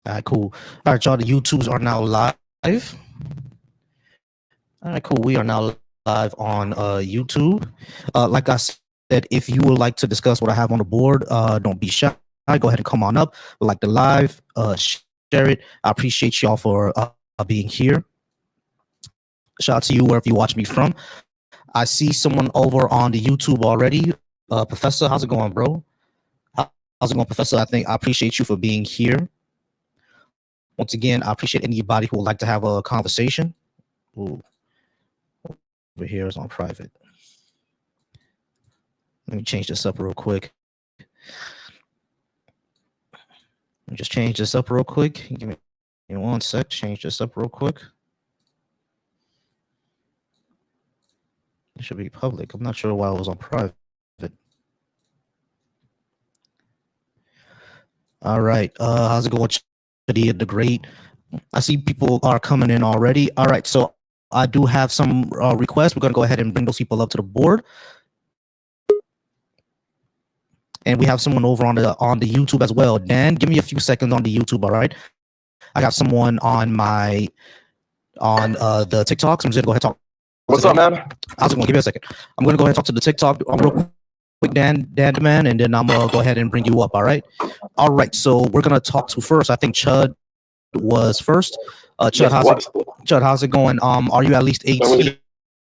All right, cool. All right, y'all. The YouTubes are now live. All right, cool. We are now live on YouTube. Like I said, if you would like to discuss what I have on the board, don't be shy. Go ahead and come on up. Like the live, share it. I appreciate y'all for being here. Shout out to you wherever you watch me from. I see someone over on the YouTube already. Professor, how's it going, bro? How's it going, Professor? I appreciate you for being here. Once again, I appreciate anybody who would like to have a conversation. Ooh. Over here is on private. Let me change this up real quick. Let me just change this up real quick. Give me 1 sec. Change this up real quick. It should be public. I'm not sure why it was on private. All right. How's it going, the Great? I see people are coming in already. All right. So I do have some requests. We're going to go ahead and bring those people up to the board. And we have someone over on the YouTube as well. Dan, give me a few seconds on the YouTube, all right? I got someone on the TikTok, so I'm just going to go ahead and talk. What's up, man? How's it going? Give me a second. I'm going to go ahead and talk to the TikTok real quick, Dan, and then I'm going to go ahead and bring you up, all right? All right, so we're going to talk to first. I think Chud was first. Chud, Yes, Chud, how's it going? Are you at least 18?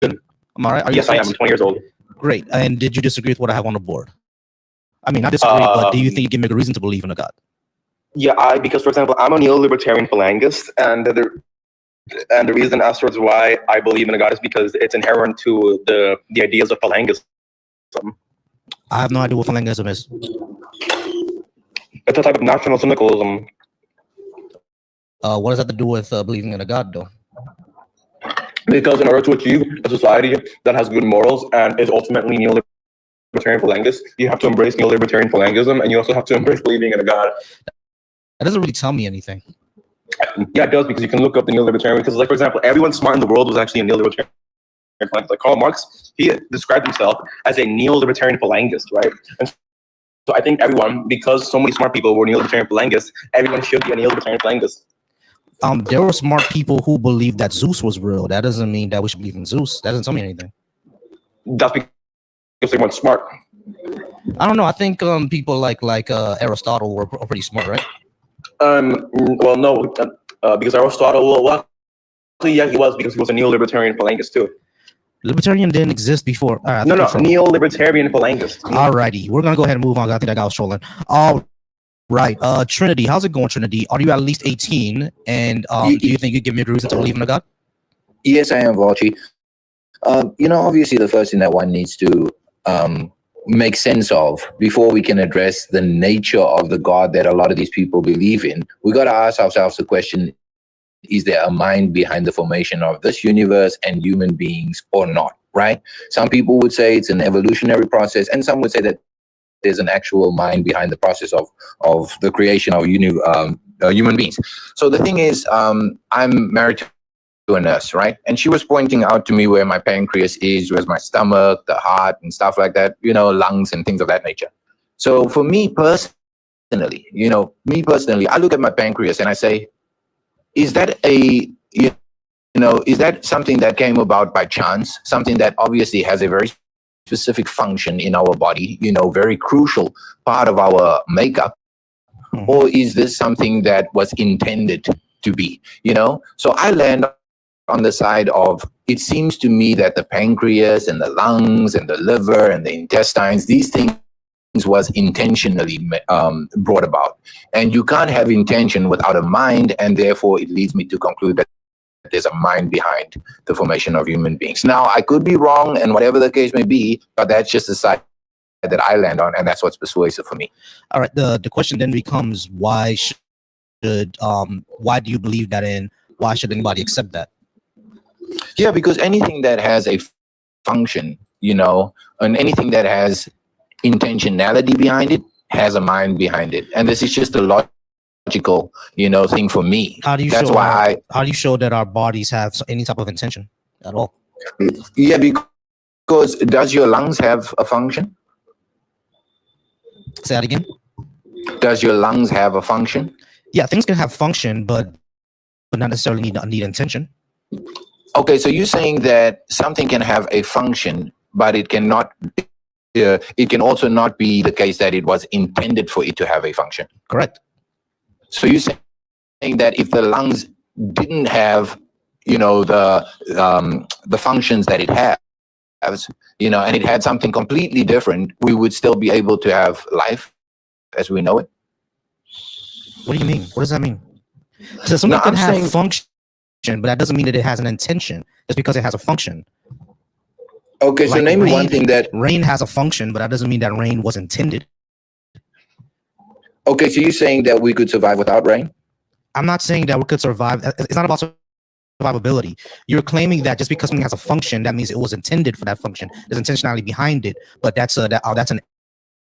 Am I right? Yes, I am. I'm 20 years old. Great. And did you disagree with what I have on the board? I mean, I disagree, but do you think you give me a reason to believe in a God? Yeah, because, for example, I'm a neo-libertarian phalangist, and the reason as towards why I believe in a God is because it's inherent to the ideas of phalangism. I have no idea what phalangism is. It's a type of national syndicalism. What does that to do with believing in a God, though? Because in order to achieve a society that has good morals and is ultimately neo-libertarian phalangist, you have to embrace neo-libertarian phalangism, and you also have to embrace believing in a God. That doesn't really tell me anything. Yeah, it does, because you can look up the neo-libertarian, because, like, for example, everyone smart in the world was actually a neo-libertarian phalangist. Like Karl Marx, he described himself as a neo-libertarian phalangist, right? And so I think everyone, because so many smart people were neo-libertarian phalangists, everyone should be a neo-libertarian phalangist. There were smart people who believed that Zeus was real. That doesn't mean that we should believe in Zeus. That doesn't tell me anything. That's because they weren't smart. I don't know. I think people like Aristotle were pretty smart, right? Well, no, because Aristotle, well, actually, yeah, he was, because he was a neo-libertarian phalangist too. Libertarian didn't exist before. All right, no, neo-libertarian phalangist. All righty, we're gonna go ahead and move on. I think that guy was trolling. All right, Trinity, how's it going, Trinity? Are you at least 18? And do you think you give me a reason to believe in a God? Yes, I am, Volcy. Obviously, the first thing that one needs to make sense of before we can address the nature of the God that a lot of these people believe in, we got to ask ourselves the question, is there a mind behind the formation of this universe and human beings or not, right? Some people would say it's an evolutionary process, and some would say that there's an actual mind behind the process of the creation of human beings. So the thing is, I'm married to a nurse, right? And she was pointing out to me where my pancreas is, where's my stomach, the heart, and stuff like that, lungs and things of that nature. So for me personally, I look at my pancreas and I say, is that is that something that came about by chance, something that obviously has a very specific function in our body, very crucial part of our makeup, or is this something that was intended to be, So I land on the side of, it seems to me that the pancreas and the lungs and the liver and the intestines, these things was intentionally brought about. And you can't have intention without a mind, and therefore it leads me to conclude that there's a mind behind the formation of human beings. Now, I could be wrong, and whatever the case may be, but that's just the side that I land on, and that's what's persuasive for me. All right, the question then becomes, why do you believe that, and why should anybody accept that? Yeah, because anything that has a function, and anything that has intentionality behind it has a mind behind it. And this is just a logical, thing for me. How do you show that our bodies have any type of intention at all? Yeah, because does your lungs have a function? Say that again. Does your lungs have a function? Yeah, things can have function, but not necessarily need intention. Okay, so you're saying that something can have a function, but it cannot. It can also not be the case that it was intended for it to have a function. Correct. So you're saying that if the lungs didn't have, the functions that it has, and it had something completely different, we would still be able to have life as we know it. What do you mean? What does that mean? So something No, can I'm have saying- function, but that doesn't mean that it has an intention just because it has a function. Okay, so Like name me rain- one thing that. Rain has a function, but that doesn't mean that rain was intended. Okay, so you're saying that we could survive without rain? I'm not saying that we could survive. It's not about survivability. You're claiming that just because something has a function, that means it was intended for that function. There's intentionality behind it, but that's an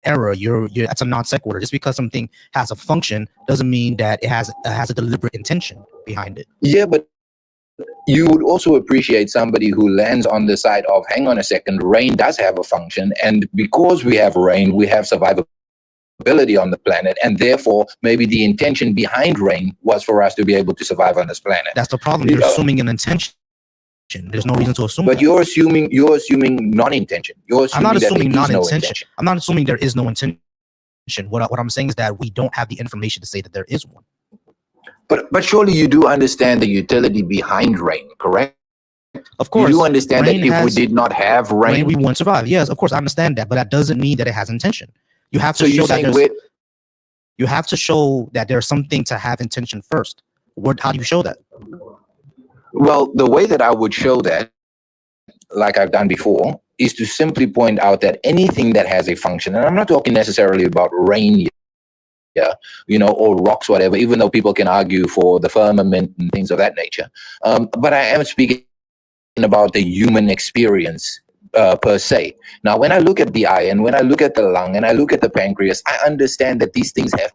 error. That's a non sequitur. Just because something has a function doesn't mean that it has a deliberate intention behind it. Yeah, but you would also appreciate somebody who lands on the side of, hang on a second, rain does have a function, and because we have rain, we have survivability on the planet, and therefore maybe the intention behind rain was for us to be able to survive on this planet. That's the problem. You're assuming an intention. There's no reason to assume. But that. you're assuming non-intention. You're assuming I'm not assuming that there is no non-intention. intention. I'm not assuming there is no intention. What I'm saying is that we don't have the information to say that there is one. But surely you do understand the utility behind rain, correct? Of course, you do understand that if we did not have rain, we wouldn't survive. Yes, of course, I understand that, but that doesn't mean that it has intention. You have to show that you have to show that there's something to have intention first. How do you show that? Well, the way that I would show that, like I've done before, is to simply point out that anything that has a function, and I'm not talking necessarily about rain, or rocks, whatever, even though people can argue for the firmament and things of that nature. But I am speaking about the human experience per se. Now, when I look at the eye and when I look at the lung and I look at the pancreas, I understand that these things have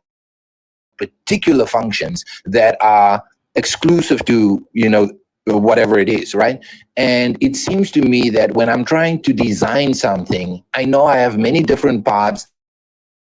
particular functions that are exclusive to, whatever it is, right? And it seems to me that when I'm trying to design something, I know I have many different parts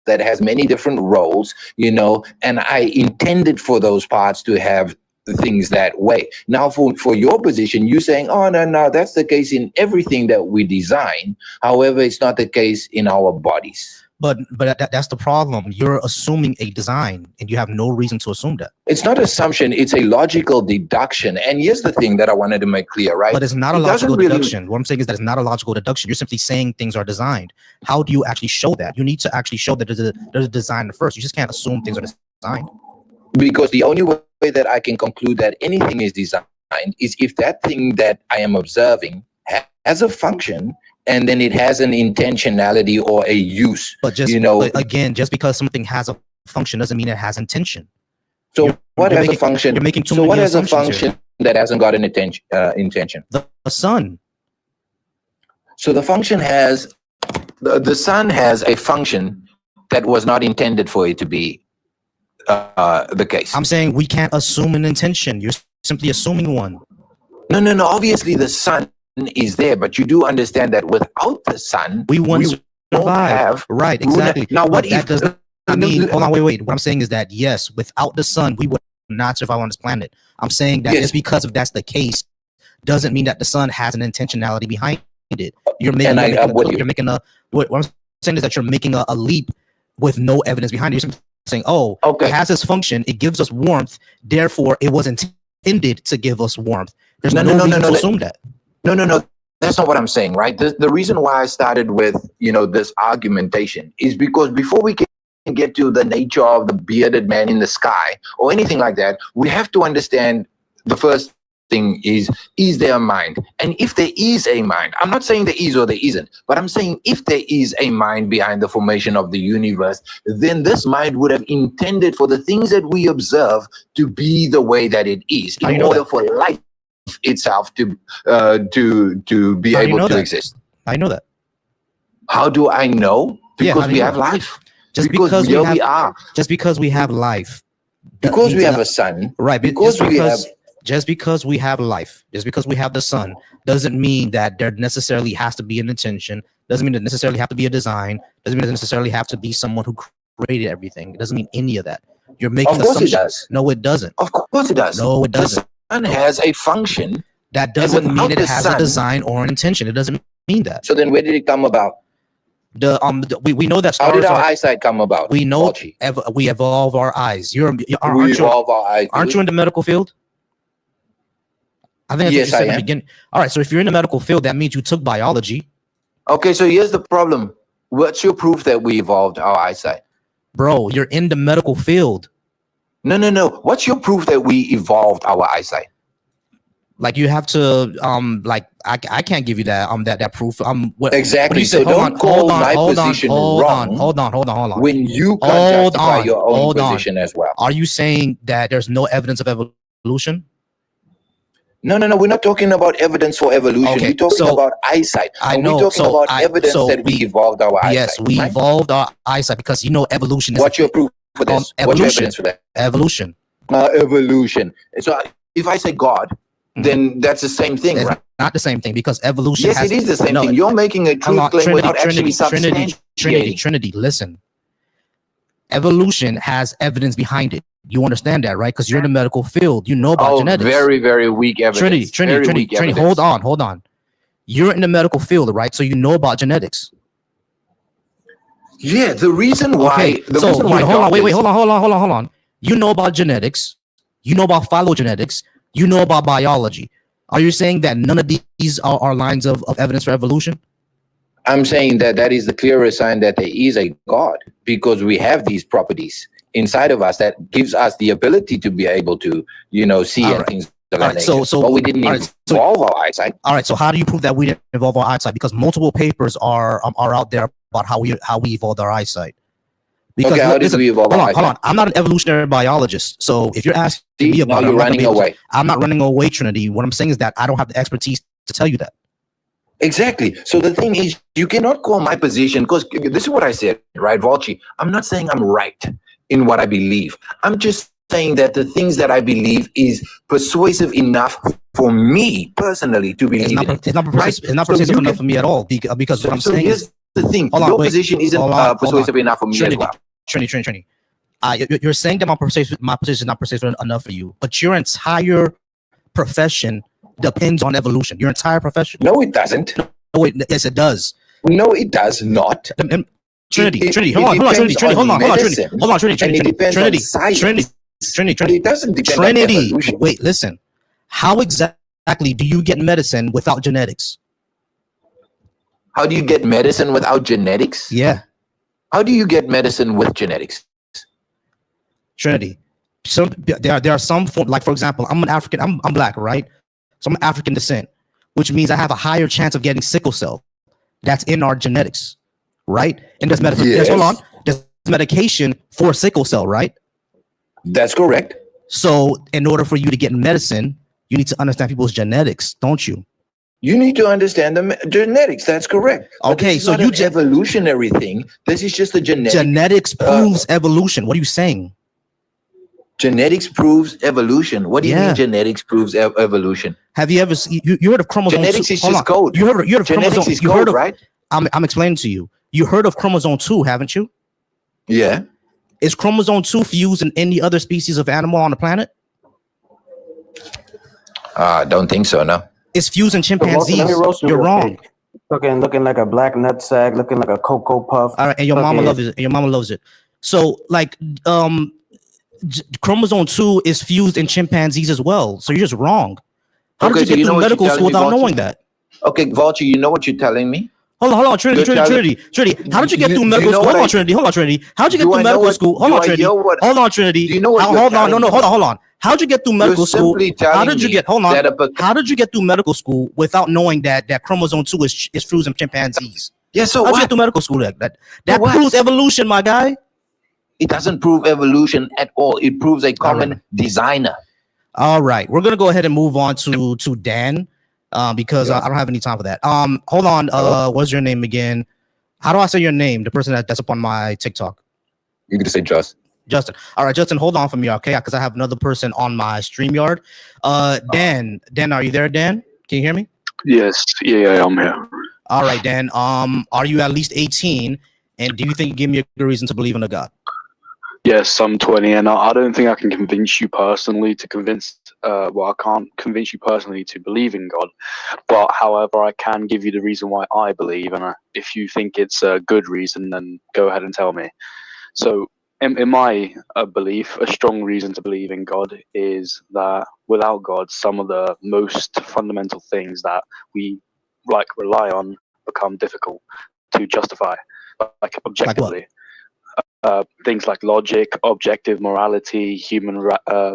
that has many different roles, and I intended for those parts to have things that way. Now, for your position, you're saying, oh, no, that's the case in everything that we design. However, it's not the case in our bodies. But that's the problem. You're assuming a design, and you have no reason to assume that. It's not assumption. It's a logical deduction. And here's the thing that I wanted to make clear, right? But it's not a logical deduction. What I'm saying is that it's not a logical deduction. You're simply saying things are designed. How do you actually show that? You need to actually show that there's a design first. You just can't assume things are designed. Because the only way that I can conclude that anything is designed is if that thing that I am observing has a function, and then it has an intentionality or a use. But just again, just because something has a function doesn't mean it has intention. So what has a function? You're making too so many what has a assumptions function that hasn't got an intention? The sun. So the function has the sun has a function that was not intended for it to be the case. I'm saying we can't assume an intention. You're simply assuming one. No. Obviously, the sun is there, but you do understand that without the sun, we won't survive. Right, exactly. Now, what if that does not mean? Hold on, wait. What I'm saying is that yes, without the sun, we would not survive on this planet. I'm saying that just because if that's the case, doesn't mean that the sun has an intentionality behind it. What I'm saying is that you're making a leap with no evidence behind it. You're saying, it has this function, it gives us warmth, therefore it was intended to give us warmth. There's no reason to assume that. No. That's not what I'm saying, right? The reason why I started with, this argumentation is because before we can get to the nature of the bearded man in the sky or anything like that, we have to understand the first thing is there a mind? And if there is a mind, I'm not saying there is or there isn't, but I'm saying if there is a mind behind the formation of the universe, then this mind would have intended for the things that we observe to be the way that it is in order for life itself to be able to exist. I know that. How do I know? Because we have life. Just because we have, just because we have life. Because we have a sun. Right. Just because we have life, just because we have the sun, doesn't mean that there necessarily has to be an intention. Doesn't mean there necessarily have to be a design. Doesn't mean there necessarily have to be someone who created everything. It doesn't mean any of that. You're making Of course it assumptions. does. No, it doesn't. Of course it does. No, it doesn't. The sun has a function. That doesn't mean without it the has sun- a design or an intention. It doesn't mean that. So then where did it come about? We know that How stars did our are. eyesight come about? We know Volcy? we evolve our eyes. We evolve our eyes. Aren't you in the medical field? I think that's Yes, what you said I in the am. beginning. All right, so if you're in the medical field, that means you took biology. Okay, so here's the problem. What's your proof that we evolved our eyesight? Bro, you're in the medical field. No. What's your proof that we evolved our eyesight? Like you have to like I can't give you that that proof. Exactly. You say, So don't call my position wrong. Hold on. When you can Hold justify on, your own hold on. position as well. Are you saying that there's no evidence of evolution? No. We're not talking about evidence for evolution. Okay, We're talking so about eyesight. I And know, we're talking so about evidence that we evolved our eyesight. Yes, we right? evolved our eyesight because you know evolution is What's your proof for this? What's your evolution. evidence for that? Evolution. Evolution. So if I say God, then that's the same thing, It's right? not the same thing because evolution. Yes, it is the same thing. You're making a truth claim without actually substantiating. Trinity. Listen, evolution has evidence behind it. You understand that, right? Because you're in the medical field. You know about genetics. Very, very weak evidence. Trinity. Hold on. You're in the medical field, right? So you know about genetics. Yeah, the reason why. Okay, hold on. You know about genetics. You know about phylogenetics. You know about biology. Are you saying that none of these are lines of evidence for evolution? I'm saying that is the clearest sign that there is a God, because we have these properties inside of us that gives us the ability to be able to, see and things of that nature. But we didn't evolve our eyesight. All right. So how do you prove that we didn't evolve our eyesight? Because multiple papers are out there about how we evolved our eyesight. Because how did we evolve our eyesight? Hold on. I'm not an evolutionary biologist. So if you're asking me about it, I'm not running away, Trinity. What I'm saying is that I don't have the expertise to tell you that. Exactly. So the thing is, you cannot call my position, because this is what I said, right, Volcy? I'm not saying I'm right in what I believe. I'm just saying that the things that I believe is persuasive enough for me personally to believe. It's not persuasive enough for me at all. Because what I'm saying is the thing. Your position isn't persuasive enough for me as well. Trinity. You're saying that my position is not persuasive enough for you, but your entire profession depends on evolution. Your entire profession. No, it doesn't. No, yes, it does. No, it does not. Trinity. Hold on, Trinity. It doesn't depend on evolution. Wait, listen. How exactly do you get medicine without genetics? How do you get medicine without genetics? Yeah. How do you get medicine with genetics? Trinity. So there are some form, like for example, I'm an African. I'm black, right? So I'm African descent, which means I have a higher chance of getting sickle cell. That's in our genetics, right? And there's there's medication for sickle cell, right? That's correct. So in order for you to get medicine, you need to understand people's genetics, don't you? You need to understand the genetics. That's correct. Okay, so you evolutionary thing. This is just a genetic. Genetics proves evolution. What are you saying? Genetics proves evolution. What do you mean genetics proves evolution? Have you ever you heard of chromosome? Genetics is just code. You heard of genetics chromosome, is code, right? I'm explaining to you. You heard of chromosome 2, haven't you? Yeah. Is chromosome 2 fused in any other species of animal on the planet? I don't think so, no. It's fused in chimpanzees. You're wrong. Looking like a black nutsack, looking like a cocoa puff. All right, and your mama loves it. And your mama loves it. So, like, chromosome 2 is fused in chimpanzees as well. So you're just wrong. How did you get through medical school without knowing that? Okay, Volcy, you know what you're telling me? Hold on, Trinity. How did you get through medical school? Hold on, Trinity. How did you get through medical school? Hold on, Trinity. Hold on, Trinity. Do you know what? Hold on. How'd you get through medical school? How did you get? Hold on. How did you get through medical school without knowing that chromosome 2 is fused in chimpanzees? Yeah. So how'd you get through medical school? That proves evolution, my guy. It doesn't prove evolution at all. It proves a common designer. All right, we're gonna go ahead and move on to Dan. Because I don't have any time for that. Hold on. What's your name again? How do I say your name? The person that's up on my TikTok. You can just say Justin. All right, Justin, hold on for me, okay? Because I have another person on my StreamYard. Dan, are you there, Dan? Can you hear me? Yes. Yeah, I'm here. All right, Dan. Are you at least 18? And do you think you give me a good reason to believe in a God? Yes, some 20, and I don't think I can convince you personally to convince. Well, I can't convince you personally to believe in God, but however, I can give you the reason why I believe, and if you think it's a good reason, then go ahead and tell me. So, in my belief, a strong reason to believe in God is that without God, some of the most fundamental things that we rely on become difficult to justify, like Like what? objectively. Things like logic, objective morality, human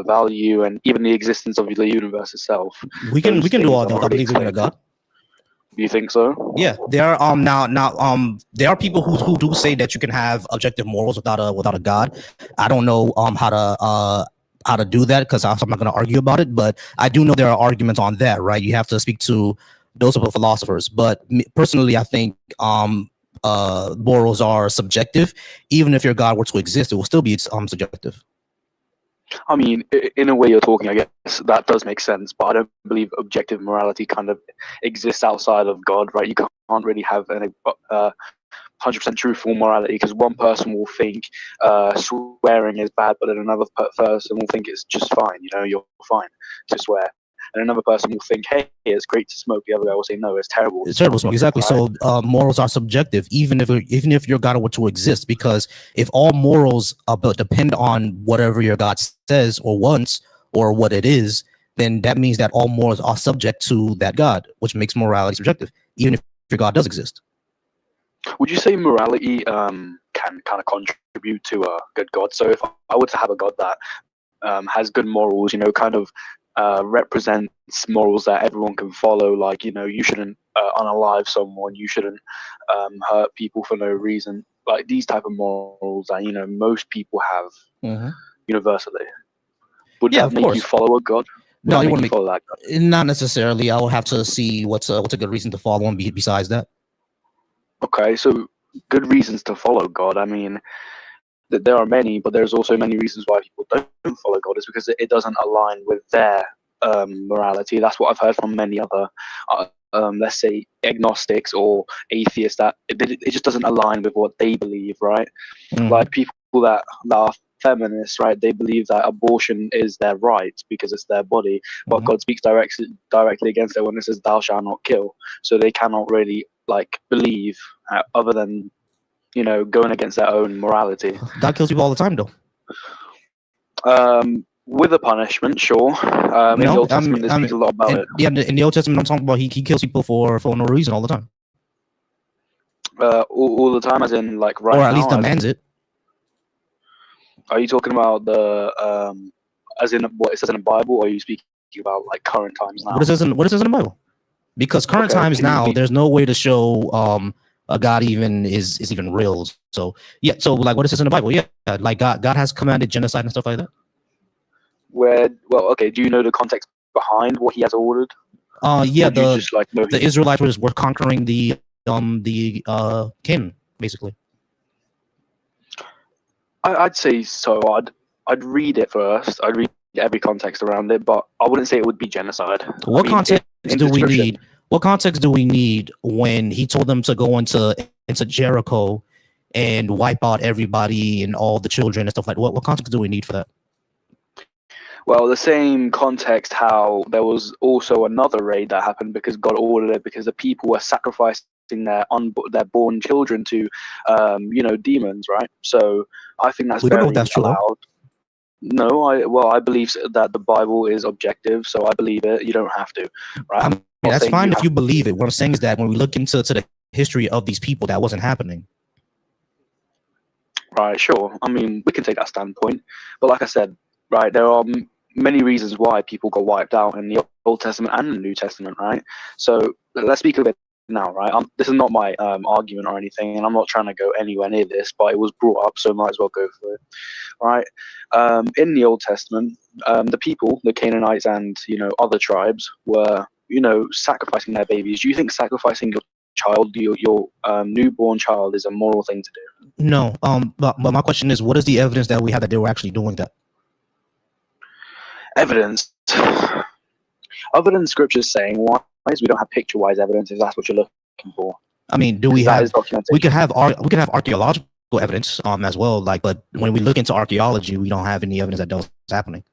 value, and even the existence of the universe itself. We can Those do things all are those. not I really believe in a explained. God. You think so? Yeah, there are there are people who do say that you can have objective morals without a God. I don't know how to do that because I'm not going to argue about it, but I do know there are arguments on that, right? You have to speak to those of the philosophers, but personally, I think morals are subjective. Even if your God were to exist, it will still be subjective. I mean, in a way you're talking, I guess that does make sense, but I don't believe objective morality kind of exists outside of God, right? You can't really have an 100% truthful morality because one person will think swearing is bad, but then another person will think it's just fine. You know, you're fine to swear, and another person will think, "Hey, it's great to smoke." The other guy will say, "No, it's terrible." It's terrible smoke. Exactly. Right? So morals are subjective, even if your God were to exist, because if all morals depend on whatever your God says or wants or what it is, then that means that all morals are subject to that God, which makes morality subjective, even if your God does exist. Would you say morality can kind of contribute to a good God? So if I were to have a God that has good morals, you know, kind of represents morals that everyone can follow, like, you know, you shouldn't unalive someone, you shouldn't hurt people for no reason, like these type of morals that, you know, most people have universally. Would Yeah, that of make you course. follow a God? Would No, that you make want you to follow that God? make not necessarily. I will have to see what's a good reason to follow him besides that. Okay, so good reasons to follow God. I mean, there are many, but there's also many reasons why people don't follow God. Is because it doesn't align with their morality. That's what I've heard from many other, let's say, agnostics or atheists, that it just doesn't align with what they believe, right? Like people that are feminists, right? They believe that abortion is their right because it's their body, but God speaks directly against it when it says "Thou shalt not kill." So they cannot really like believe other than, you know, going against their own morality. God kills people all the time, though. With a punishment, sure. In the No, Old Testament, it speaks a lot about it. Yeah, in the Old Testament, I'm talking about he kills people for no reason all the time, All the time, as in like right or now. at least demands it. Are you talking about the as in what it says in the Bible, or are you speaking about like current times now? What it says in the Bible? Because current times now, please. there's no way to show a God even is even real. So yeah, so like what it says in the Bible, yeah, like God has commanded genocide and stuff like that. Well, okay. Do you know the context behind what he has ordered? Yeah, Or do you just like know the Israelites were conquering the Canaan, basically. I'd say so. I'd read it first. I'd read every context around it, but I wouldn't say it would be genocide. What context do we description. need? What context do we need when he told them to go into Jericho and wipe out everybody and all the children and stuff like that? What context do we need for that? Well, the same context how there was also another raid that happened because God ordered it, because the people were sacrificing their born children to, you know, demons, right? So I think that's We don't know very if that's true, though. allowed. No, I believe that the Bible is objective, so I believe it. You don't have to, right? I mean, that's fine if you believe it. What I'm saying is that when we look into the history of these people, that wasn't happening. Right, sure. I mean, we can take that standpoint, but like I said, right, there are many reasons why people got wiped out in the Old Testament and the New Testament, right? So let's speak of it now, right? This is not my argument or anything, and I'm not trying to go anywhere near this, but it was brought up, so might as well go for it, right? In the Old Testament, the people, the Canaanites and, you know, other tribes were, you know, sacrificing their babies. Do you think sacrificing your child, your newborn child, is a moral thing to do? No. But my question is, what is the evidence that we have that they were actually doing that? Evidence, other than scriptures saying wise, we don't have picture-wise evidence. If that's what you're looking for, I mean, do we have? We could have archaeological evidence as well. Like, but when we look into archaeology, we don't have any evidence that was happening.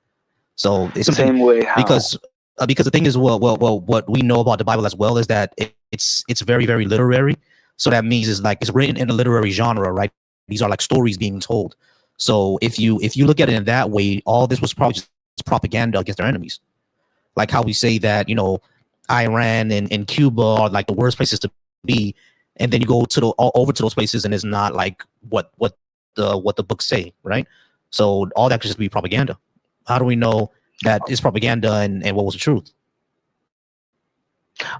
So it's The something same way how because the thing is, what we know about the Bible as well is that it's very very literary. So that means it's like it's written in a literary genre, right? These are like stories being told. So if you look at it in that way, all this was probably just propaganda against their enemies. Like how we say that, you know, Iran and Cuba are like the worst places to be, and then you go to over to those places and it's not like what the books say, right? So all that could just be propaganda. How do we know that it's propaganda and what was the truth?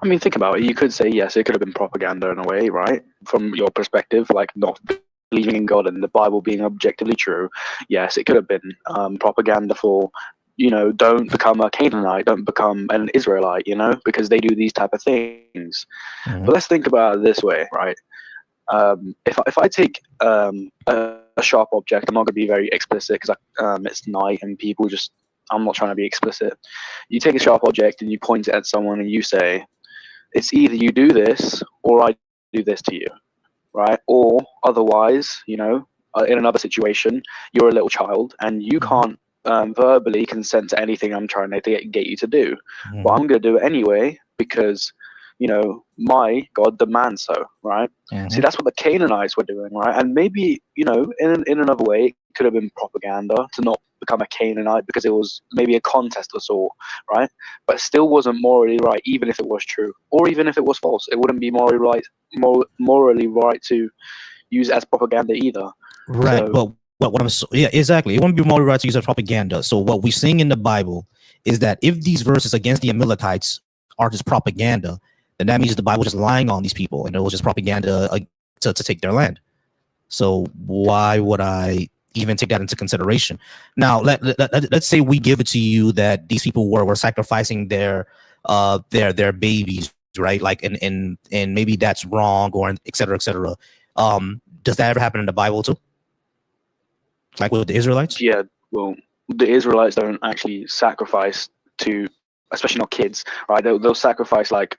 I mean, think about it. You could say, yes, it could have been propaganda in a way, right? From your perspective, like not believing in God and the Bible being objectively true. Yes, it could have been propaganda for, you know, don't become a Canaanite, don't become an Israelite, you know, because they do these type of things. Mhm. But let's think about it this way, right? If I take a sharp object, I'm not going to be very explicit because it's night and people just, I'm not trying to be explicit. You take a sharp object and you point it at someone and you say, it's either you do this or I do this to you, right? Or otherwise, you know, in another situation, you're a little child and you can't verbally consent to anything I'm trying to get you to do. Mhm. But I'm going to do it anyway because, you know, my God demands so, right? Mhm. See, that's what the Canaanites were doing, right? And maybe, you know, in another way, it could have been propaganda to not become a Canaanite because it was maybe a contest or so, right? But it still wasn't morally right, even if it was true, or even if it was false. It wouldn't be morally right, morally right to use it as propaganda either. Right. So But what yeah, exactly. It wouldn't be moral right to use as propaganda. So what we're seeing in the Bible is that if these verses against the Amalekites are just propaganda, then that means the Bible is just lying on these people and it was just propaganda to take their land. So why would I even take that into consideration? Now, let's say we give it to you that these people were sacrificing their babies, right? Like and maybe that's wrong or et cetera, et cetera. Does that ever happen in the Bible too? Like with the Israelites? yeah, well, the Israelites don't actually sacrifice to, especially not kids, right? They'll sacrifice like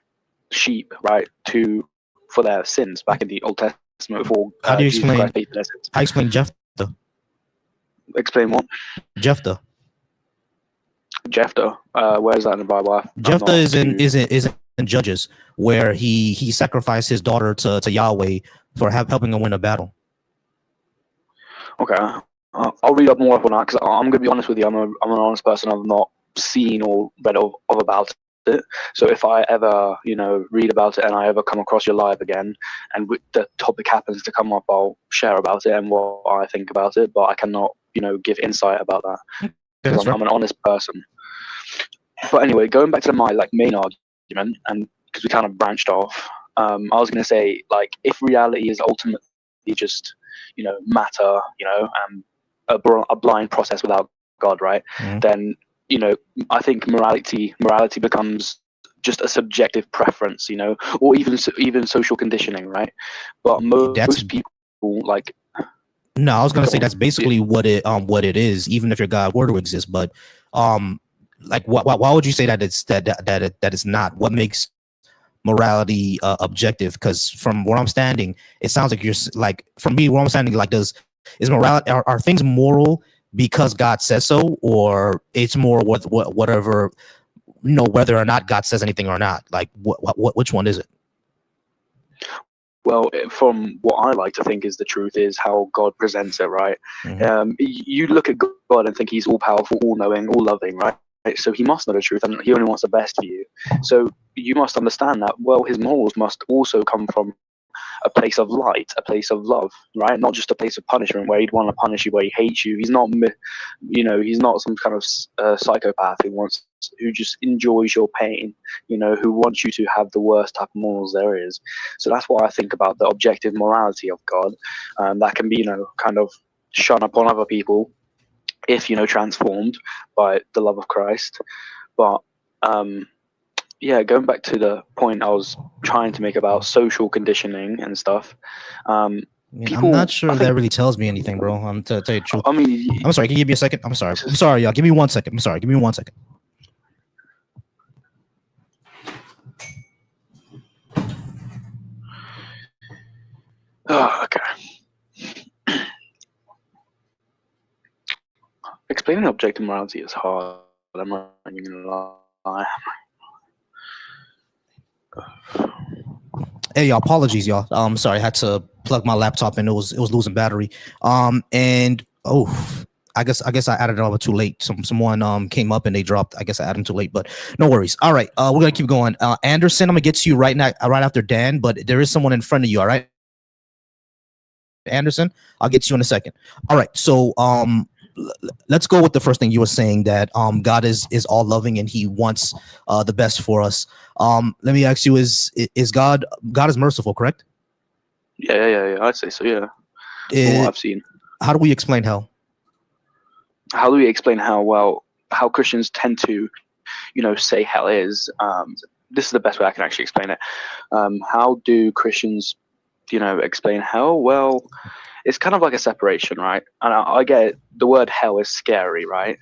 sheep, right, to for their sins back in the Old Testament before How do you Jesus explain Christ paid for their sins. how you explain Jephthah? Explain what? Jephthah. Jephthah. Where is that in the Bible? I'm Jephthah not is too. is in Judges where he sacrificed his daughter to Yahweh for helping him win a battle. Okay. I'll read up more up on that because I'm going to be honest with you. I'm an honest person. I've not seen or read of about it. So if I ever, you know, read about it and I ever come across your live again and the topic happens to come up, I'll share about it and what I think about it. But I cannot, you know, give insight about that because I'm an honest person. But anyway, going back to my like main argument, and because we kind of branched off, I was going to say like if reality is ultimately just, you know, matter, you know, a blind process without God, right? Mhm. Then, you know, I think morality becomes just a subjective preference, you know, or even social conditioning, right? But That's most people like. no, I was gonna Go say on. that's basically what it is, even if your God were to exist. But like why would you say that it's not? What makes morality objective? Because from where I'm standing, it sounds like you're like, from me, where I'm standing, like, is morality, are things moral because God says so, or it's more whatever, you know, whether or not God says anything or not? Like which one is it? Well, from what I like to think is the truth is how God presents it, right? Mhm. You look at God and think He's all powerful, all knowing, all loving, right? So He must know the truth, and He only wants the best for you. So you must understand that. Well, His morals must also come from a place of light, a place of love, right? Not just a place of punishment where he'd want to punish you, where he hates you. He's not, you know, he's not some kind of psychopath who just enjoys your pain, you know, who wants you to have the worst type of morals there is. So that's what I think about the objective morality of God. That can be, you know, kind of shone upon other people if, you know, transformed by the love of Christ. But yeah, going back to the point I was trying to make about social conditioning and stuff. I mean, I'm People, not sure I if that think, really tells me anything, bro. I'm to tell you the truth. I mean, I'm sorry. Can you give me a second? I'm sorry, y'all. Give me 1 second. I'm sorry. Give me 1 second. oh, okay. Explaining objective morality is hard. I'm not even gonna lie. Hey, y'all, apologies, y'all. Sorry, I had to plug my laptop and it was losing battery. And I guess I added it over too late. Someone came up and they dropped. I guess I added them too late, but no worries. All right, we're gonna keep going. Anderson, I'm gonna get to you right now, right after Dan, but there is someone in front of you. All right, Anderson, I'll get to you in a second. All right, so let's go with the first thing you were saying, that God is all loving and he wants the best for us. Let me ask you, is God is merciful, correct? Yeah. I'd say so. Yeah. From what I've seen. How do we explain hell? How do we explain how? Well, how Christians tend to, say hell is. This is the best way I can actually explain it. How do Christians, explain hell? Well, it's kind of like a separation, right? And I get it. The word hell is scary, right?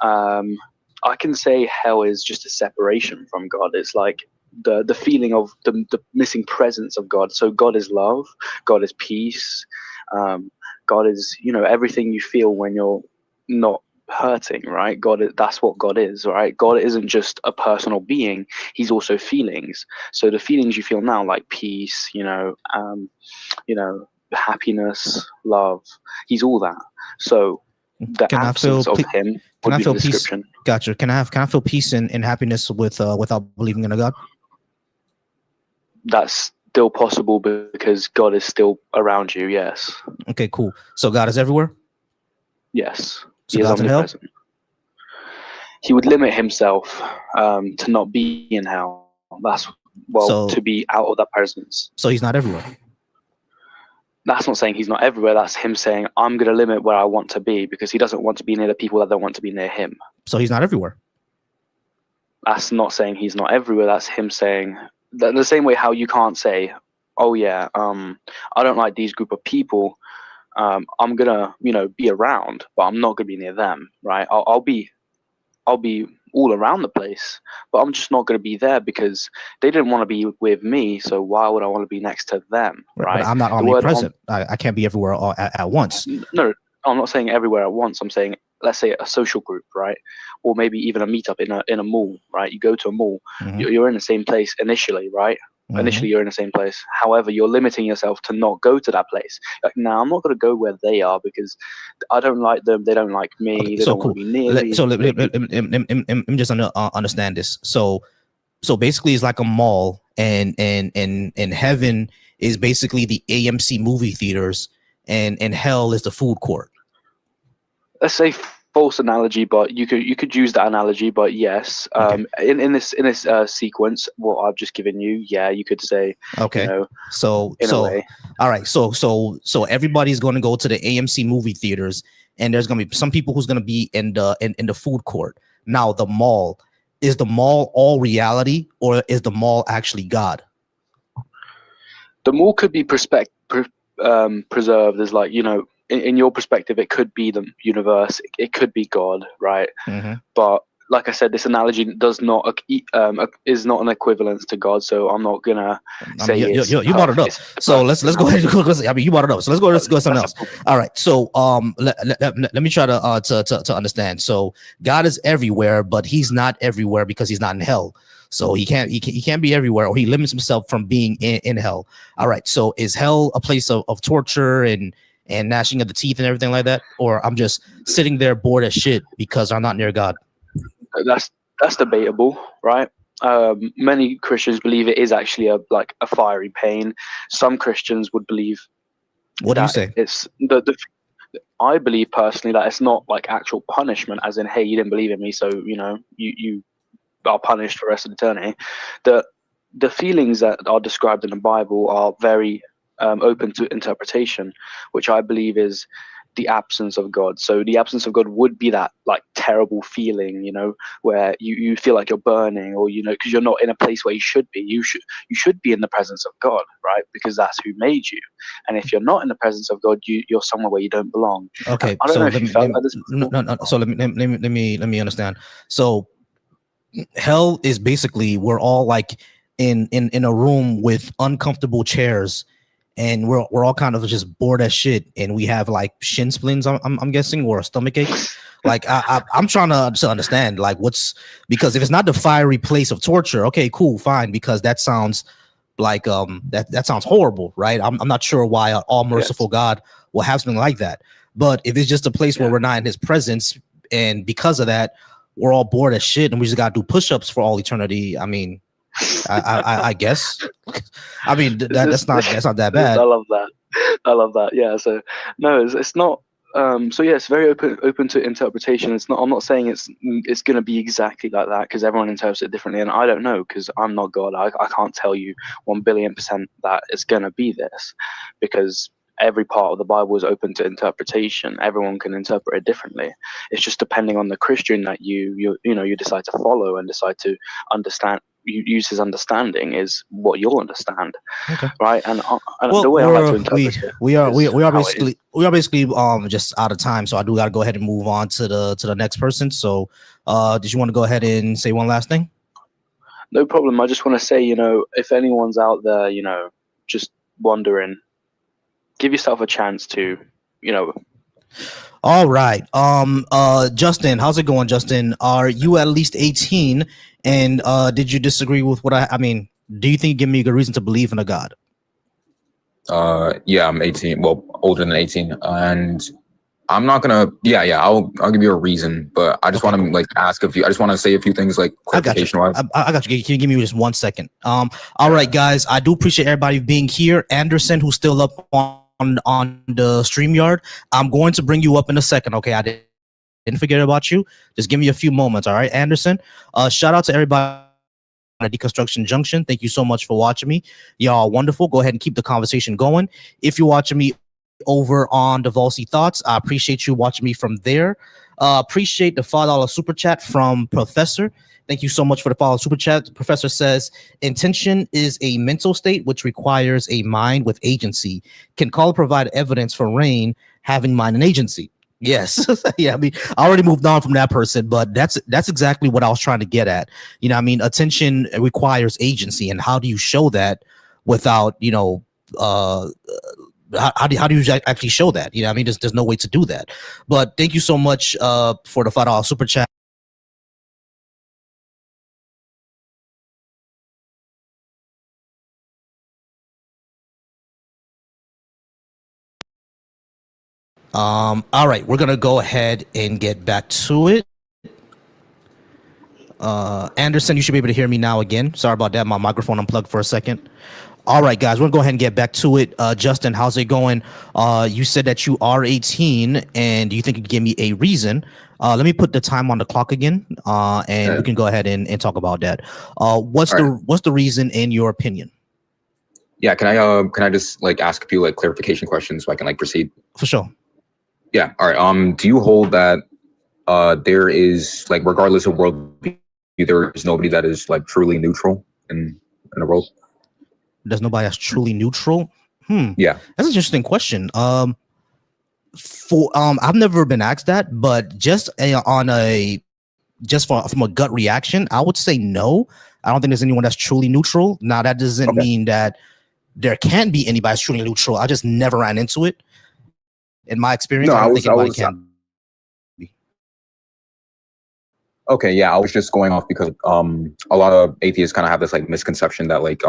I can say hell is just a separation from God. It's like the feeling of the missing presence of God. So God is love, God is peace, God is everything you feel when you're not hurting, right? That's what God is, right? God isn't just a personal being, he's also feelings. So the feelings you feel now, like peace, happiness, love, he's all that. So the absence of him would be the description. Gotcha. Can I feel peace and happiness without believing in a God? That's still possible because God is still around you. Yes. Okay, cool. So God is everywhere? Yes. So he is God's omnipresent. in hell? He would limit himself to not be in hell. To be out of that presence. So he's not everywhere. That's not saying he's not everywhere. That's him saying, I'm going to limit where I want to be because he doesn't want to be near the people that don't want to be near him. So he's not everywhere. That's not saying he's not everywhere. That's him saying that the same way how you can't say, oh yeah, I don't like these group of people. I'm going to, be around, but I'm not going to be near them. Right. I'll be all around the place, but I'm just not going to be there because they didn't want to be with me. So why would I want to be next to them? Right. But I'm not omnipresent. I can't be everywhere all at once. No, I'm not saying everywhere at once. I'm saying, let's say a social group, right? Or maybe even a meetup in a mall, right? You go to a mall, you're in the same place initially, right? Initially, you're in the same place. However, you're limiting yourself to not go to that place. Like, now I'm not going to go where they are because I don't like them. They don't like me. Okay, they don't want to be near me. So let me just understand this. So basically, it's like a mall, and heaven is basically the AMC movie theaters, and hell is the food court. Let's say false analogy, but you could use that analogy. But yes, Okay. in this sequence, what I've just given you, yeah, you could say. Okay. So a way. All right. So everybody's going to go to the AMC movie theaters, and there's going to be some people who's going to be in the food court. Now, the mall, is the mall all reality, or is the mall actually God? The mall could be preserved as, like, in your perspective, it could be the universe, it could be God, right? But like I said, this analogy is not an equivalence to God, so I'm not gonna say you brought it up. So let's go ahead and go. I mean, you brought it up, so let's go to something else. All right. So let me try to understand. So God is everywhere, but he's not everywhere because he's not in hell. So he can't be everywhere, or he limits himself from being in hell. All right. So is hell a place of torture and gnashing of the teeth and everything like that, or I'm just sitting there bored as shit because I'm not near God? That's debatable, right? Many Christians believe it is actually a fiery pain. Some Christians would believe. What do you say? It's I believe personally that it's not like actual punishment, as in, hey, you didn't believe in me, so you are punished for the rest of eternity. The feelings that are described in the Bible are very open to interpretation, which I believe is the absence of God. So the absence of God would be that like terrible feeling, where you feel like you're burning, or because you're not in a place where you should be. You should be in the presence of God, right? Because that's who made you. And if you're not in the presence of God, you're somewhere where you don't belong. Okay, I don't know if you felt like this. No. So let me understand. So hell is basically we're all like in a room with uncomfortable chairs, and we're all kind of just bored as shit, and we have like shin splints, I'm guessing, or a stomach ache. Like I'm trying to understand like what's, because if it's not the fiery place of torture, okay, cool, fine, because that sounds like that sounds horrible, right? I'm not sure why an all merciful God will have something like that. But if it's just a place where we're not in his presence, and because of that we're all bored as shit and we just gotta do push-ups for all eternity, I mean, I guess. I mean, that's not that bad. I love that. Yeah. So no, it's not. So yeah, it's very open to interpretation. It's not. I'm not saying it's going to be exactly like that, because everyone interprets it differently, and I don't know, because I'm not God. I can't tell you 1,000,000,000% that it's going to be this, because every part of the Bible is open to interpretation. Everyone can interpret it differently. It's just depending on the Christian that you decide to follow and decide to understand. You use his understanding is what you'll understand, right? And well, the way I like to interpret it, we are basically just out of time, so I do gotta go ahead and move on to the next person. So, did you want to go ahead and say one last thing? No problem. I just want to say, if anyone's out there, just wondering, give yourself a chance to, All right. Justin, how's it going, Justin? Are you at least 18? And did you disagree with what I mean, do you think you give me a good reason to believe in a God? Yeah, I'm 18. Well, older than 18. And I'm not gonna I'll give you a reason, but I just want to like ask a few. I just want to say a few things like clarification wise. I got you. Can you give me just 1 second? All right, guys. I do appreciate everybody being here. Anderson, who's still up on the StreamYard, I'm going to bring you up in a second. Okay, I didn't forget about you. Just give me a few moments. All right, Anderson. Shout out to everybody at Deconstruction Junction. Thank you so much for watching me. Y'all wonderful. Go ahead and keep the conversation going. If you're watching me over on the Volcy Thoughts, I appreciate you watching me from there. Appreciate the $5 super chat from Professor. Thank you so much for the $5 super chat. Professor says, intention is a mental state which requires a mind with agency. Can call provide evidence for rain having mind and agency? Yes. Yeah, I mean, I already moved on from that person, but that's exactly what I was trying to get at. I mean, attention requires agency, and how do you show that without, how do you actually show that? I mean, there's no way to do that. But thank you so much for the $5 super chat. All right, we're gonna go ahead and get back to it. Anderson, you should be able to hear me now again. Sorry about that. My microphone unplugged for a second. All right, guys, we're gonna go ahead and get back to it. Justin, how's it going? You said that you are 18, and you think you could give me a reason. Let me put the time on the clock again, and we can go ahead and talk about that. What's the reason in your opinion? Yeah, can I just like ask a few like clarification questions so I can like proceed? For sure. Yeah. All right. Do you hold that there is like, regardless of worldview, there is nobody that is like truly neutral in the world? There's nobody that's truly neutral. Yeah, that's an interesting question. I've never been asked that, but from a gut reaction, I would say no. I don't think there's anyone that's truly neutral. Now that doesn't mean that there can't be anybody that's truly neutral. I just never ran into it. In my experience, I don't think anybody can be. Okay, yeah, I was just going off because a lot of atheists kind of have this like misconception that like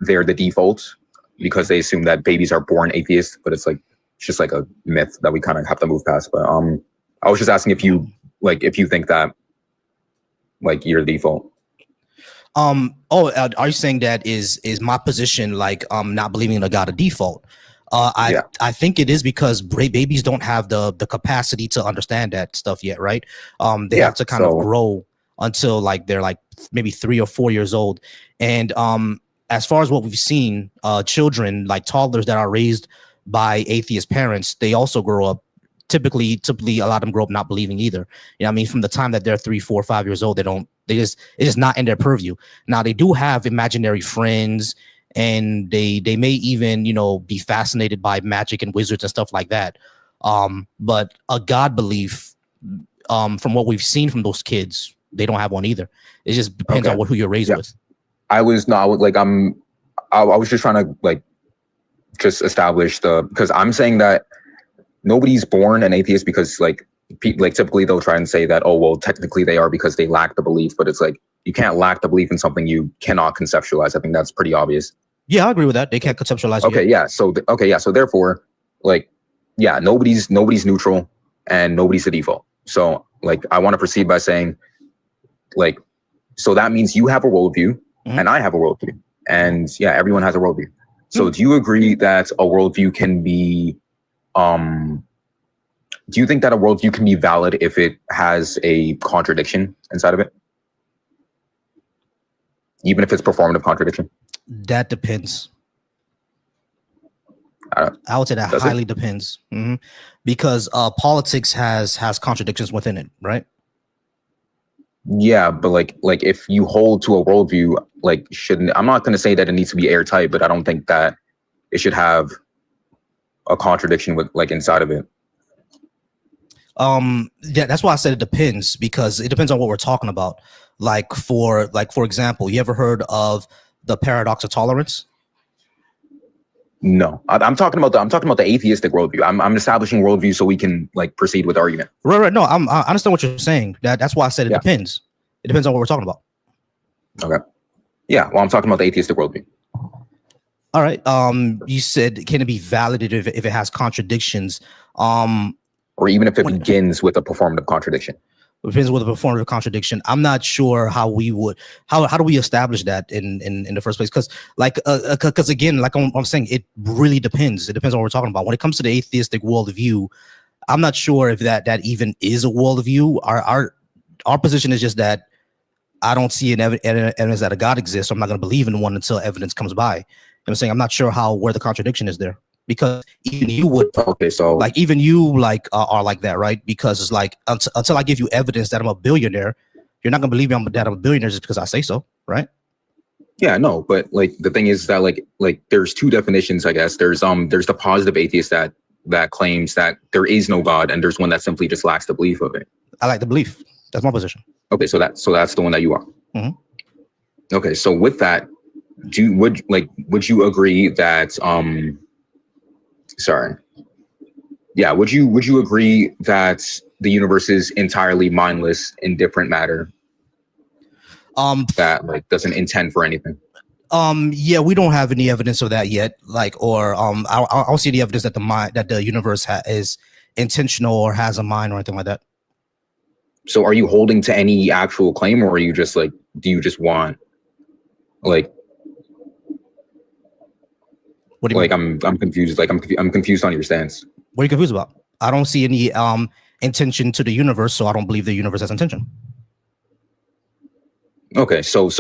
they're the default because they assume that babies are born atheists, but it's just like a myth that we kind of have to move past. But I was just asking if you think that like you're the default. Are you saying that is my position like not believing in a God a default? I think it is because babies don't have the capacity to understand that stuff yet, right? They have to kind of grow until like they're like maybe 3 or 4 years old. And as far as what we've seen, children like toddlers that are raised by atheist parents, they also grow up. Typically, a lot of them grow up not believing either. I mean, from the time that they're 3, 4, 5 years old, it's just not in their purview. Now they do have imaginary friends, and they may even be fascinated by magic and wizards and stuff like that. But a God belief, from what we've seen from those kids, they don't have one either. It just depends on who you're raised with. I was just trying to like just establish because I'm saying that nobody's born an atheist because like typically they'll try and say that, oh, well, technically they are because they lack the belief, but it's like, you can't lack the belief in something you cannot conceptualize. I think that's pretty obvious. Yeah, I agree with that. They can't conceptualize. Okay, yeah. So so therefore, like, yeah, nobody's neutral and nobody's the default. So like, I want to proceed by saying, like, so that means you have a worldview and I have a worldview, and yeah, everyone has a worldview. So do you agree that a worldview can be, do you think that a worldview can be valid if it has a contradiction inside of it? Even if it's performative contradiction? That depends. I would say that highly depends. Because politics has contradictions within it, right? Yeah, but like if you hold to a worldview, like I'm not going to say that it needs to be airtight, but I don't think that it should have a contradiction with like inside of it. Yeah, that's why I said it depends, because it depends on what we're talking about. Like for example, you ever heard of the paradox of tolerance? No, I'm talking about the atheistic worldview. I'm establishing worldview so we can like proceed with argument. Right. No, I understand what you're saying. That's why I said it depends. It depends on what we're talking about. Okay. Yeah. Well, I'm talking about the atheistic worldview. All right. You said, can it be validated if it has contradictions? Or even if it begins with a performative contradiction. Depends with a performative contradiction. I'm not sure how do we establish that in the first place? Because again, like I'm saying, it really depends. It depends on what we're talking about. When it comes to the atheistic worldview, I'm not sure if that even is a worldview. Our position is just that I don't see evidence that a God exists, so I'm not going to believe in one until evidence comes by. You know what I'm saying? I'm not sure where the contradiction is there. Because even you would, even you are like that, right? Because it's like until I give you evidence that I'm a billionaire, you're not gonna believe me that I'm a billionaire just because I say so, right? Yeah, no, but like the thing is that like there's two definitions, I guess. There's the positive atheist that claims that there is no God, and there's one that simply just lacks the belief of it. I like the belief. That's my position. Okay, so that's the one that you are. Okay, so with that, would you agree that would you agree that the universe is entirely mindless, indifferent matter? That like doesn't intend for anything. Yeah, we don't have any evidence of that yet. I don't see any evidence that the universe is intentional or has a mind or anything like that. So are you holding to any actual claim, or are you just like, do you just want like, what do you mean? I'm confused. Like I'm confused on your stance. What are you confused about? I don't see any intention to the universe, so I don't believe the universe has intention. Okay, so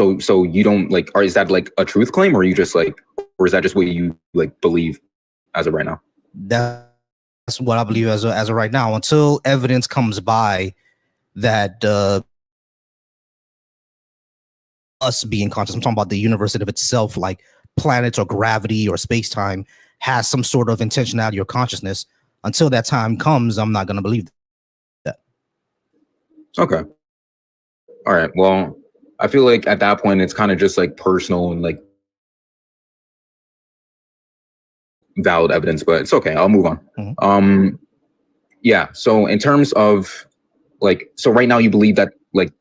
you don't like, or is that like a truth claim, or are you just like, or is that just what you like believe as of right now? That's what I believe as of right now, until evidence comes by that us being conscious. I'm talking about the universe of itself, like planets or gravity or space-time, has some sort of intentionality or consciousness. Until that time comes, I'm not going to believe that. Okay. All right. Well, I feel like at that point, it's kind of just like personal and like valid evidence, but it's okay. I'll move on. Yeah. So in terms of like, so right now you believe that like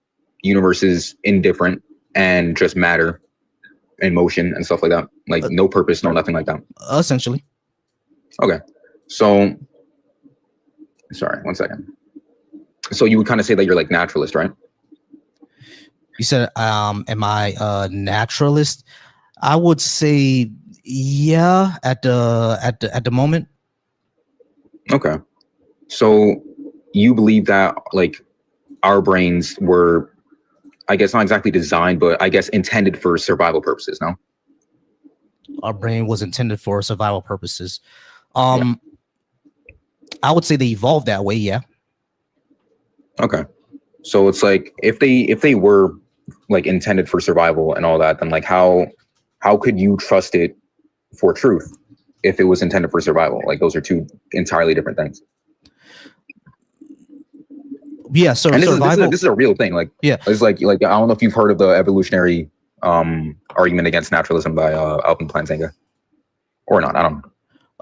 universe is indifferent and just matter and motion and stuff like that, like no purpose, no nothing like that. Essentially. Okay. So, sorry, 1 second. So you would kind of say that you're like naturalist, right? You said, am I a naturalist? I would say, yeah, at the moment. Okay. So you believe that like our brains were, I guess not exactly designed, but I guess intended for survival purposes, no? Our brain was intended for survival purposes. I would say they evolved that way, yeah. Okay. So it's like if they were like intended for survival and all that, then like how could you trust it for truth if it was intended for survival? Like those are two entirely different things. Yeah, so and this is a real thing. Like, yeah, it's like I don't know if you've heard of the evolutionary argument against naturalism by Alvin Plantinga or not. I don't know.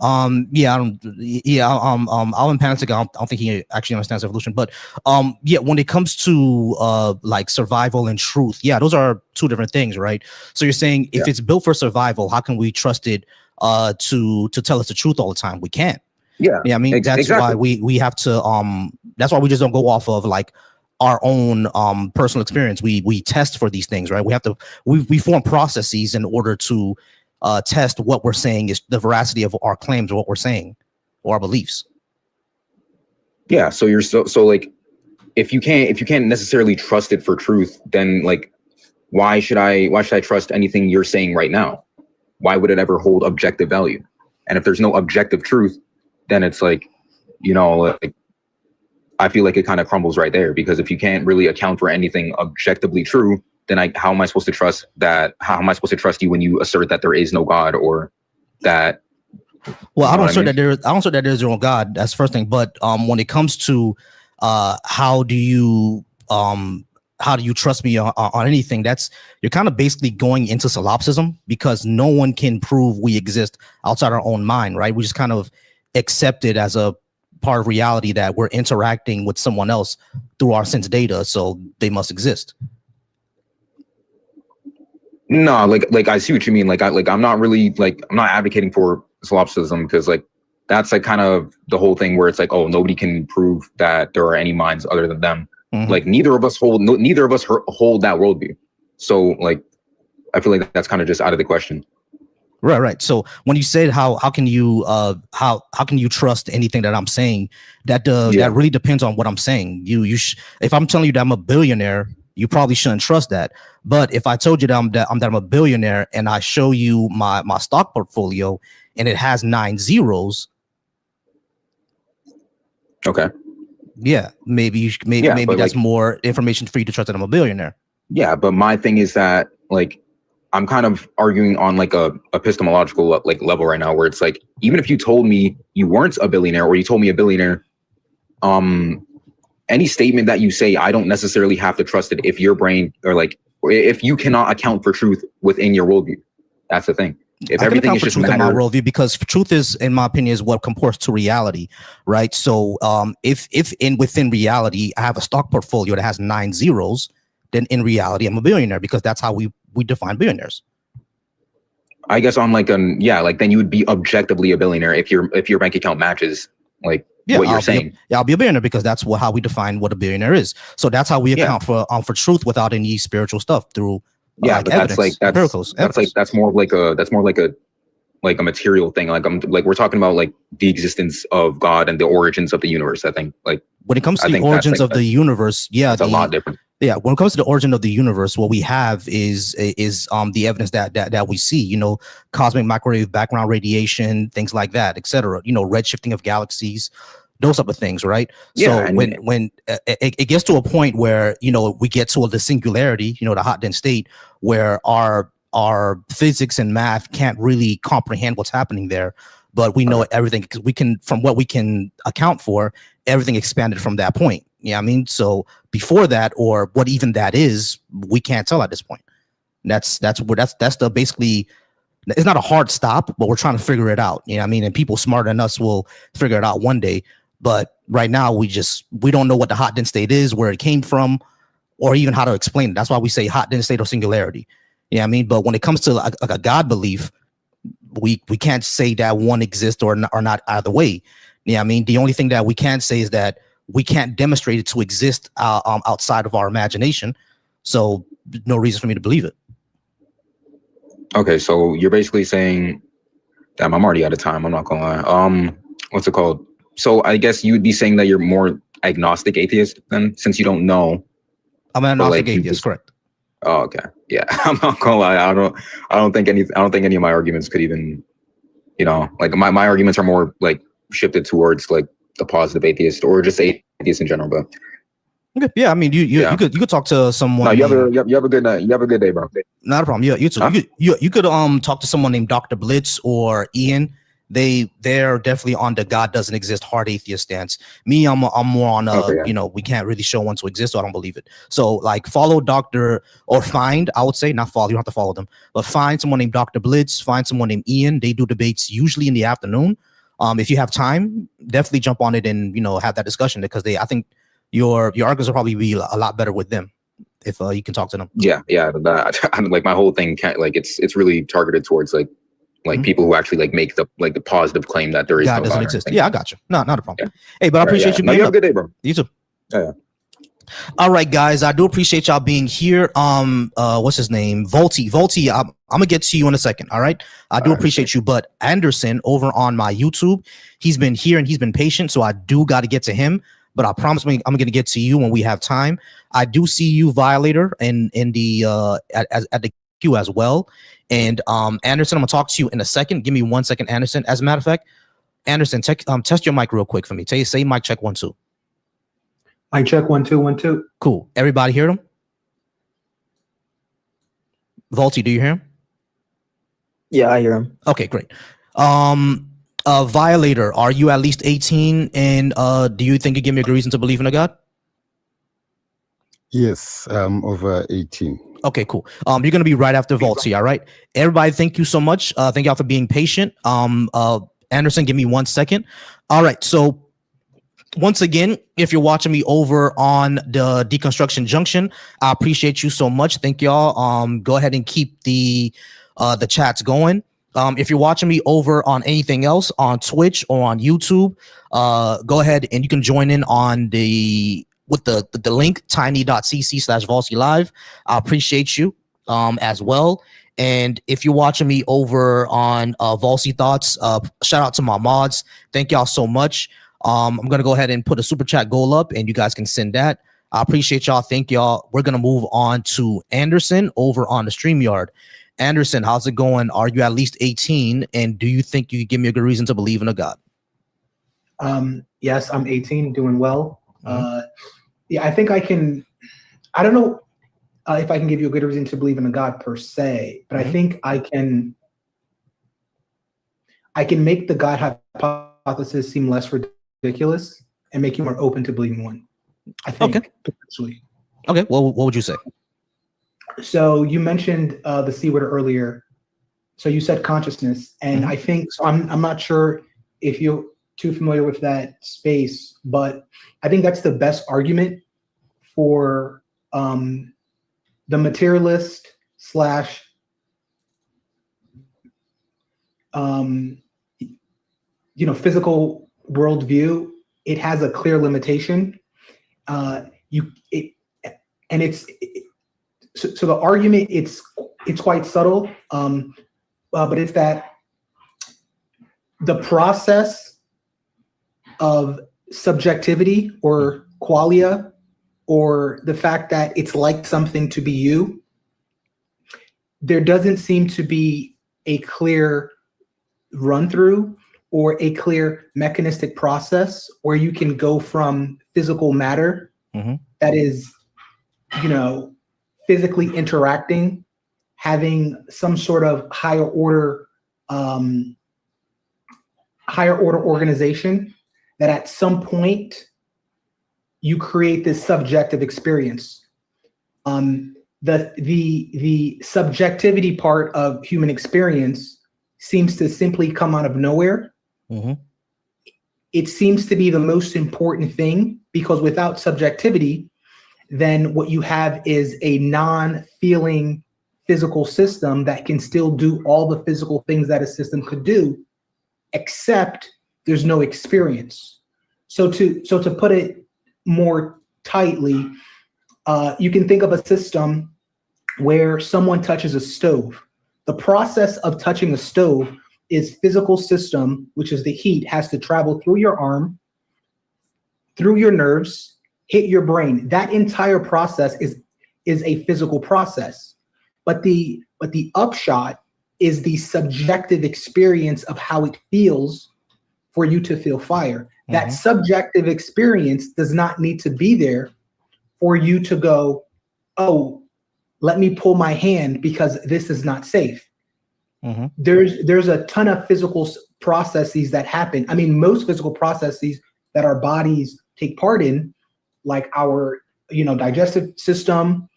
Yeah, Alvin Panic, I don't think he actually understands evolution, but yeah, when it comes to like survival and truth, yeah, those are two different things, right? So you're saying if it's built for survival, how can we trust it to tell us the truth all the time? We can't. Yeah, I mean, that's exactly. why we have to that's why we just don't go off of like our own personal experience. We test for these things, right? We have to we form processes in order to test what we're saying is the veracity of our claims or what we're saying or our beliefs. Yeah, so you're so like if you can't necessarily trust it for truth, then like why should I trust anything you're saying right now? Why would it ever hold objective value? And if there's no objective truth, then it's like, you know, like I feel like it kind of crumbles right there, because if you can't really account for anything objectively true, then how am I supposed to trust that? How am I supposed to trust you when you assert that there is no God, or that? Well, I don't assert that there's no God. That's the first thing. But when it comes to how do you trust me on anything, that's you're kind of basically going into solipsism, because no one can prove we exist outside our own mind, right? We just kind of accept it as a part of reality that we're interacting with someone else through our sense data, so they must exist. No, like I see what you mean. I'm not really I'm not advocating for solipsism, because like that's like kind of the whole thing where it's like, oh, nobody can prove that there are any minds other than them. Mm-hmm. Like neither of us hold that worldview. So like I feel like that's kind of just out of the question. Right. So when you said how can you trust anything that I'm saying, that really depends on what I'm saying. If I'm telling you that I'm a billionaire, you probably shouldn't trust that. But if I told you that I'm a billionaire and I show you my stock portfolio and it has 9 zeros, okay, yeah, maybe that's more information for you to trust that I'm a billionaire. Yeah, but my thing is that like I'm kind of arguing on like a epistemological like level right now, where it's like, even if you told me you weren't a billionaire, or you told me a billionaire, any statement that you say, I don't necessarily have to trust it if your brain, or if you cannot account for truth within your worldview. That's the thing. If everything is just truth in my worldview, because truth is, in my opinion, is what comports to reality, right? So if within reality I have a stock portfolio that has 9 zeros, then in reality I'm a billionaire, because that's how we define billionaires. I guess on then you would be objectively a billionaire if your bank account matches what you're saying. I'll be a billionaire, because that's how we define what a billionaire is. So that's how we account for truth without any spiritual stuff through but evidence, that's more like a material thing. We're talking about like the existence of God and the origins of the universe. I think when it comes to the origins of the universe, it's a lot different. Yeah, when it comes to the origin of the universe, what we have is the evidence that we see, cosmic microwave background radiation, things like that, etc. Redshifting of galaxies, those type of things, right? Yeah, so when it gets to a point where we get to the singularity, the hot dense state, where our physics and math can't really comprehend what's happening there, but we know everything, because from what we can account for, everything expanded from that point. Yeah, I mean, so before that, or what even that is, we can't tell at this point. That's the basically, it's not a hard stop, but we're trying to figure it out. I mean, and people smarter than us will figure it out one day. But right now, we don't know what the hot dense state is, where it came from, or even how to explain it. That's why we say hot dense state or singularity. I mean, but when it comes to like a God belief, we can't say that one exists or not either way. I mean, the only thing that we can say is that we can't demonstrate it to exist outside of our imagination. So no reason for me to believe it. Okay, so you're basically saying, damn, I'm already out of time. I'm not gonna lie. What's it called? So I guess you would be saying that you're more agnostic atheist then, since you don't know. I'm an agnostic atheist, correct? Oh, okay. Yeah, I'm not gonna lie. I don't think any of my arguments could even, my arguments are more like shifted towards like the positive atheist, or just atheist in general. But okay, yeah, I mean, you could talk to someone. No, you have a good night. You have a good day, bro. Not a problem. Yeah, you too. Huh? You could talk to someone named Dr. Blitz or Ian. They're definitely on the God doesn't exist hard atheist stance. Me, I'm more on we can't really show one to exist, so I don't believe it. So like follow Dr. or find, I would say, not follow, you don't have to follow them, but find someone named Dr. Blitz, find someone named Ian. They do debates usually in the afternoon. If you have time, definitely jump on it and have that discussion, because I think your arguments will probably be a lot better with them if you can talk to them. Yeah. Like my whole thing can't, like it's really targeted towards like people who actually like make the positive claim that there is God no doesn't God exist. Yeah, I got you. No, not a problem. Yeah. Hey, but I appreciate you No, being you have up. a good day, bro. You too. Yeah. All right, guys, I do appreciate y'all being here. What's his name? Volcy. I'm gonna get to you in a second. All right. I do appreciate you, but Anderson over on my YouTube, he's been here and he's been patient, so I do got to get to him. But I promise I'm gonna get to you when we have time. I do see you, Violator, in the at the queue as well. And Anderson, I'm gonna talk to you in a second. Give me 1 second, Anderson. As a matter of fact, Anderson, test your mic real quick for me. Say mic check 1 2. Mic check 1 2 1 2. Cool. Everybody hear him? Volcy, do you hear him? Yeah, I hear him. Okay, great. Violator, are you at least 18? And do you think you give me a good reason to believe in a God? Yes, over 18. Okay, cool. You're gonna be right after Volcy, all right? Everybody, thank you so much. Thank y'all for being patient. Anderson, give me 1 second. All right, so once again, if you're watching me over on the Deconstruction Junction, I appreciate you so much. Thank y'all. Go ahead and keep the chats going. If you're watching me over on anything else on Twitch or on YouTube, go ahead and you can join in on with the link tiny.cc/volcylive. I appreciate you as well. And if you're watching me over on Volcy Thoughts, shout out to my mods. Thank y'all so much. I'm gonna go ahead and put a super chat goal up, and you guys can send that. I appreciate y'all. Thank y'all. We're gonna move on to Anderson over on the StreamYard. Anderson, how's it going? Are you at least 18? And do you think you could give me a good reason to believe in a God? Yes, I'm 18, doing well. Yeah, I think I can. I don't know if I can give you a good reason to believe in a God per se, but I think I can make the God hypothesis seem less ridiculous and make you more open to believing one. I think potentially. Okay. Well, what would you say? So you mentioned the C word earlier. So you said consciousness, and I think so. I'm not sure if you're too familiar with that space, but I think that's the best argument for the materialist slash physical worldview. It has a clear limitation. So the argument it's quite subtle, but it's that the process of subjectivity or qualia, or the fact that it's like something to be you, there doesn't seem to be a clear run through or a clear mechanistic process where you can go from physical matter that is, physically interacting, having some sort of higher order organization, that at some point you create this subjective experience. The subjectivity part of human experience seems to simply come out of nowhere. It seems to be the most important thing, because without subjectivity, then what you have is a non-feeling physical system that can still do all the physical things that a system could do, except there's no experience. So to put it more tightly, you can think of a system where someone touches a stove. The process of touching a stove is physical system, which is the heat, has to travel through your arm, through your nerves, hit your brain. That entire process is a physical process. But the upshot is the subjective experience of how it feels for you to feel fire. That subjective experience does not need to be there for you to go, oh, let me pull my hand because this is not safe. There's a ton of physical processes that happen. I mean, most physical processes that our bodies take part in, like our, digestive system,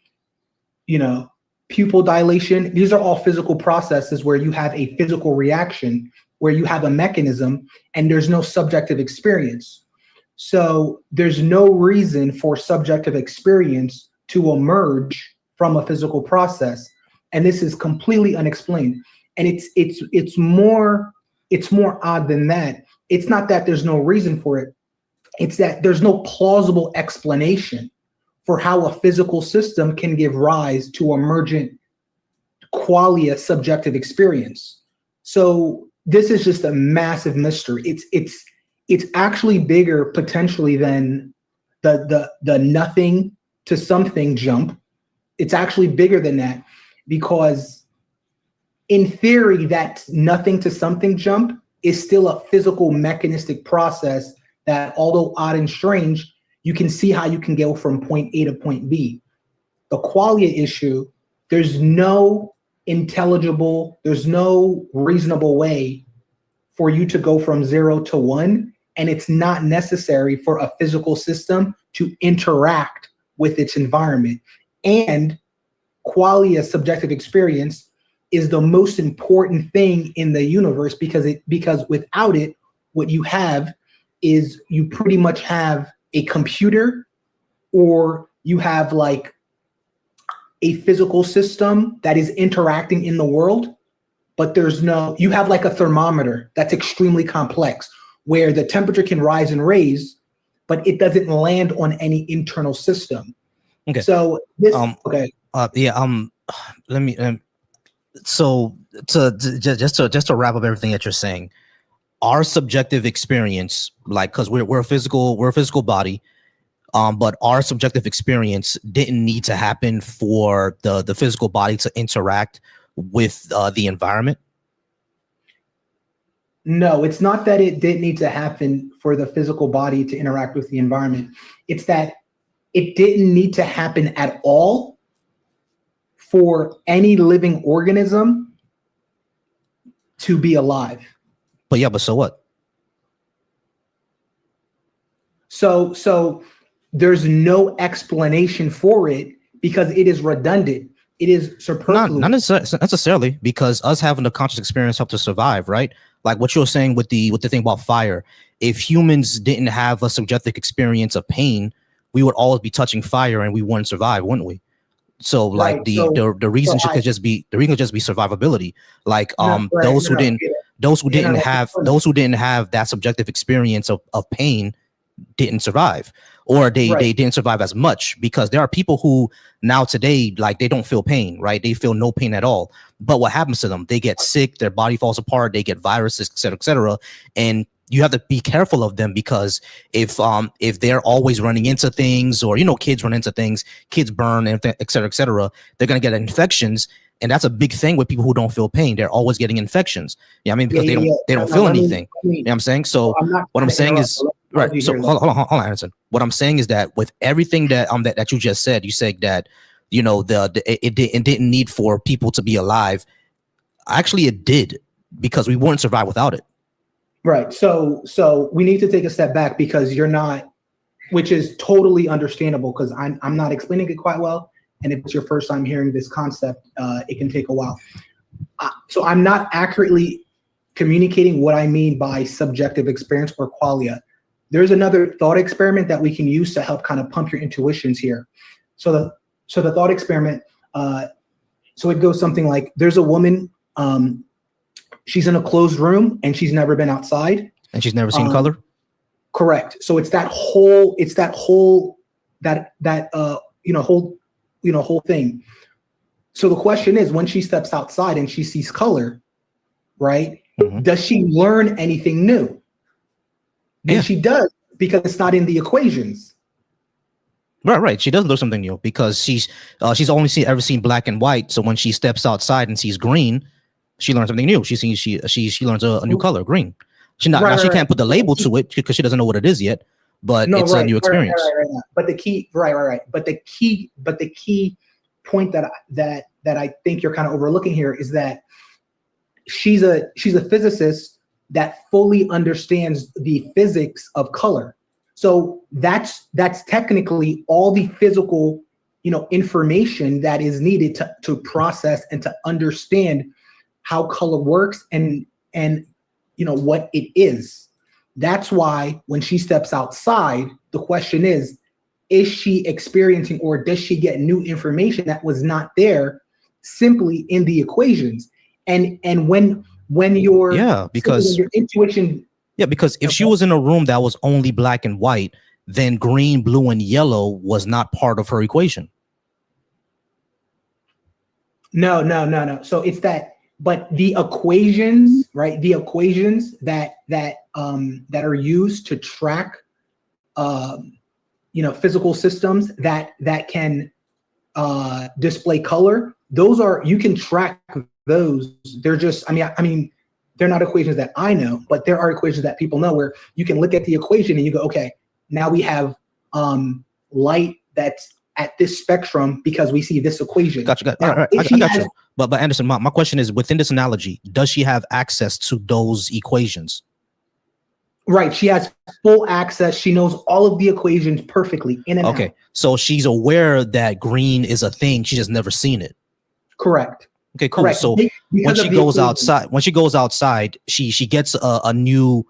pupil dilation, these are all physical processes where you have a physical reaction where you have a mechanism and there's no subjective experience. So there's no reason for subjective experience to emerge from a physical process. And this is completely unexplained. And it's more odd than that. It's not that there's no reason for it. It's that there's no plausible explanation for how a physical system can give rise to emergent qualia subjective experience. So this is just a massive mystery. It's actually bigger potentially than the nothing to something jump. It's actually bigger than that, because in theory, that nothing to something jump is still a physical mechanistic process that, although odd and strange, you can see how you can go from point A to point B. The qualia issue, there's no intelligible, there's no reasonable way for you to go from 0 to 1, and it's not necessary for a physical system to interact with its environment. And qualia subjective experience is the most important thing in the universe, because without it, what you have is you pretty much have a computer, or you have like a physical system that is interacting in the world, but you have like a thermometer that's extremely complex, where the temperature can rise and raise, but it doesn't land on any internal system. Okay. So this, okay. Let me, so just to wrap up everything that you're saying, our subjective experience, like, cause we're a physical body, but our subjective experience didn't need to happen for the physical body to interact with the environment. No, it's not that it didn't need to happen for the physical body to interact with the environment. It's that it didn't need to happen at all for any living organism to be alive. But so what? So there's no explanation for it, because it is redundant. It is superfluous. Not necessarily, because us having the conscious experience helped us survive, right? Like what you're saying with the thing about fire. If humans didn't have a subjective experience of pain, we would always be touching fire and we wouldn't survive, wouldn't we? So like Right, the reason could just be survivability. Like those who didn't have that subjective experience of pain didn't survive, or they didn't survive as much, because there are people who now today, like, they don't feel pain, right? They feel no pain at all. But what happens to them? They get sick, their body falls apart, they get viruses, et cetera. And you have to be careful of them, because if they're always running into things, or, kids run into things, kids burn, et cetera, they're going to get infections. And that's a big thing with people who don't feel pain. They're always getting infections. Yeah, I mean, because they don't feel anything. You know what I'm saying? So what I'm saying is, right. So hold on, Anderson. What I'm saying is that with everything that you just said, you said that, it didn't need for people to be alive. Actually, it did, because we wouldn't survive without it. Right. So we need to take a step back, because you're not, which is totally understandable, because I'm not explaining it quite well. And if it's your first time hearing this concept, it can take a while. So I'm not accurately communicating what I mean by subjective experience or qualia. There's another thought experiment that we can use to help kind of pump your intuitions here. So the thought experiment, so it goes something like, there's a woman, she's in a closed room and she's never been outside. And she's never seen color? Correct. So it's that whole thing. So the question is, when she steps outside and she sees color, right? Mm-hmm. Does she learn anything new? And she does, because it's not in the equations. Right. She does learn something new, because she's only ever seen black and white. So when she steps outside and sees green, she learns something new. She learns a new color, green. She can't put the label to it, because she doesn't know what it is yet. But it's a new experience. Right. But the key, But the key point that I think you're kind of overlooking here is that she's a physicist that fully understands the physics of color. So that's technically all the physical, information that is needed to process and to understand how color works and what it is. That's why when she steps outside, the question is she experiencing, or does she get new information that was not there simply in the equations? And when your because your intuition. Yeah, because if she was in a room that was only black and white, then green, blue, and yellow was not part of her equation. No. So it's that, but the equations, right? The equations that are used to track, physical systems that can display color. Those you can track those. They're just, I mean, they're not equations that I know, but there are equations that people know where you can look at the equation and you go, okay, now we have light that's at this spectrum because we see this equation. Gotcha. Now, All right, I got you. But Anderson, my question is, within this analogy, does she have access to those equations? Right. She has full access. She knows all of the equations perfectly in and out. Okay. So she's aware that green is a thing. She just never seen it. Correct. Okay, cool. Correct. So when she goes outside, she gets a new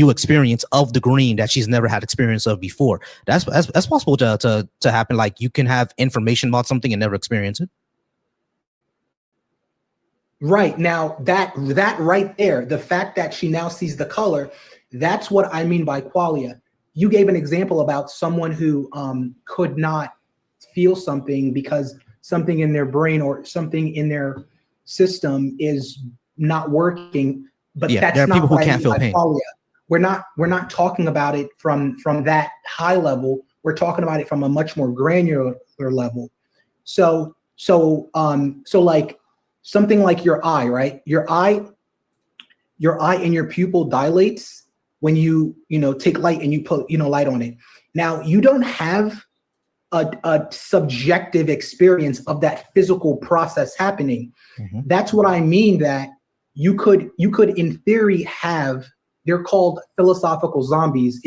experience of the green that she's never had experience of before. That's possible to happen. Like, you can have information about something and never experience it. Right. Now that right there, the fact that she now sees the color, that's what I mean by qualia. You gave an example about someone who could not feel something because something in their brain or something in their system is not working. But that's there are not people who what I can't mean feel by pain. Qualia. We're not talking about it from that high level. We're talking about it from a much more granular level. So like something like your eye, right? Your eye and your pupil dilates when you take light and you put light on it. Now you don't have a subjective experience of that physical process happening. Mm-hmm. That's what I mean, that you could in theory have, they're called philosophical zombies.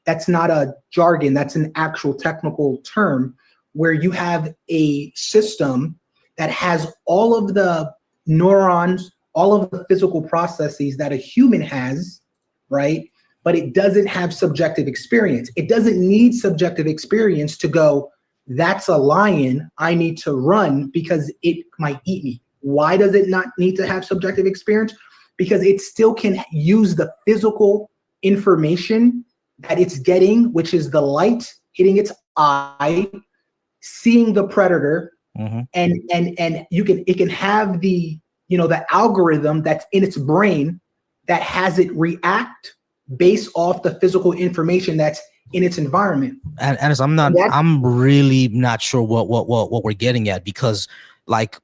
That's not a jargon, that's an actual technical term, where you have a system that has all of the neurons, all of the physical processes that a human has, right? But it doesn't have subjective experience. It doesn't need subjective experience to go, that's a lion, I need to run because it might eat me. Why does it not need to have subjective experience? Because it still can use the physical information that it's getting, which is the light hitting its eye, seeing the predator, mm-hmm. and it can have the the algorithm that's in its brain that has it react based off the physical information that's in its environment. And I'm really not sure what we're getting at, because like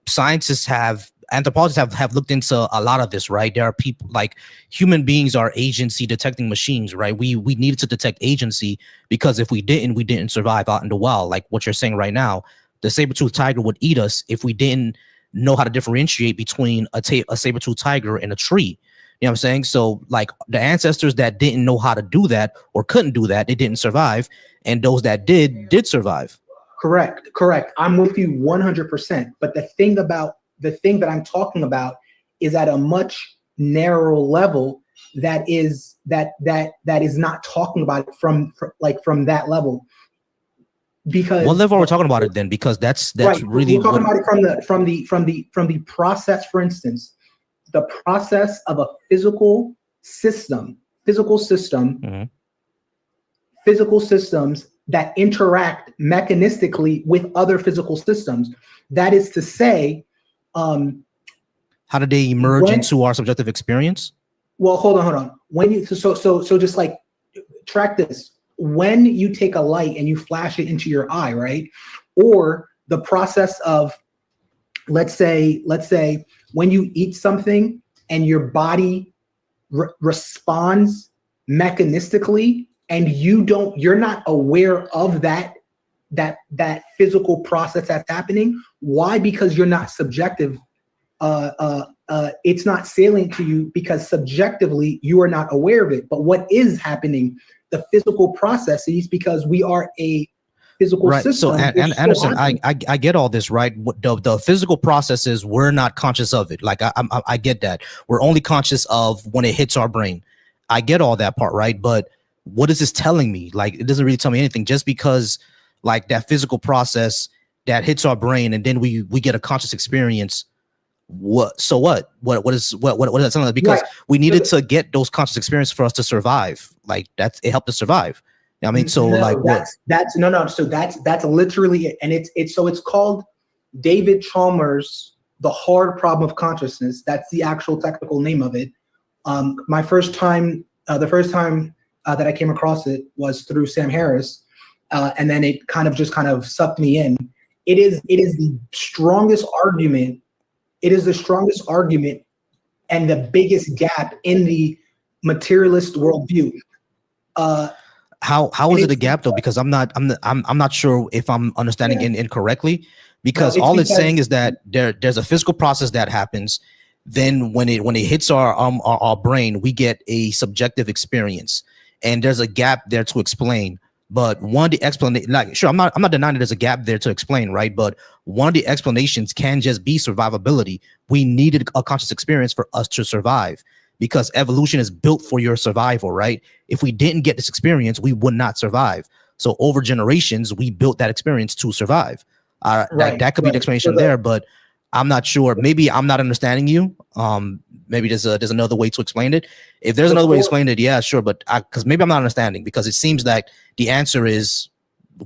anthropologists have looked into a lot of this, right? There are people, like, human beings are agency detecting machines, right? We needed to detect agency because if we didn't survive out in the wild. Like what you're saying right now, the saber-toothed tiger would eat us if we didn't know how to differentiate between a saber-toothed tiger and a tree. You know what I'm saying? So like the ancestors that didn't know how to do that or couldn't do that, they didn't survive. And those that did survive. Correct. I'm with you 100%. But the thing that I'm talking about is at a much narrower level that is not talking about it from that level. Because what level are we talking about it then? Because that's right. Really we're talking about it from the process. For instance, the process of a physical system, mm-hmm. physical systems that interact mechanistically with other physical systems. That is to say, how do they emerge into our subjective experience? Well, hold on. When you so just like track this. When you take a light and you flash it into your eye, right? Or the process of, let's say when you eat something and your body responds mechanistically and you're not aware of that physical process that's happening. Why? Because you're not subjective. It's not salient to you because subjectively you are not aware of it. But what is happening, the physical processes, because we are a physical Right. system. So, and Anderson, I get all this, right? The physical processes, we're not conscious of it. Like I get that. We're only conscious of when it hits our brain. I get all that part, right? But what is this telling me? Like, it doesn't really tell me anything. Just because, like, that physical process that hits our brain, and then we get a conscious experience. What? So what? What is that telling us? Because we needed to get those conscious experiences for us to survive. Like, it helped us survive. I mean, so no, like that's no. So that's literally it, and it's called David Chalmers' The Hard Problem of Consciousness. That's the actual technical name of it. My first time, the first time that I came across it was through Sam Harris, and then it kind of sucked me in. It is the strongest argument. It is the strongest argument and the biggest gap in the materialist worldview. How is it a gap though? Because I'm not sure if I'm understanding it incorrectly. Because all it's saying is that there's a physical process that happens. Then when it hits our brain, we get a subjective experience, and there's a gap there to explain. But one of the explanation, like, sure, I'm not denying that there's a gap there to explain, right? But one of the explanations can just be survivability. We needed a conscious experience for us to survive, because evolution is built for your survival, right? If we didn't get this experience, we would not survive. So over generations, we built that experience to survive. That could be the explanation there, but I'm not sure. Maybe I'm not understanding you. Maybe there's another way to explain it. If there's another way to explain it, yeah, sure. But because maybe I'm not understanding, because it seems like the answer is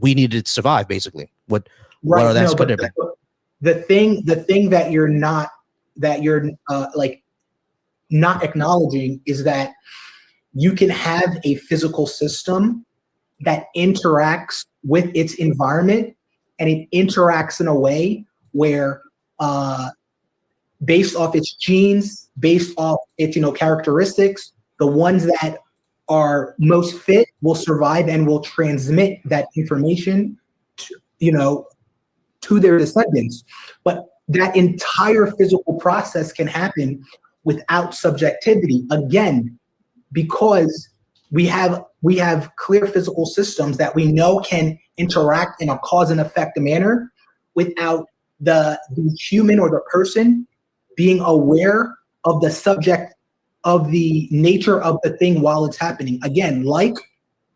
we needed to survive, basically. What are the answers could there be? The thing that you're not not acknowledging is that you can have a physical system that interacts with its environment, and it interacts in a way where based off its genes, based off its characteristics, the ones that are most fit will survive and will transmit that information to their descendants. But that entire physical process can happen without subjectivity, again, because we have clear physical systems that we know can interact in a cause and effect manner without the human or the person being aware of the subject of the nature of the thing while it's happening. Again, like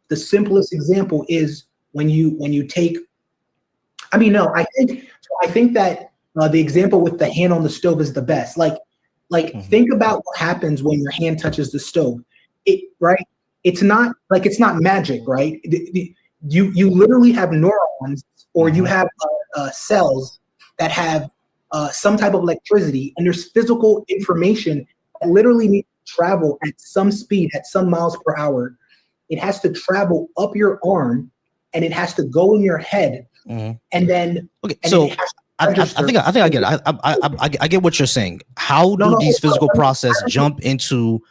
the simplest example is when you take, I think that the example with the hand on the stove is the best. Think about what happens when your hand touches the stove. It's not magic, right? You literally have neurons, or you have cells that have some type of electricity, and there's physical information that literally needs to travel at some speed, at some miles per hour. It has to travel up your arm, and it has to go in your head, and then I think I get it. I get what you're saying. How do these physical processes jump into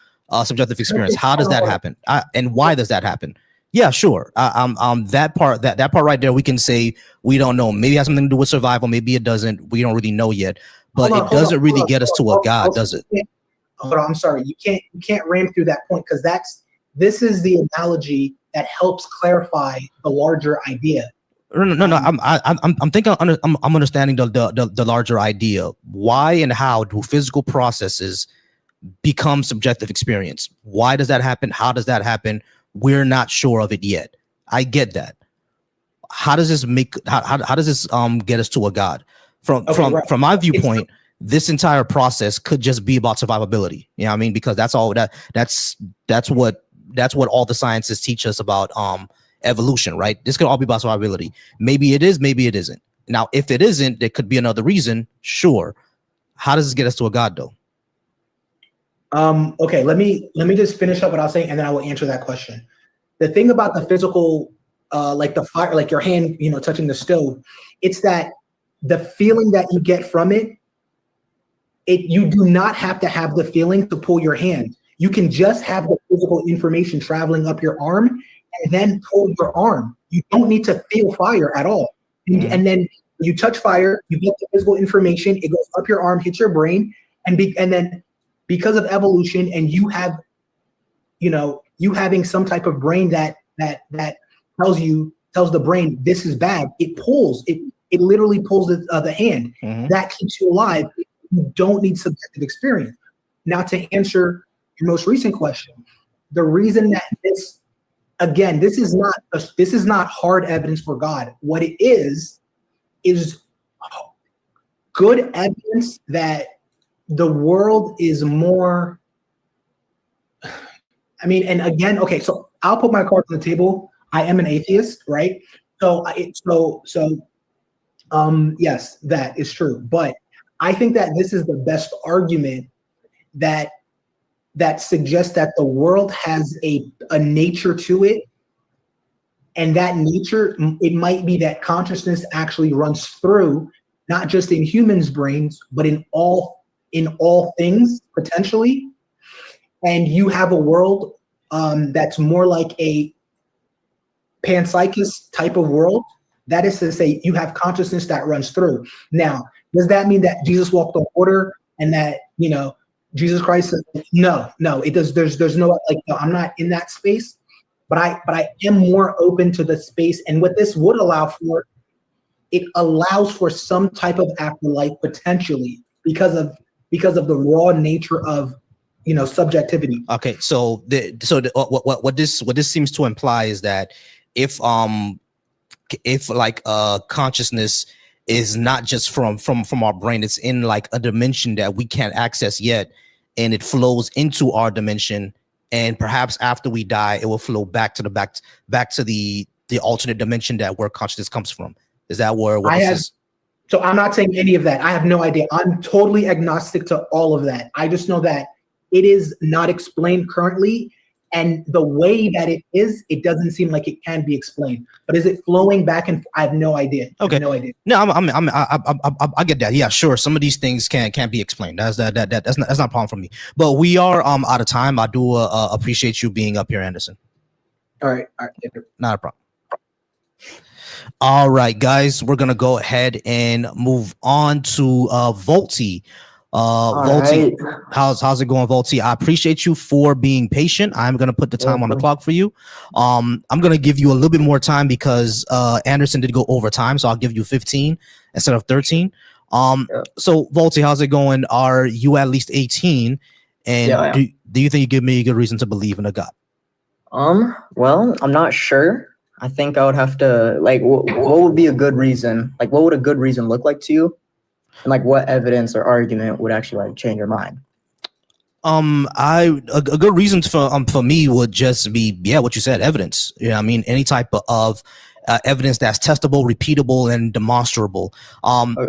subjective experience? How does that happen? And why does that happen? Yeah, sure. That part right there, we can say we don't know. Maybe it has something to do with survival. Maybe it doesn't. We don't really know yet. But it doesn't really get us to a God, does it? Hold on, I'm sorry. You can't ram through that point, because this is the analogy that helps clarify the larger idea. No. I'm thinking. I'm understanding the larger idea. Why and how do physical processes become subjective experience? Why does that happen? How does that happen? We're not sure of it yet. I get that. How does this get us to a God? From my viewpoint, this entire process could just be about survivability. You know what I mean? Because that's all that's what all the sciences teach us about evolution, right? This could all be about survivability. Maybe it is, maybe it isn't. Now, if it isn't, there could be another reason. Sure. How does this get us to a God, though? Okay, let me just finish up what I was saying, and then I will answer that question. The thing about the physical, like the fire, like your hand, touching the stove, it's that the feeling that you get from it, you do not have to have the feeling to pull your hand. You can just have the physical information traveling up your arm, and then pull your arm. You don't need to feel fire at all. And then you touch fire, you get the physical information, it goes up your arm, hits your brain, and then because of evolution, and you having some type of brain that tells you tells the brain this is bad, it pulls it. It literally pulls the hand. That keeps you alive. You don't need subjective experience. Now, to answer your most recent question, the reason that this is not hard evidence for God. What it is good evidence that the world is more. I mean, and again, okay, so I'll put my cards on the table. I am an atheist, right? Yes, that is true. But I think that this is the best argument that suggests that the world has a nature to it. And that nature, it might be that consciousness actually runs through, not just in humans' brains, but in all things, potentially. And you have a world that's more like a panpsychist type of world. That is to say, you have consciousness that runs through. Now, does that mean that Jesus walked on water and that, Jesus Christ says, no, it does. There's no, no, I'm not in that space, but I am more open to the space. And what this would allow for, it allows for some type of afterlife potentially because of the raw nature of, subjectivity. Okay. So what this seems to imply is that if consciousness is not just from our brain, it's in like a dimension that we can't access yet, and it flows into our dimension, and perhaps after we die it will flow back to the alternate dimension where consciousness comes from. Is that where what this is? So I'm not saying any of that. I have no idea. I'm totally agnostic to all of that. I just know that it is not explained currently. And the way that it is, it doesn't seem like it can be explained. But is it flowing back and I have no idea. Okay, no idea. No, I get that. Yeah, sure. Some of these things can't be explained. That's not a problem for me. But we are out of time. I do appreciate you being up here, Anderson. All right. Not a problem. All right, guys, we're gonna go ahead and move on to Volcy. Volcy, right. how's it going, Volcy? I appreciate you for being patient. I'm gonna put the time on the clock for you. I'm gonna give you a little bit more time because Anderson did go over time, so I'll give you 15 instead of 13. So Volcy, how's it going? Are you at least 18? And do you think you give me a good reason to believe in a God? Well, I'm not sure. I think I would have to what would be a good reason? Like, what would a good reason look like to you? And like, what evidence or argument would actually change your mind? A good reason for me would just be what you said, evidence. I mean, any type of evidence that's testable, repeatable, and demonstrable.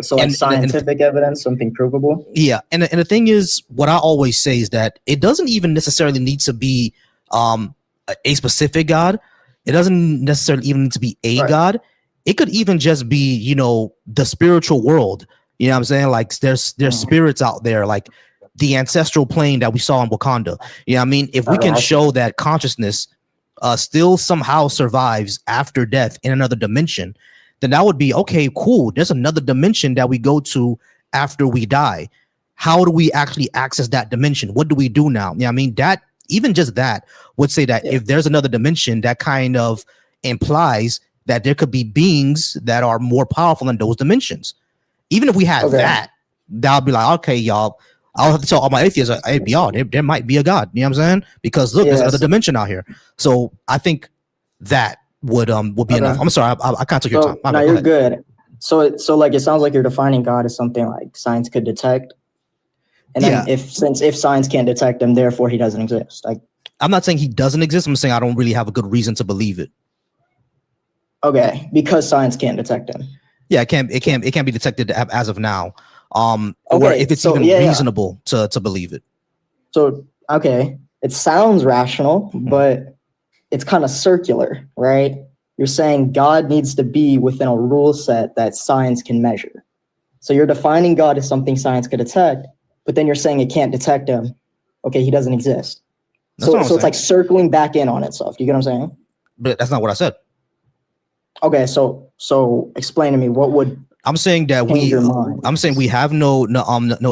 So like scientific evidence, something provable. Yeah, and the thing is, what I always say is that it doesn't even necessarily need to be a specific God. It doesn't necessarily even need to be a God. It could even just be, the spiritual world. You know what I'm saying? Like there's spirits out there, like the ancestral plane that we saw in Wakanda. You know what I mean? If we can show that consciousness still somehow survives after death in another dimension, then that would be okay, cool. There's another dimension that we go to after we die. How do we actually access that dimension? What do we do now? Yeah, I mean, that even just that would say that if there's another dimension, that kind of implies that there could be beings that are more powerful than those dimensions. Even if we had that would be like, okay, y'all, I'll have to tell all my atheists, hey, y'all, there might be a God. You know what I'm saying? Because look, there's another dimension out here. So I think that would be enough. I'm sorry, I kind of took your time. No, you're good. So it sounds like you're defining God as something like science could detect. And then if science can't detect him, therefore he doesn't exist. Like, I'm not saying he doesn't exist. I'm saying I don't really have a good reason to believe it. Okay, because science can't detect him. Yeah, it can't be detected as of now. Or if it's even reasonable to believe it. So it sounds rational, but it's kind of circular, right? You're saying God needs to be within a rule set that science can measure. So you're defining God as something science could detect, but then you're saying it can't detect him. Okay, he doesn't exist. So it's like circling back in on itself. You get what I'm saying? But that's not what I said. Okay, so explain to me, what would I'm saying that change your mind. I'm saying we have no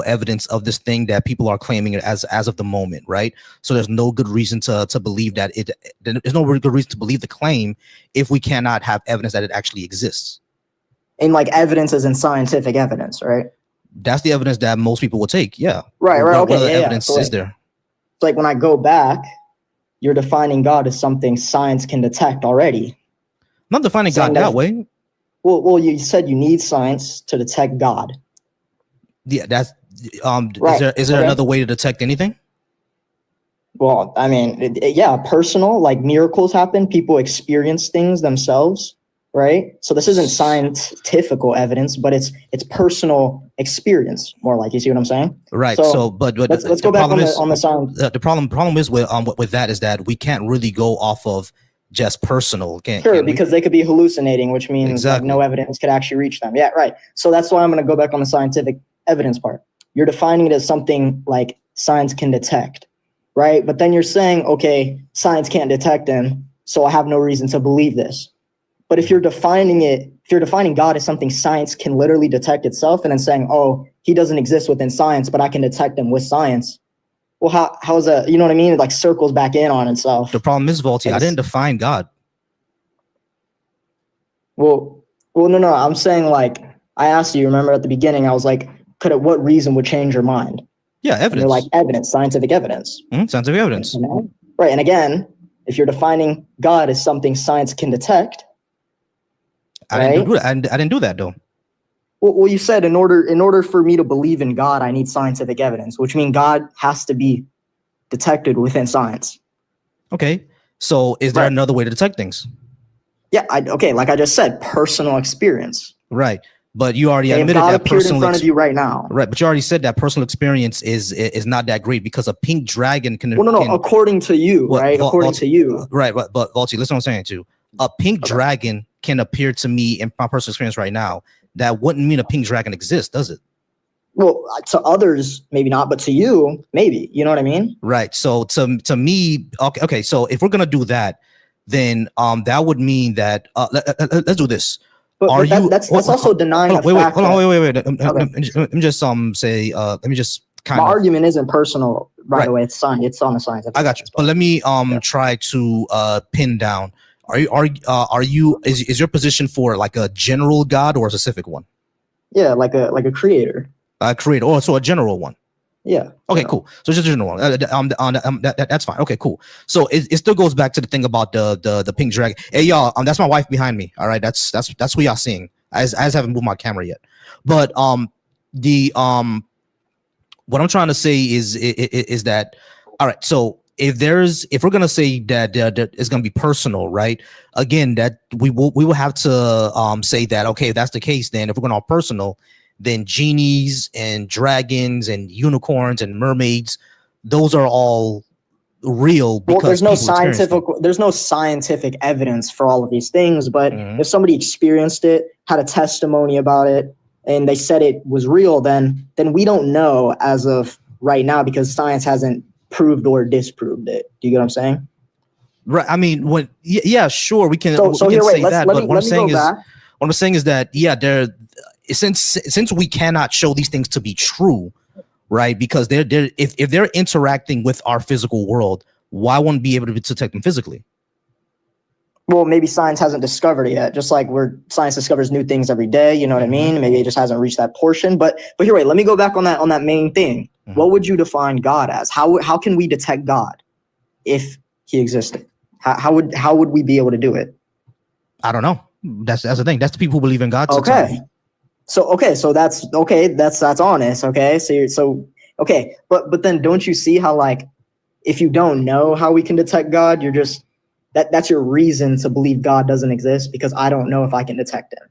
evidence of this thing that people are claiming it as of the moment, right? So there's no good reason to believe that there's no really good reason to believe the claim if we cannot have evidence that it actually exists. And like evidence is in scientific evidence, right? That's the evidence that most people will take. Yeah. Right. What other Okay. evidence So is there? It's like when I go back, you're defining God as something science can detect already. I'm not defining God that way. Well, you said you need science to detect God. Yeah, that's right. Is there another way to detect anything? Well, I mean, yeah, personal, like miracles happen, people experience things themselves, right? So this isn't scientific evidence, but it's personal experience, more like, you see what I'm saying? Right. So but let's go back on the science. The problem is with that is that we can't really go off of just personal. Sure, because they could be hallucinating, which means like no evidence could actually reach them. Yeah, right. So that's why I'm going to go back on the scientific evidence part. You're defining it as something like science can detect, right? But then you're saying, okay, science can't detect them, so I have no reason to believe this. But if you're defining God as something science can literally detect itself, and then saying, oh, he doesn't exist within science, but I can detect him with science. Well, how is that? You know what I mean? It like circles back in on itself. The problem is, Volcy, I didn't define God. Well, no. I'm saying, like, I asked you, remember at the beginning, I was like, what reason would change your mind? Yeah, evidence. And you're like, evidence, scientific evidence. Scientific evidence. Right. And again, if you're defining God as something science can detect. I didn't do that. I didn't do that, though. Well, you said in order for me to believe in God, I need scientific evidence, which means God has to be detected within science. Okay. So is there another way to detect things? Yeah. Okay. Like I just said, personal experience. Right. But you already admitted God that appeared in front of you right now. Right. But you already said that personal experience is not that great because a pink dragon can. Well, no. According to you, right? According to you. Right. But Volcy, listen what I'm saying too. A pink dragon can appear to me in my personal experience right now. That wouldn't mean a pink dragon exists, does it? Well, to others, maybe not, but to you, maybe. You know what I mean? Right. So to me, okay. So if we're gonna do that, then that would mean that let's do this. But that's also denying the fact. Hold on, wait. Let me just say let me just kind of. My argument isn't personal right away. It's on the science. I got you. But let me try to pin down. Are you is your position for like a general God or a specific one? Yeah, like a creator. A creator, or so a general one. Yeah. Okay, cool. So just a general one. That's fine. Okay, cool. So it still goes back to the thing about the pink dragon. Hey y'all, that's my wife behind me. All right, that's what y'all seeing. I haven't moved my camera yet. But what I'm trying to say is that all right. So if we're gonna say that it's gonna be personal, right? Again, that we will have to say that okay, if that's the case, then if we're going all personal, then genies and dragons and unicorns and mermaids, those are all real. Because there's no scientific evidence for all of these things. But if somebody experienced it, had a testimony about it, and they said it was real, then we don't know as of right now because science hasn't proved or disproved it. Do you get what I'm saying? Right. I mean, yeah, sure, we can. So here, wait. What I'm saying is that since we cannot show these things to be true, right? Because if they're interacting with our physical world, why won't be able to detect them physically? Well, maybe science hasn't discovered it yet. Just like science discovers new things every day. You know what I mean? Maybe it just hasn't reached that portion. But here, wait. Let me go back on that main thing. What would you define God as? How can we detect God if he existed? How would we be able to do it? I don't know. That's the thing. That's the people who believe in God. Okay. So that's okay. That's honest. Okay. Okay. But then don't you see how, like, if you don't know how we can detect God, you're just that's your reason to believe God doesn't exist because I don't know if I can detect him.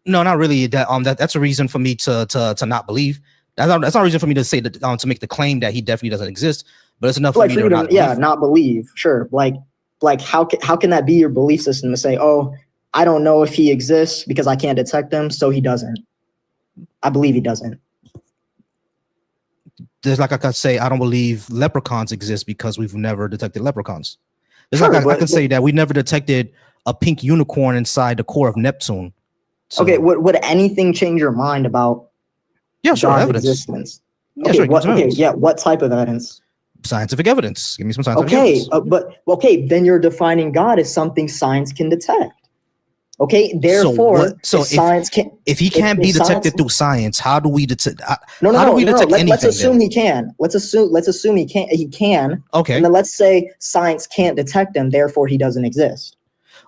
No, not really. That's a reason for me to not believe. That's not a reason for me to say that to make the claim that he definitely doesn't exist. But it's enough for me to not believe. Sure. Like how can that be your belief system to say, oh, I don't know if he exists because I can't detect him, so he doesn't. I believe he doesn't. There's like I could say I don't believe leprechauns exist because we've never detected leprechauns. There's I can say that we never detected a pink unicorn inside the core of Neptune. So, Okay, would anything change your mind about yeah, sure, God's evidence. existence? Yeah, Okay, sure, give me some evidence. what type of evidence? Scientific evidence. Give me some scientific Okay, evidence. then you're defining God as something science can detect. Okay, therefore, if he can't be detected through science, how do we detect? No. Let's assume then? he can. Let's assume he can. He can. Okay. And then let's say science can't detect him, therefore he doesn't exist.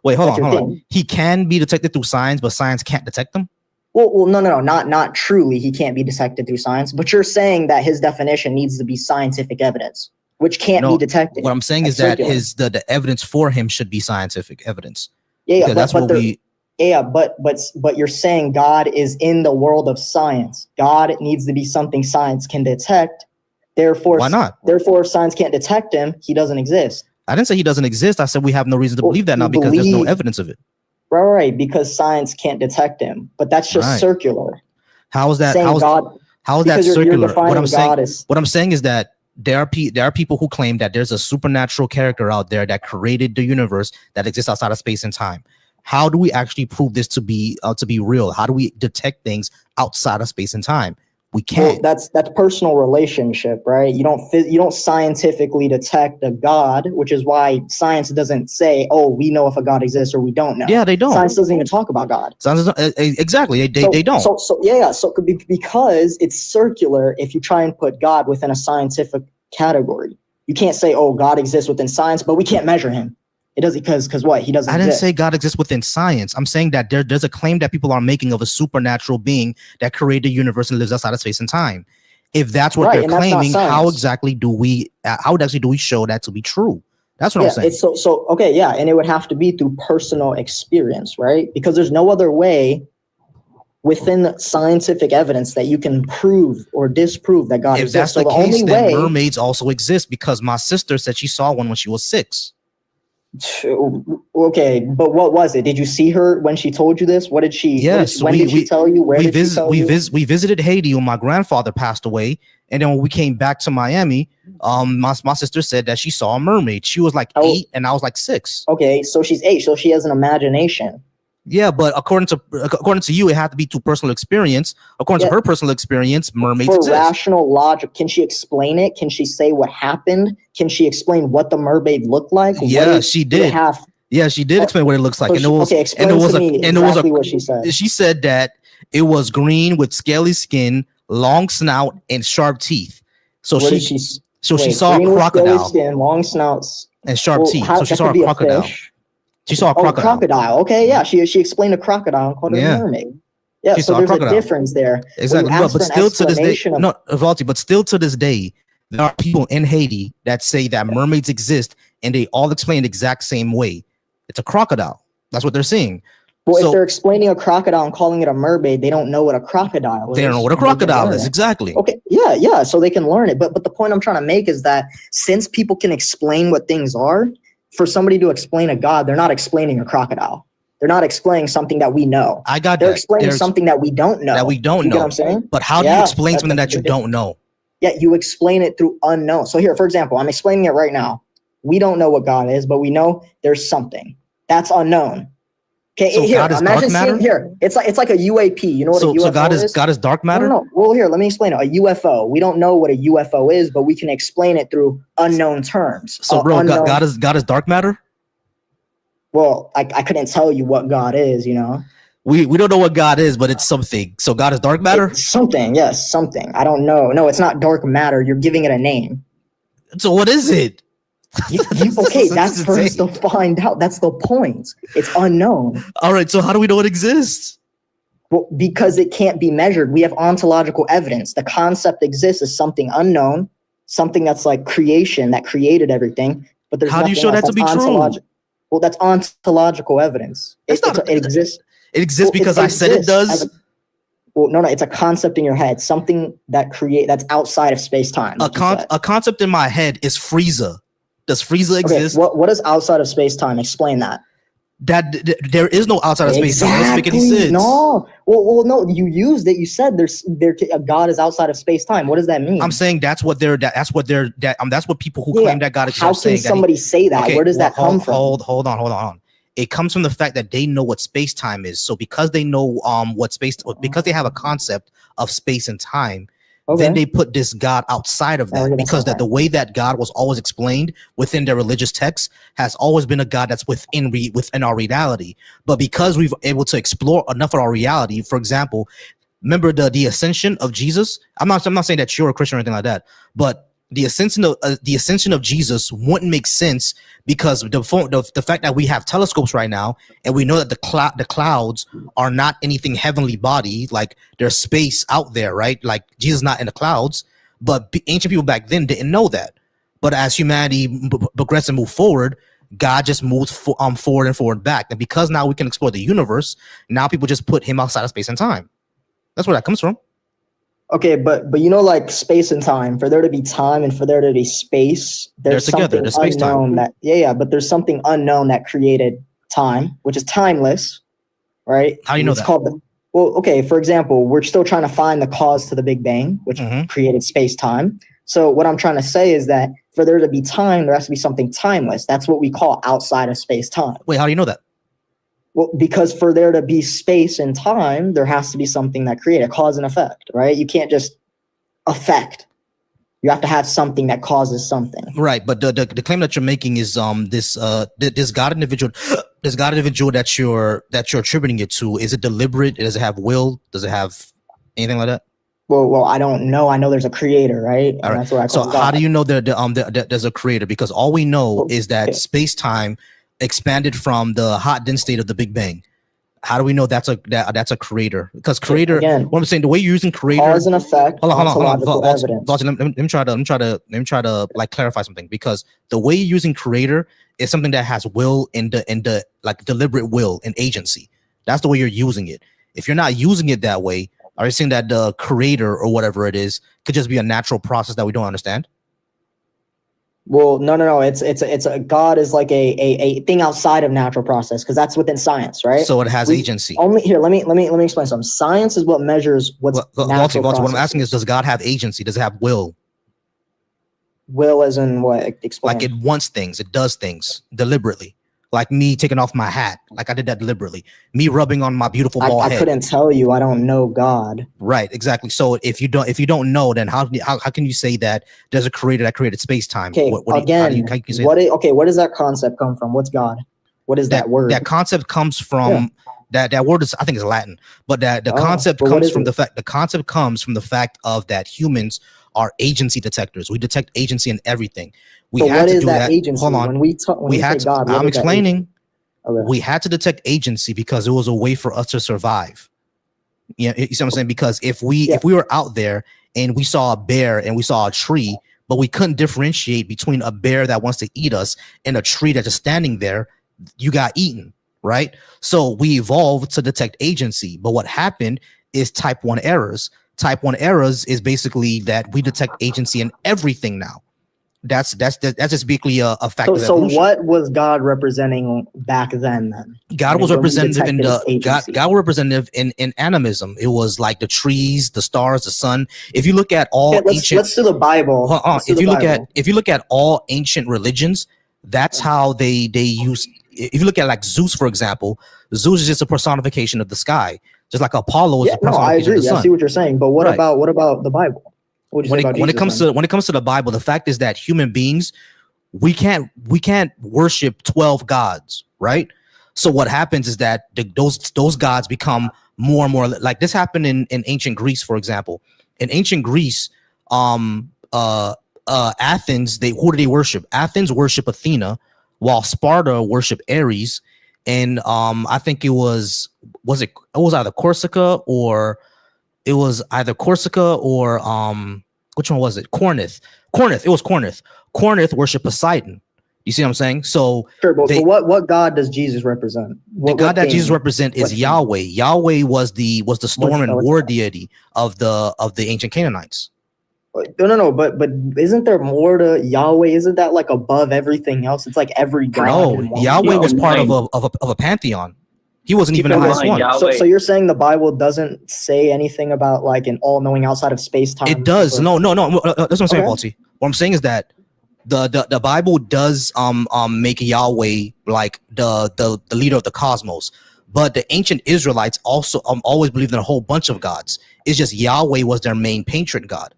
Wait, hold on. He can be detected through science, but science can't detect him. Well, no, not truly. He can't be detected through science, but you're saying that his definition needs to be scientific evidence, which can't be detected. What I'm saying is that the evidence for him should be scientific evidence. Yeah, but you're saying God is in the world of science. God needs to be something science can detect. Therefore, why not? Therefore, if science can't detect him, he doesn't exist. I didn't say he doesn't exist. I said we have no reason to believe that now because there's no evidence of it. Right, because science can't detect him. But that's just circular. How is that? How is that circular? What I'm saying is that there are people who claim that there's a supernatural character out there that created the universe that exists outside of space and time. How do we actually prove this to be real? How do we detect things outside of space and time? We can't. Well, that's personal relationship, right? You don't scientifically detect a God, which is why science doesn't say, "Oh, we know if a God exists," or "We don't know." Yeah, they don't. Science doesn't even talk about God. Science doesn't, exactly. They don't. So because it's circular, if you try and put God within a scientific category, you can't say, "Oh, God exists within science," but we can't measure him. It doesn't because what? He doesn't exist. I didn't say God exists within science. I'm saying that there's a claim that people are making of a supernatural being that created the universe and lives outside of space and time. If that's what they're claiming, how exactly do we show that to be true? That's what I'm saying. Okay, yeah, and it would have to be through personal experience, right? Because there's no other way within scientific evidence that you can prove or disprove that God exists. If that's the case, then mermaids also exist because my sister said she saw one when she was 6. Okay, but what was it? Did you see her when she told you this? What did she? Yes. When did she tell you? Where did she tell you? We visited Haiti when my grandfather passed away, and then when we came back to Miami, my sister said that she saw a mermaid. She was like 8, and I was like 6. Okay, so she's 8, so she has an imagination. Yeah, but according to you, it had to be through personal experience. According to her personal experience, mermaids exist. For rational logic, can she explain it? Can she say what happened? Can she explain what the mermaid looked like? Yeah, she did. Yeah, she did explain what it looks like. Explain to me exactly what she said. She said that it was green with scaly skin, long snout, and sharp teeth. So she saw a crocodile. Skin, long snouts, and sharp teeth. So she saw a crocodile. She saw a crocodile. Crocodile. Okay, yeah. She explained a crocodile and called it a mermaid. Yeah, so there's a difference there. Exactly. But still to this day, Volcy, but still to this day, there are people in Haiti that say that mermaids exist, and they all explain the exact same way. It's a crocodile. That's what they're seeing. Well, if they're explaining a crocodile and calling it a mermaid, they don't know what a crocodile is. They don't know what a crocodile is. Exactly. Okay. Yeah. So they can learn it. But the point I'm trying to make is that since people can explain what things are, for somebody to explain a God, they're not explaining a crocodile. They're not explaining something that we know. They're explaining something that we don't know. That we don't know. You get what I'm saying? But how do you explain something that you don't know? Yeah, you explain it through unknown. So here, for example, I'm explaining it right now. We don't know what God is, but we know there's something that's unknown. Okay, so here, God is imagine dark matter? Here. It's like a UAP. You know what a UFO is? So God is dark matter? No. Well, here, let me explain it. A UFO. We don't know what a UFO is, but we can explain it through unknown terms. So, bro, God is dark matter? Well, I couldn't tell you what God is, you know. We don't know what God is, but it's something. So God is dark matter? It's something, yes, something. I don't know. No, it's not dark matter. You're giving it a name. So what is it? Okay, that's for us to find out. That's the point. It's unknown. All right, so how do we know it exists? Well, because it can't be measured. We have ontological evidence. The concept exists as something unknown, something that's like creation, that created everything. But there's how do you show that to be true? Well, that's ontological evidence. It exists. It exists because I said it does. No, it's a concept in your head, something that's outside of space-time. A concept in my head is Frieza. Does Frieza exist? What is outside of space-time? Explain that. That there is no outside of space-time. Doesn't make any sense. No. Well, no. You used it. You said a God is outside of space-time. What does that mean? I'm saying that's what people who claim that God exists. How can somebody say that? Okay, Where does that come from? Hold on. It comes from the fact that they know what space time is. So because they know because they have a concept of space and time, then they put this God outside of that, because that the way that God was always explained within their religious texts has always been a God that's within our reality. But because we've able to explore enough of our reality, for example, remember the ascension of Jesus. I'm not saying that you're a Christian or anything like that, but the ascension of Jesus wouldn't make sense, because the fact that we have telescopes right now and we know that the clouds are not anything heavenly body, like there's space out there, right? Like Jesus is not in the clouds, but ancient people back then didn't know that. But as humanity progressed and moved forward, God just moves forward and forward back, and because now we can explore the universe, now people just put him outside of space and time. That's where that comes from. Okay, but you know, like space and time, for there to be time and for there to be space, there's something unknown but there's something unknown that created time, which is timeless, right? How do you know that? Okay, for example, we're still trying to find the cause to the Big Bang, which created space-time. So what I'm trying to say is that for there to be time, there has to be something timeless. That's what we call outside of space-time. Wait, how do you know that? Well, because for there to be space and time, there has to be something that created cause and effect, right? You can't just affect. You have to have something that causes something. Right, but the claim that you're making is this God individual that you're attributing it to. Is it deliberate? Does it have will? Does it have anything like that? Well, I don't know. I know there's a creator, right? All right. That's what I call so God. How do you know that there's a creator? Because all we know is that space-time expanded from the hot dense state of the Big Bang. How do we know that's a creator? Because creator, again, what I'm saying, the way you're using creator, cause and effect. Hold on. Let me try to like clarify something, because the way you're using creator is something that has will in the like deliberate will and agency. That's the way you're using it. If you're not using it that way, are you saying that the creator or whatever it is could just be a natural process that we don't understand? Well, no. It's a God is like a thing outside of natural process, because that's within science, right? So it has agency. Only here. Let me explain something. Science is what measures what's natural. What I'm asking is, does God have agency? Does it have will? Will as in what? Explain. Like it wants things. It does things deliberately. Like me taking off my hat, like I did that deliberately. Me rubbing on my beautiful bald head. I couldn't tell you. I don't know God. Right, exactly. So if you don't know, then how can you say that there's a creator that created space time? Okay, what does that concept come from? What's God? What is that word? That concept comes from that word is, I think, is Latin, but the concept comes from the fact of that humans are agency detectors. We detect agency in everything. We had to do that. Agency? Hold on. I'm explaining. Okay. We had to detect agency because it was a way for us to survive. You see what I'm saying? Because if we were out there and we saw a bear and we saw a tree, but we couldn't differentiate between a bear that wants to eat us and a tree that's just standing there, you got eaten, right? So we evolved to detect agency. But what happened is type 1 errors. Type 1 errors is basically that we detect agency in everything now. That's just basically a fact of evolution. So what was God representing back then? God was representative in God was representative in animism. It was like the trees, the stars, the sun. If you look at all ancient, let's do the Bible. If you look at all ancient religions, that's how they use. If you look at like Zeus, for example, Zeus is just a personification of the sky, just like Apollo is a personification of the sun. I see what you're saying, but what about the Bible? When it comes to the Bible, the fact is that human beings, we can't worship 12 gods, right? So what happens is that those gods become more and more like this happened in ancient Greece, for example. In ancient Greece, Athens, who do they worship? Athens worship Athena, while Sparta worship Ares, and I think it was either Corsica or which one was it? Corinth. It was Corinth. Corinth worship Poseidon. You see what I'm saying? So sure, but what God does Jesus represent? The God that Jesus represents is Yahweh. Yahweh was the storm and war deity of the ancient Canaanites. No, but isn't there more to Yahweh? Isn't that like above everything else? It's like every God. No, Yahweh was part of a pantheon. He wasn't even the highest one. So you're saying the Bible doesn't say anything about like an all-knowing outside of space-time? It does. No. That's what I'm saying, Volcy. What I'm saying is that The Bible does make Yahweh like the leader of the cosmos, but the ancient Israelites also always believed in a whole bunch of gods. It's just Yahweh was their main patron god.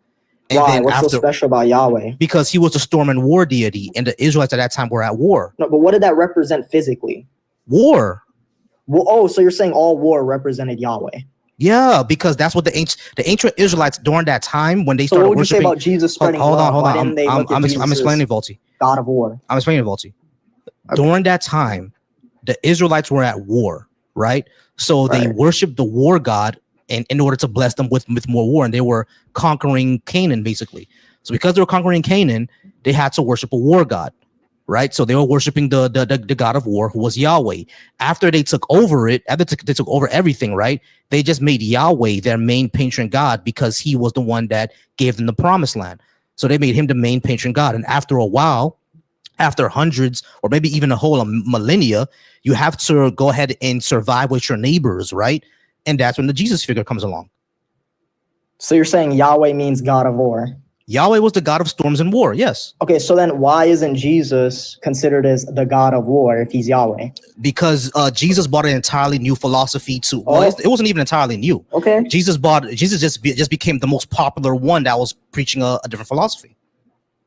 And Why? then What's so special about Yahweh? Because he was the storm and war deity, and the Israelites at that time were at war. No, but what did that represent physically? War. Well, oh, so you're saying all war represented Yahweh? Yeah, because that's what the ancient Israelites during that time when they started what would worshiping. You say about Jesus spreading hold love? on. I'm explaining Volcy. God of war. I'm explaining Volcy. Okay. During that time, the Israelites were at war, right? So they worshiped the war god, and in order to bless them with more war, and they were conquering Canaan basically. So because they were conquering Canaan, they had to worship a war god. Right, so they were worshiping the god of war, who was Yahweh. After they took over it, they took over everything, right? They just made Yahweh their main patron god because he was the one that gave them the promised land. So they made him the main patron god. And after a while, after hundreds or maybe even a whole millennia, you have to go ahead and survive with your neighbors, right? And that's when the Jesus figure comes along. So you're saying Yahweh means God of war? Yahweh was the god of storms and war, yes. Okay, so then why isn't Jesus considered as the god of war if he's Yahweh? Because Jesus brought an entirely new philosophy to. Well, it wasn't even entirely new. Okay. Jesus just became the most popular one that was preaching a different philosophy.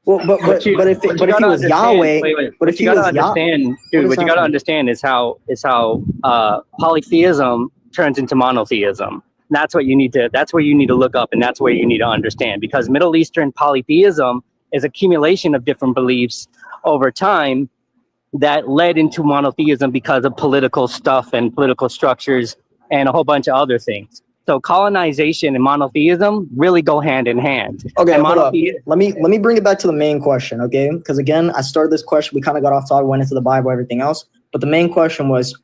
Well, but if he was Yahweh, but if you gotta understand, dude, what you gotta understand is how polytheism turns into monotheism. That's what you need to. That's where you need to look up, and that's where you need to understand. Because Middle Eastern polytheism is accumulation of different beliefs over time that led into monotheism because of political stuff and political structures and a whole bunch of other things. So colonization and monotheism really go hand in hand. Okay, hold up. Let me bring it back to the main question, okay? Because again, I started this question. We kind of got off topic, went into the Bible, everything else. But the main question was,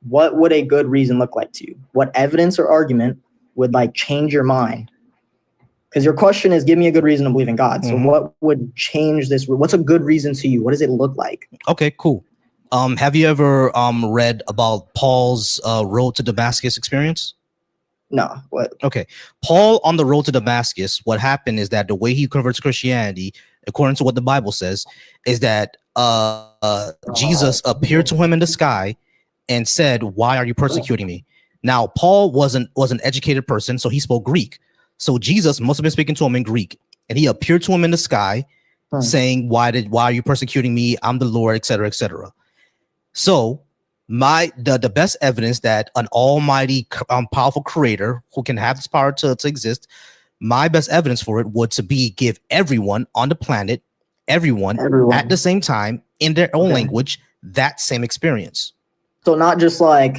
what would a good reason look like to you? What evidence or argument would like change your mind? Because your question is, give me a good reason to believe in God. So what would change this? What's a good reason to you? What does it look like? Okay, cool. Have you ever read about Paul's road to Damascus experience? No. What? Okay. Paul on the road to Damascus, what happened is that the way he converts to Christianity, according to what the Bible says, is that Jesus appeared to him in the sky and said, "Why are you persecuting me?" Now, Paul was an educated person, so he spoke Greek. So Jesus must have been speaking to him in Greek, and he appeared to him in the sky, saying, "Why are you persecuting me? I'm the Lord," etc., etc. So, the best evidence that an almighty, powerful creator who can have this power to exist, my best evidence for it would to be give everyone on the planet, everyone at the same time in their own language, that same experience. So not just like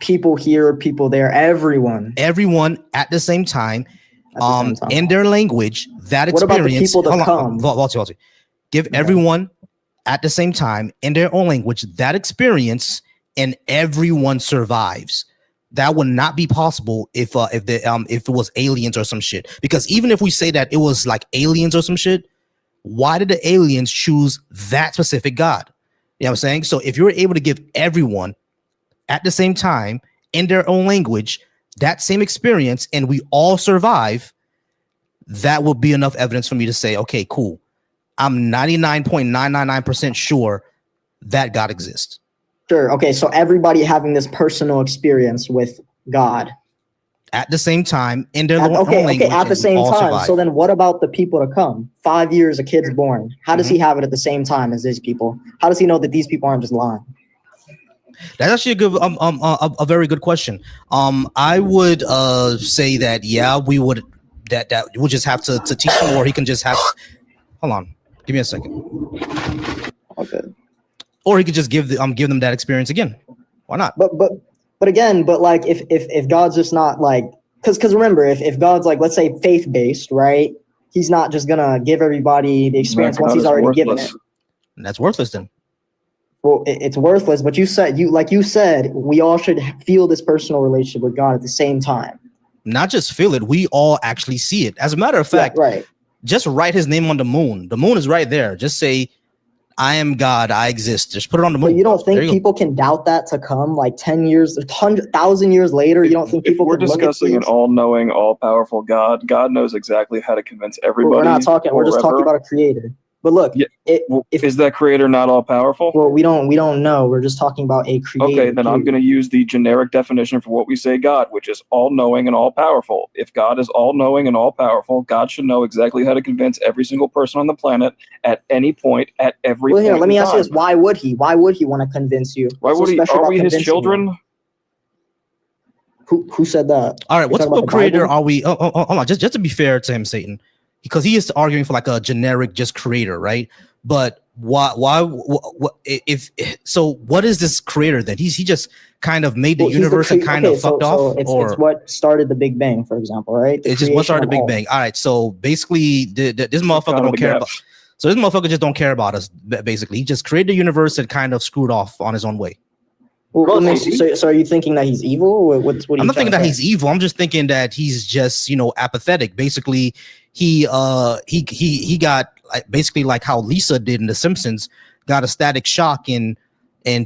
people here, people there, everyone at the same time, in their language, that experience. What about the people that come? Volcy. Give everyone at the same time in their own language that experience, and everyone survives. That would not be possible if it was aliens or some shit. Because even if we say that it was like aliens or some shit, why did the aliens choose that specific God? You know what I'm saying? So if you're able to give everyone at the same time in their own language that same experience, and we all survive, that will be enough evidence for me to say, okay, cool, I'm 99.999% sure that God exists. Sure. Okay, so everybody having this personal experience with God at the same time in their own language. Okay, at the same time. Survive. So then what about the people to come? 5 years, a kid's born. How does he have it at the same time as these people? How does he know that these people aren't just lying? That's actually a good, a very good question. I would say that we would that we'll just have to teach him, or he can just have. Hold on, give me a second. Okay. Or he could just give them that experience again. Why not? But again, like if God's just not like, because remember, if God's like, let's say faith based, right? He's not just gonna give everybody the experience once he's already given it. And that's worthless then. Well, it's worthless. But you said we all should feel this personal relationship with God at the same time. Not just feel it, we all actually see it. As a matter of fact, just write his name on the moon. The moon is right there. Just say, I am God, I exist. Just put it on the moon. But you don't think people can doubt that to come like 10 years, 100,000 years later? You don't think people we're can discussing an all-knowing, all-powerful God? God knows exactly how to convince everybody. We're not talking. We're just talking about a creator. But look, Yeah. Is that creator not all powerful? Well, we don't know. We're just talking about a creator. Okay, then I'm going to use the generic definition for what we say God, which is all-knowing and all-powerful. If God is all-knowing and all-powerful, God should know exactly how to convince every single person on the planet at any point, at every point. Well, here, let me ask you this: why would he? Why would he want to convince you? Why would he? Are we his children? Who said that? All right, what type of creator are we? Hold on, just to be fair to him, Satan, because he is arguing for like a generic just creator, right? But why if so? What is this creator then? He just kind of made the universe and kind of fucked off. It's what started the Big Bang, for example, right? It's just what started the Big Bang. All right, so basically, this motherfucker don't care about. So this motherfucker just don't care about us. Basically, he just created the universe and kind of screwed off on his own way. Well, so are you thinking that he's evil? What I'm not thinking that he's evil. I'm just thinking that he's just, apathetic. Basically, he got basically like how Lisa did in The Simpsons, got a static shock and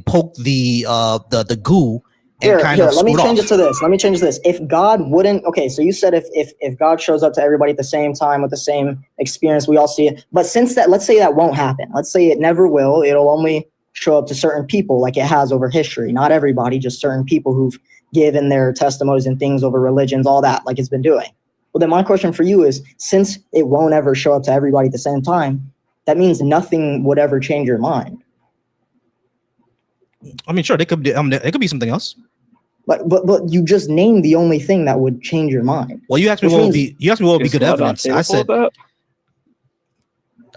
poked the goo and kind of let me change it to this. Let me change this. If God wouldn't, okay, so you said if God shows up to everybody at the same time with the same experience, we all see it. But since that, let's say that won't happen. Let's say it never will. It'll only show up to certain people like it has over history. Not everybody, just certain people who've given their testimonies and things over religions, all that, like it's been doing. Well, then my question for you is, since it won't ever show up to everybody at the same time, that means nothing would ever change your mind. I mean, sure, it could be something else. But you just named the only thing that would change your mind. Well, you asked me what would be good evidence. I said that.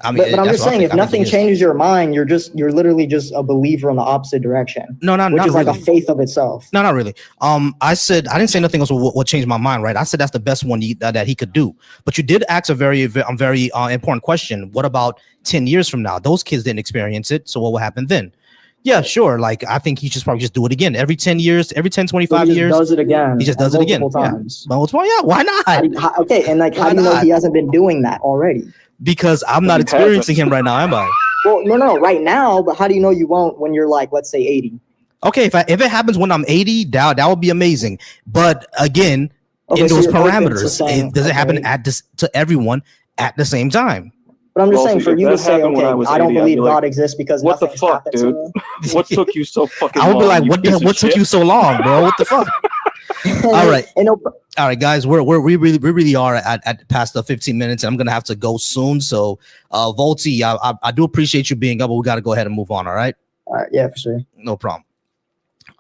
I mean, but I'm just saying, if nothing changes your mind, you're literally just a believer in the opposite direction. No, not which is really. Like a faith of itself. No, not really. I didn't say nothing else what changed my mind, right? I said that's the best one that he could do. But you did ask a very important question. What about 10 years from now? Those kids didn't experience it, so what will happen then? Yeah, sure. Like, I think he should probably just do it again every 10 years, every 10, 25 years. He just does it again. He just does it again. Times. Yeah, why not? How do you know he hasn't been doing that already? Because I'm not experiencing him right now, am I? Well, no, right now. But how do you know you won't when you're like, let's say 80? Okay, if it happens when I'm 80, that would be amazing. But again, in those parameters, does it happen to everyone at the same time? But I'm just saying, for you to say, okay, I don't believe God exists because what the fuck, dude? What took you so fucking long? I would be like, what took you so long, bro? What the fuck? All right. All right, guys, we really are at past the 15 minutes, and I'm gonna have to go soon. So, Volcy, I do appreciate you being up, but we got to go ahead and move on. All right. All right. Yeah, for sure. No problem.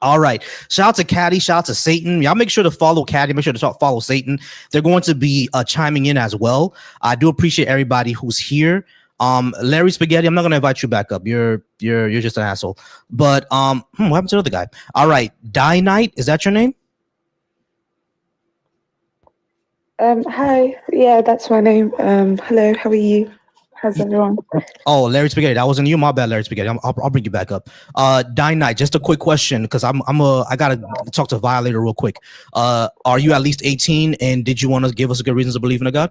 All right. Shout out to Caddy. Shout out to Satan. Y'all make sure to follow Caddy. Make sure to follow Satan. They're going to be chiming in as well. I do appreciate everybody who's here. Larry Spaghetti, I'm not gonna invite you back up. You're just an asshole. But what happened to the other guy? All right, Knight, is that your name? Hi. Yeah, that's my name. Hello, how are you? How's everyone? Oh, Larry Spaghetti, that wasn't you. My bad, Larry Spaghetti. I'll bring you back up. Knight, just a quick question because I gotta talk to Violator real quick. Are you at least 18? And did you want to give us a good reason to believe in a God?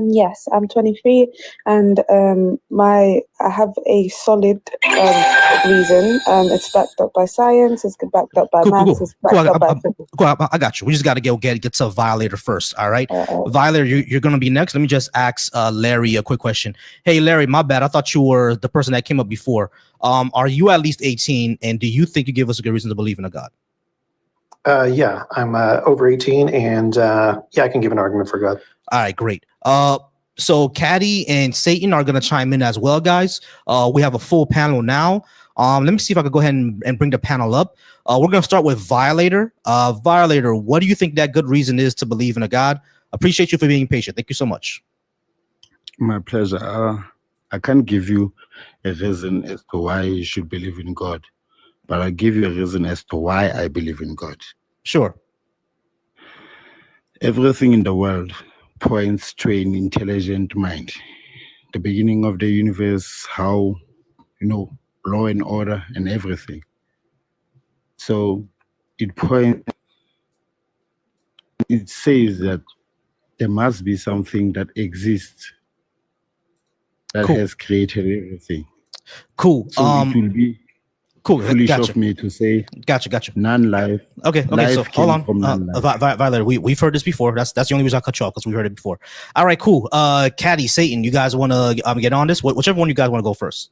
Yes, I'm 23, and I have a solid reason. It's backed up by science. It's backed up by maths. It's backed up by physics. I got you. We just got to get to Violator first. All right, Violator, you're gonna be next. Let me just ask Larry a quick question. Hey, Larry, my bad. I thought you were the person that came up before. Are you at least 18, and do you think you give us a good reason to believe in a God? Yeah, I'm over 18, and I can give an argument for God. All right, great. So Caddy and Satan are gonna chime in as well, guys. We have a full panel now. Let me see if I could go ahead and bring the panel up. We're gonna start with Violator. Violator, what do you think that good reason is to believe in a God? Appreciate you for being patient. Thank you so much. My pleasure. I can't give you a reason as to why you should believe in God, but I'll give you a reason as to why I believe in God. Sure. Everything in the world points to an intelligent mind. The beginning of the universe, how, law and order and everything. So it says that there must be something that exists that has created everything. Cool. So it will be. Cool. foolish Gotcha. of me to say. Gotcha. Non-life. Okay. Life So came hold from on, non-life. Violet. We've heard this before. That's the only reason I cut you off, because we heard it before. All right. Cool. Caddy, Satan, you guys want to get on this? Whichever one you guys want to go first.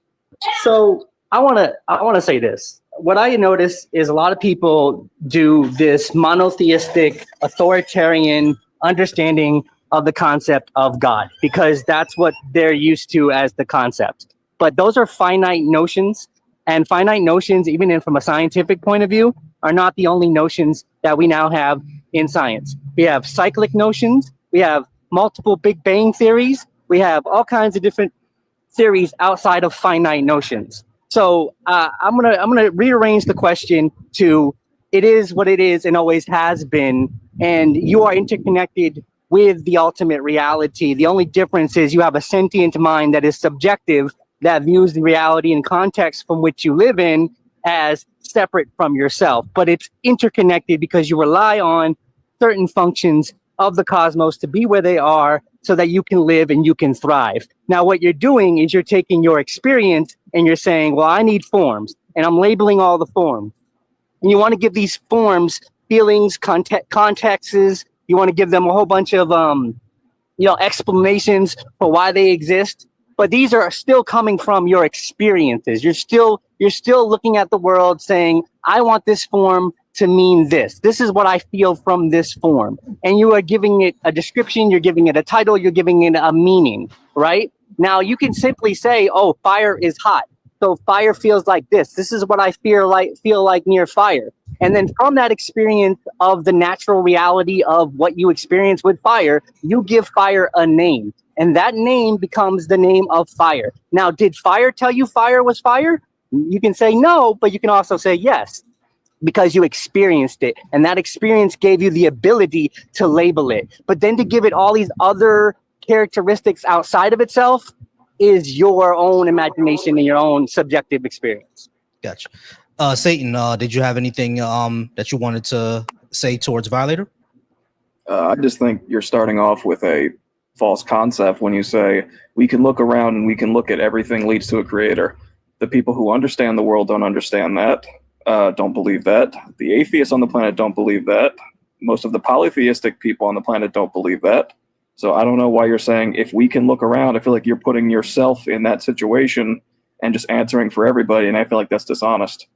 So I want to say this. What I notice is a lot of people do this monotheistic, authoritarian understanding of the concept of God, because that's what they're used to as the concept. But those are finite notions, and finite notions, even from a scientific point of view, are not the only notions that we now have in science. We have cyclic notions. We have multiple Big Bang theories. We have all kinds of different theories outside of finite notions. So I'm gonna rearrange the question to: it is what it is and always has been, and you are interconnected with the ultimate reality. The only difference is you have a sentient mind that is subjective, that views the reality and context from which you live in as separate from yourself, but it's interconnected because you rely on certain functions of the cosmos to be where they are so that you can live and you can thrive. Now, what you're doing is you're taking your experience and you're saying, well, I need forms, and I'm labeling all the forms. And you want to give these forms feelings, contexts. You want to give them a whole bunch of explanations for why they exist. But these are still coming from your experiences. You're still looking at the world saying, I want this form to mean this. This is what I feel from this form. And you are giving it a description, you're giving it a title, you're giving it a meaning, right? Now you can simply say, oh, fire is hot. So fire feels like this. This is what I feel like near fire. And then from that experience of the natural reality of what you experience with fire, you give fire a name. And that name becomes the name of fire. Now, did fire tell you fire was fire? You can say no, but you can also say yes, because you experienced it. And that experience gave you the ability to label it. But then to give it all these other characteristics outside of itself is your own imagination and your own subjective experience. Gotcha. Satan, did you have anything that you wanted to say towards Violator? I just think you're starting off with a false concept when you say we can look around and we can look at everything leads to a creator. The people who understand the world don't understand that, don't believe that. The atheists on the planet don't believe that. Most of the polytheistic people on the planet don't believe that. So I don't know why you're saying if we can look around. I feel like you're putting yourself in that situation and just answering for everybody, and I feel like that's dishonest.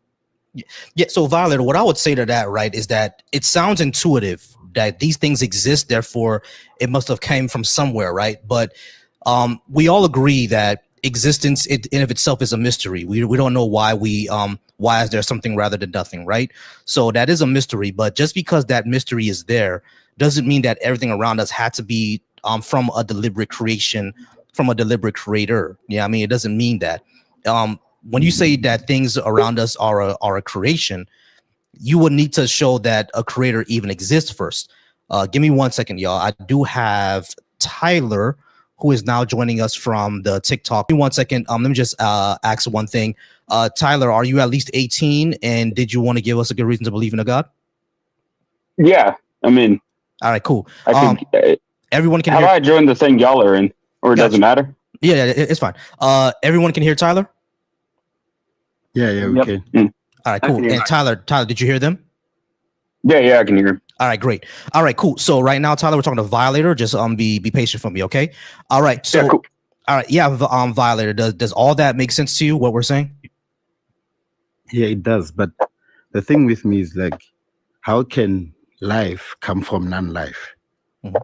Yeah, so Violator, what I would say to that, right, is that it sounds intuitive that these things exist, therefore it must have came from somewhere, right? But we all agree that existence in of itself is a mystery. We don't know why why is there something rather than nothing, right? So that is a mystery, but just because that mystery is there doesn't mean that everything around us had to be from a deliberate creation, from a deliberate creator. Yeah, I mean, it doesn't mean that. When you say that things around us are a creation, you would need to show that a creator even exists first. Give me 1 second, y'all. I do have Tyler, who is now joining us from the TikTok. Give me 1 second. Let me just ask one thing. Tyler, are you at least 18? And did you want to give us a good reason to believe in a God? Yeah, I mean. All right, cool. Everyone can How hear. do I join the thing y'all are in? Or it doesn't matter? Yeah, it's fine. Everyone can hear Tyler? Yeah, we can. All right, cool. And Tyler, did you hear them? Yeah, I can hear. All right, great. All right, cool. So right now, Tyler, we're talking to Violator. Just be patient for me, okay? All right. So, yeah, cool. All right, yeah, Violator. Does all that make sense to you? What we're saying? Yeah, it does. But the thing with me is like, how can life come from non-life? Mm-hmm.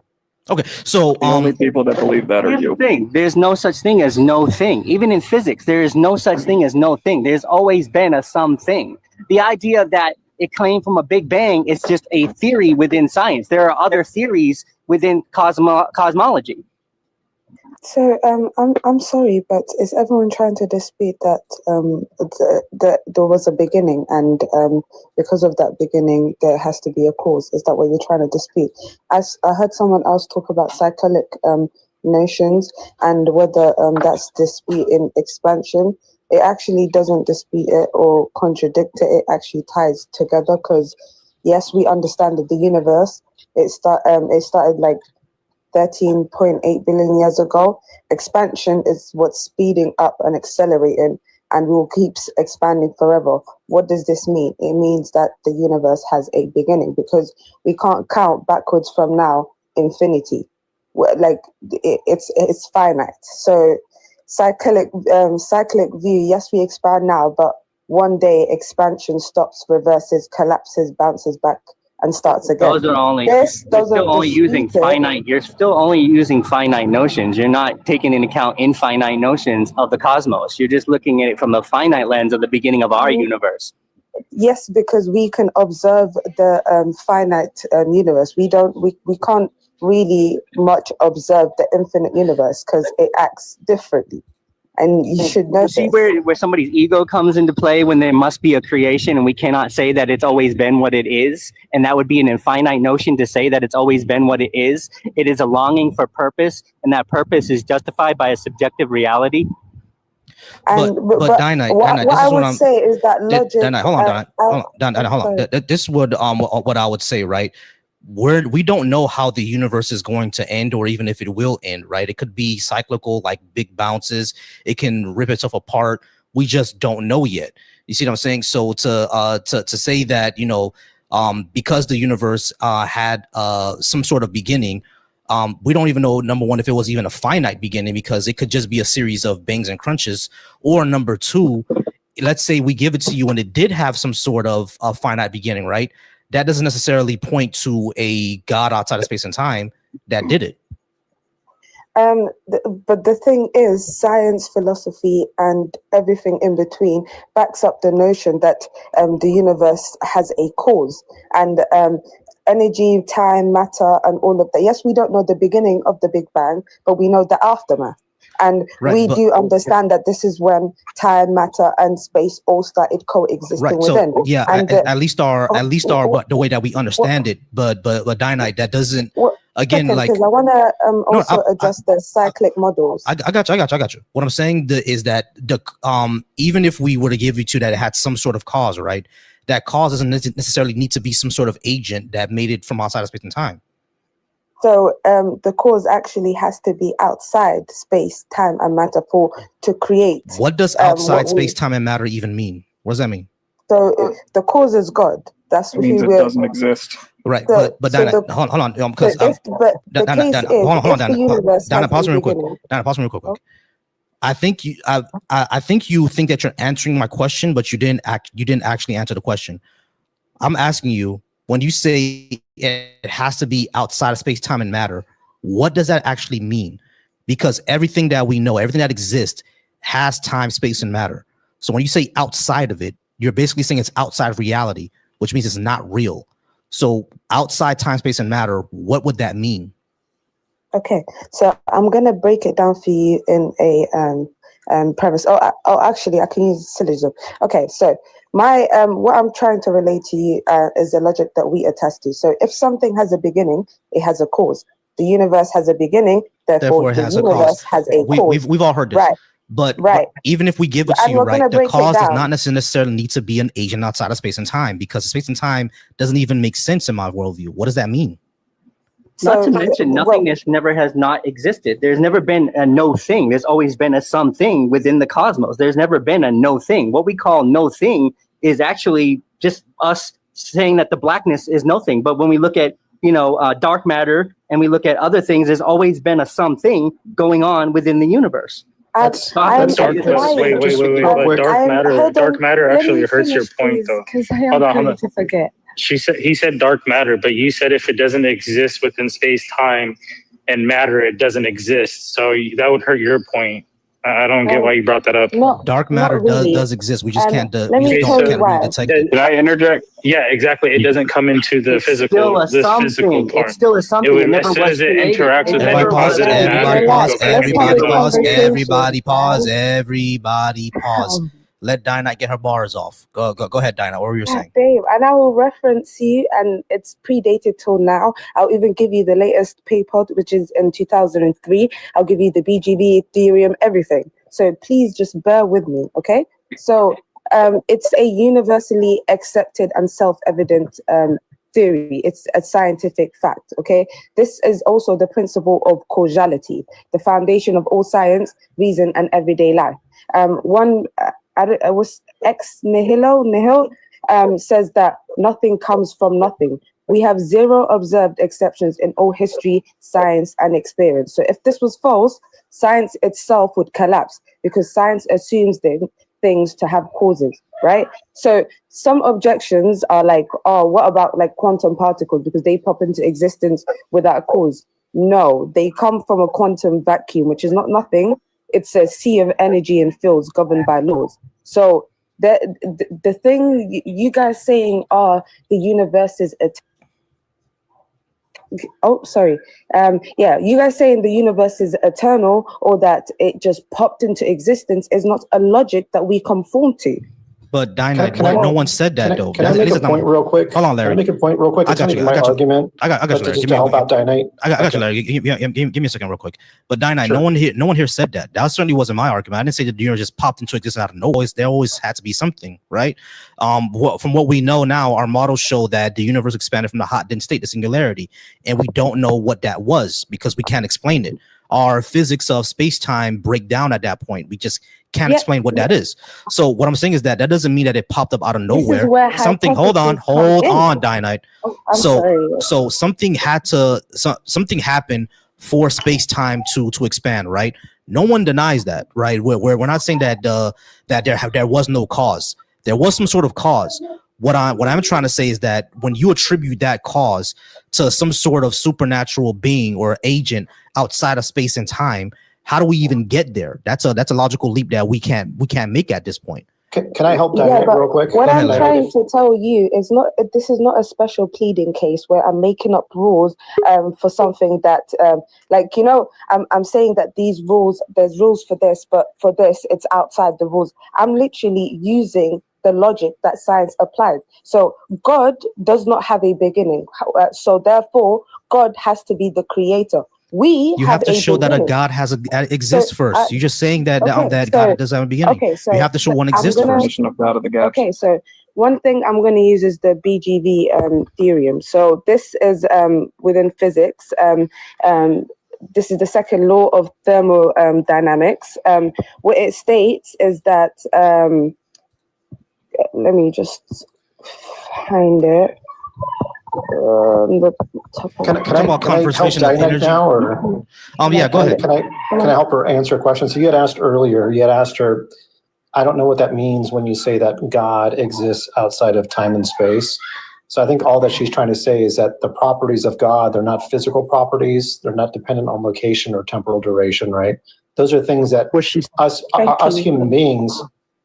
Okay, so the only people that believe that are you. There's no such thing as no thing. Even in physics, there is no such thing as no thing. There's always been a something. The idea that it came from a Big Bang is just a theory within science. There are other theories within cosmology. So I'm sorry, but is everyone trying to dispute that there was a beginning, and because of that beginning there has to be a cause? Is that what you're trying to dispute? As I heard someone else talk about cyclic notions and whether that's disputing expansion. It actually doesn't dispute it or contradict it. It actually ties together, because yes, we understand that the universe it started like 13.8 billion years ago. Expansion is what's speeding up and accelerating. and will keep expanding forever. What does this mean? It means that the universe has a beginning, because we can't count backwards from now infinity. Like it's finite. So cyclic view. Yes, we expand now, but one day expansion stops, reverses, collapses, bounces back, and starts again. Those are only you're still only using finite. You're still only using finite notions. You're not taking into account infinite notions of the cosmos. You're just looking at it from the finite lens of the beginning of our universe. Yes, because we can observe the finite universe. We can't really much observe the infinite universe because it acts differently. And you should know. See where somebody's ego comes into play when there must be a creation, and we cannot say that it's always been what it is. And that would be an infinite notion to say that it's always been what it is. It is a longing for purpose, and that purpose is justified by a subjective reality. But Dinah, what this I is would what I'm say is that logic. Dinah, hold on. This would what I would say, right? We don't know how the universe is going to end, or even if it will end, right? It could be cyclical, like big bounces. It can rip itself apart. We just don't know yet. You see what I'm saying? So to say that, because the universe had some sort of beginning, we don't even know, number one, if it was even a finite beginning, because it could just be a series of bangs and crunches. Or number two, let's say we give it to you and it did have some sort of finite beginning, right? That doesn't necessarily point to a God outside of space and time that did it. But the thing is, science, philosophy, and everything in between backs up the notion that the universe has a cause, and energy, time, matter, and all of that. Yes, we don't know the beginning of the Big Bang, but we know the aftermath. And we do understand that this is when time, matter, and space all started coexisting within. So yeah, and at least the way that we understand it. But Dinah, that doesn't again like. Because I want to also address the cyclic models. I got you. What I'm saying is that even if we were to give you to that, it had some sort of cause, right? That cause doesn't necessarily need to be some sort of agent that made it from outside of space and time. So the cause actually has to be outside space, time, and matter to create. What does outside space, time, and matter even mean? What does that mean? So the cause is God. That's it means it doesn't exist. Right, but Dinah, hold on, because hold on, Dinah, pause me real quick. Dinah, pause me real quick. I think you think that you're answering my question, but you didn't actually answer the question. I'm asking you, when you say it has to be outside of space, time, and matter, what does that actually mean? Because everything that we know, everything that exists has time, space, and matter. So when you say outside of it, you're basically saying it's outside of reality, which means it's not real. So outside time, space, and matter, what would that mean? Okay, so I'm going to break it down for you in a premise. Actually, I can use syllogism. Okay, so my what I'm trying to relate to you is the logic that we attest to. So if something has a beginning, it has a cause. The universe has a beginning, therefore the universe has a cause. We've all heard this. Right. But even if we give it to you, right, the cause does not necessarily need to be an agent outside of space and time, because space and time doesn't even make sense in my worldview. What does that mean? Not to mention, nothingness never has not existed. There's never been a no thing. There's always been a something within the cosmos. There's never been a no thing. What we call no thing is actually just us saying that the blackness is no thing. But when we look at, dark matter and we look at other things, there's always been a something going on within the universe. But dark matter actually hurts your point, though. Because I am going to forget. He said dark matter, but you said if it doesn't exist within space, time, and matter, it doesn't exist. So that would hurt your point. I don't get why you brought that up. Dark matter does exist. We just can't. Can I interject? Yeah, exactly. It doesn't come into the physical part. It's still a something. As soon as it interacts with any positive matter. Everybody pause. Let Dinah get her bars off. Go ahead, Dinah. What were you saying? Babe, and I will reference you, and it's predated till now. I'll even give you the latest paper, which is in 2003. I'll give you the BGB, Ethereum, everything. So please just bear with me, okay? So it's a universally accepted and self-evident theory. It's a scientific fact, okay? This is also the principle of causality, the foundation of all science, reason, and everyday life. I was ex nihilo says that nothing comes from nothing. We have 0 observed exceptions in all history, science, and experience. So if this was false, science itself would collapse because science assumes things to have causes, right? So some objections are like, oh, what about like quantum particles because they pop into existence without a cause? No, they come from a quantum vacuum, which is not nothing. It's a sea of energy and fields governed by laws. So the thing you guys saying, the universe is you guys saying the universe is eternal or that it just popped into existence is not a logic that we conform to. But no one said that though. Can I make a point real quick? Hold on, Larry. Can I make a point real quick? I got you. I got you. I got you, Larry. Just to help out Dynite. I got you, Larry. Give me a second real quick. But Dynite, no one here said that. That certainly wasn't my argument. I didn't say that the universe just popped into existence out of nowhere. There always had to be something, right? From what we know now, our models show that the universe expanded from the hot dense state to singularity, and we don't know what that was because we can't explain it. Our physics of space-time break down at that point. We just can't explain what that is. So what I'm saying is that doesn't mean that it popped up out of nowhere. Something, hold on, Dynite. So something happened for space-time to expand, right? No one denies that, right? We're not saying that there was no cause. There was some sort of cause. What I'm trying to say is that when you attribute that cause to some sort of supernatural being or agent outside of space and time, how do we even get there? That's a logical leap that we can't make at this point. Can I help Dynite real quick? What I'm trying to tell you is this is not a special pleading case where I'm making up rules for something that I'm saying that these rules, there's rules for this, but for this it's outside the rules. I'm literally using the logic that science applies. So God does not have a beginning. So therefore, God has to be the creator. You have to show that a God exists first. You're just saying that God doesn't have a beginning. Okay, so you have to show one exists first. Okay, so one thing I'm going to use is the BGV theorem. So this is within physics. This is the second law of thermodynamics. What it states is that let me just find it. Can I help Dynite now, or go ahead. Can I help her answer a question? So you had asked earlier. You had asked her, I don't know what that means when you say that God exists outside of time and space. So I think all that she's trying to say is that the properties of God, they're not physical properties. They're not dependent on location or temporal duration, right? Those are things that us human beings,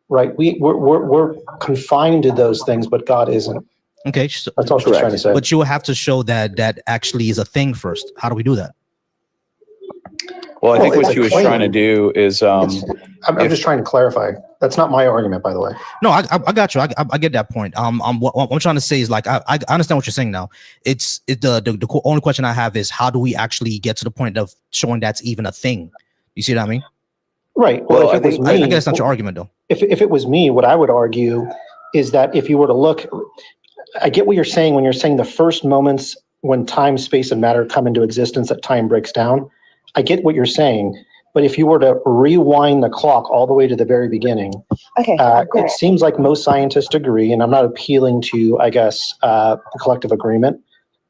right? We're confined to those things, but God isn't. Okay, so that's all she's trying to say. But you will have to show that actually is a thing first. How do we do that? Well, I think what she was trying to do is I'm just trying to clarify. That's not my argument, by the way. No, I got you. I get that point. What I'm trying to say is like I understand what you're saying now. The only question I have is how do we actually get to the point of showing that's even a thing? You see what I mean? Right. Well, if it was me, I guess that's not your argument though. If it was me, what I would argue is that if you were to look, I get what you're saying when you're saying the first moments when time, space, and matter come into existence, that time breaks down. I get what you're saying, but if you were to rewind the clock all the way to the very beginning, it seems like most scientists agree, and I'm not appealing to, I guess, a collective agreement,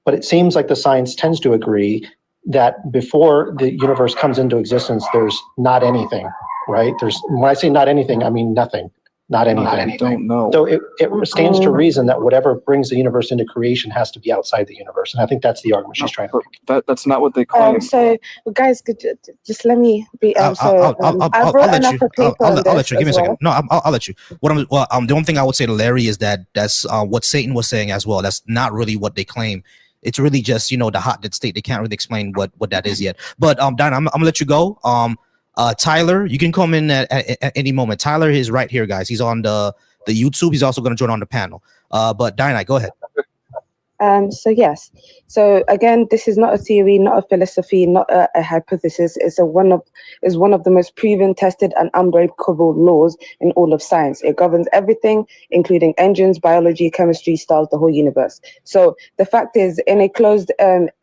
but it seems like the science tends to agree that before the universe comes into existence, there's not anything, right? When I say not anything, I mean nothing. Not anything. I don't know. So it stands to reason that whatever brings the universe into creation has to be outside the universe. And I think that's the argument she's trying to make. That's not what they claim. So, guys, just let me be. I'll let you. Give me a second. No, I'll let you. The one thing I would say to Larry is that that's what Satan was saying as well. That's not really what they claim. It's really just, the hot dead state. They can't really explain what that is yet. But Dinah, I'm gonna let you go. Tyler, you can come in at any moment. Tyler is right here, guys. He's on the YouTube. He's also going to join on the panel. But Dinah, go ahead. So yes. So again, this is not a theory, not a philosophy, not a hypothesis. It's one of the most proven, tested, and unbreakable laws in all of science. It governs everything, including engines, biology, chemistry, stars, the whole universe. So the fact is, in a closed,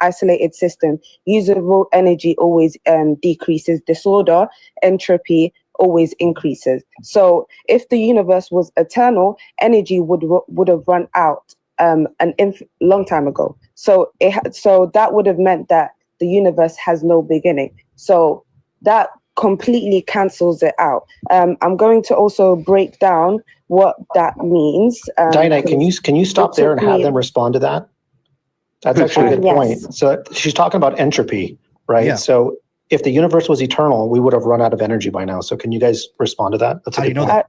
isolated system, usable energy always decreases. Disorder, entropy, always increases. So if the universe was eternal, energy would have run out long time ago. So so that would have meant that the universe has no beginning. So that completely cancels it out. I'm going to also break down what that means. Dinah, can you stop there and have them respond to that? That's actually a good point. So she's talking about entropy, right? Yeah. So if the universe was eternal, we would have run out of energy by now. So can you guys respond to that? That's How do you know that?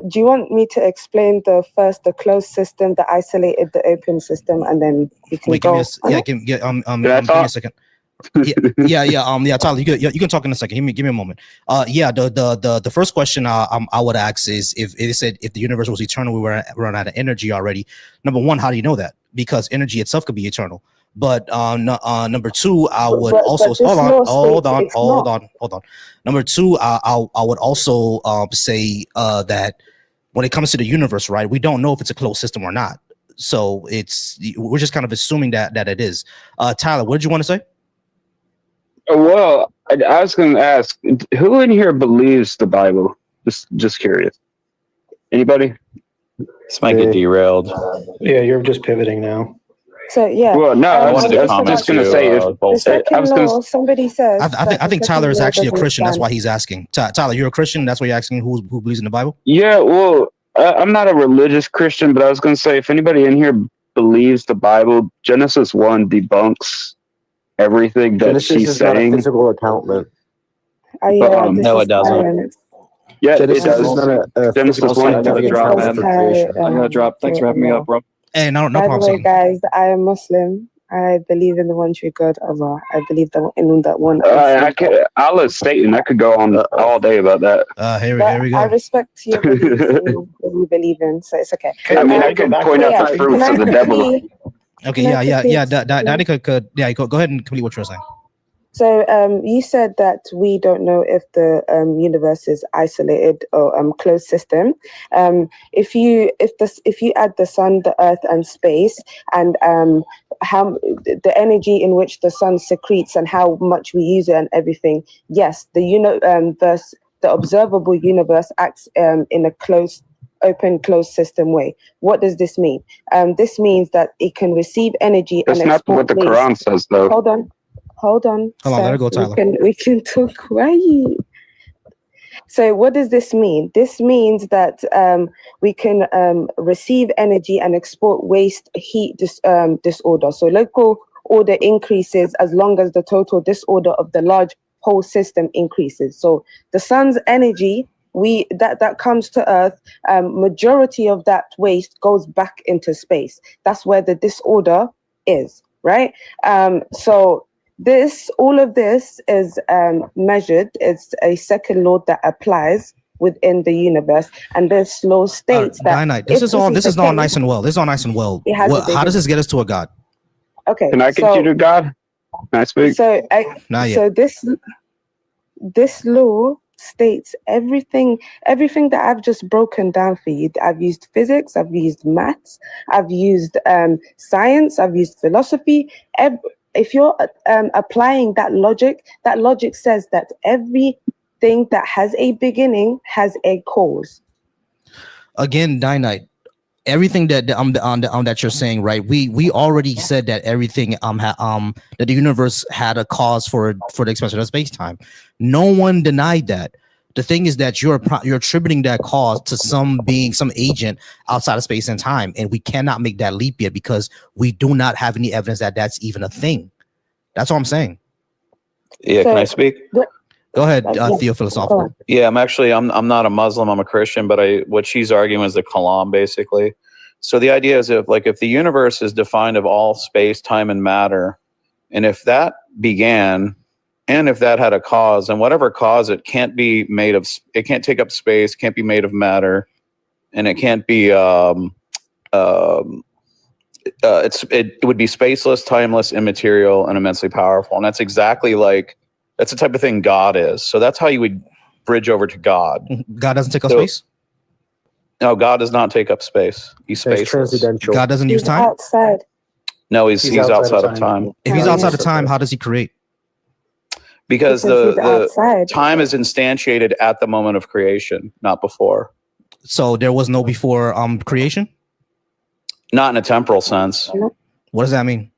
Do you want me to explain the closed system, the isolated, the open system, and then you can go? Give me a second. Yeah, Tyler, you can talk in a second. Give me a moment. The first question I would ask is if it said if the universe was eternal, we were run out of energy already. Number one, how do you know that? Because energy itself could be eternal. But number two, I would also hold on. Number two, I would also say that when it comes to the universe, right, we don't know if it's a closed system or not. So we're just kind of assuming that it is. Tyler, what did you want to say? Well, I was going to ask, who in here believes the Bible? Just curious. Anybody? This might get derailed. Yeah, you're just pivoting now. So yeah. Well, no, I was just going to say, somebody says. I think Tyler is actually a Christian. That's why he's asking. Tyler, you're a Christian. That's why you're asking who believes in the Bible. Yeah, well, I'm not a religious Christian, but I was going to say, if anybody in here believes the Bible, Genesis 1 debunks everything that she's saying. Not a physical account. No, it doesn't. Yeah, Genesis is not a Genesis 1 I gotta drop. Thanks for having me up, bro. Hey, no By the problem. way, guys, I am Muslim. I believe in the one true God, Allah. I believe in that one. Allah's Satan. I could go on all day about that. Here we go. I respect your beliefs in what you believe in, so it's okay. I mean, I could point out the fruits of the devil. Okay, Danica could. Yeah, go ahead and complete what you're saying. So you said that we don't know if the universe is isolated or closed system. If you add the sun, the earth, and space, and how the energy in which the sun secretes and how much we use it and everything, yes, the universe, the observable universe, acts in a open closed system way. What does this mean? This means that it can receive energy. That's and not what the Quran says, though. Hold on. Let her go, Tyler. We can talk. Why are you? So what does this mean? This means that we can receive energy and export waste heat disorder. So local order increases as long as the total disorder of the large whole system increases. So the sun's energy, that comes to Earth, majority of that waste goes back into space. That's where the disorder is, right? So all of this is measured. It's a second law that applies within the universe, and this law states that this is all nice and well. This is all nice and well. How does this get us to a God? Okay. Can I get you to God? Can I speak? So this law states everything that I've just broken down for you. I've used physics, I've used maths, I've used science, I've used philosophy. If you're applying that logic says that everything that has a beginning has a cause. Again, Dynite, everything that that you're saying, right? We already said that everything that the universe had a cause for the expansion of space time. No one denied that. The thing is that you're attributing that cause to some being, some agent outside of space and time, and we cannot make that leap yet because we do not have any evidence that that's even a thing. That's all I'm saying. Yeah, can I speak? Go ahead, Theophilosophical. Yeah, I'm not a Muslim. I'm a Christian, but what she's arguing is the Kalam, basically. So the idea is if the universe is defined of all space, time, and matter, and if that began, and if that had a cause, and whatever cause, it can't be made of, it can't take up space, can't be made of matter, and it can't be, it would be spaceless, timeless, immaterial, and immensely powerful. And that's exactly that's the type of thing God is. So that's how you would bridge over to God. God doesn't take up space? No, God does not take up space. He's spaceless. God doesn't use time? Outside. No, he's outside of time. If he's outside of time, how does he create? Because you're the outside. time is instantiated at the moment of creation, not before. So there was no before creation? Not in a temporal sense. What does that mean?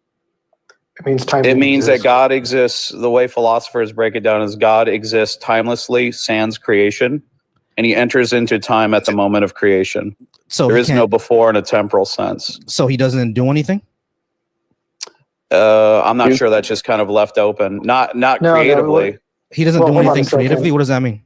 It means time. It means that God exists. The way philosophers break it down is God exists timelessly, sans creation, and he enters into time at the moment of creation. So there is no before in a temporal sense. So he doesn't do anything? I'm not sure. That's just kind of left open. Not creatively. He doesn't do anything creatively? What does that mean?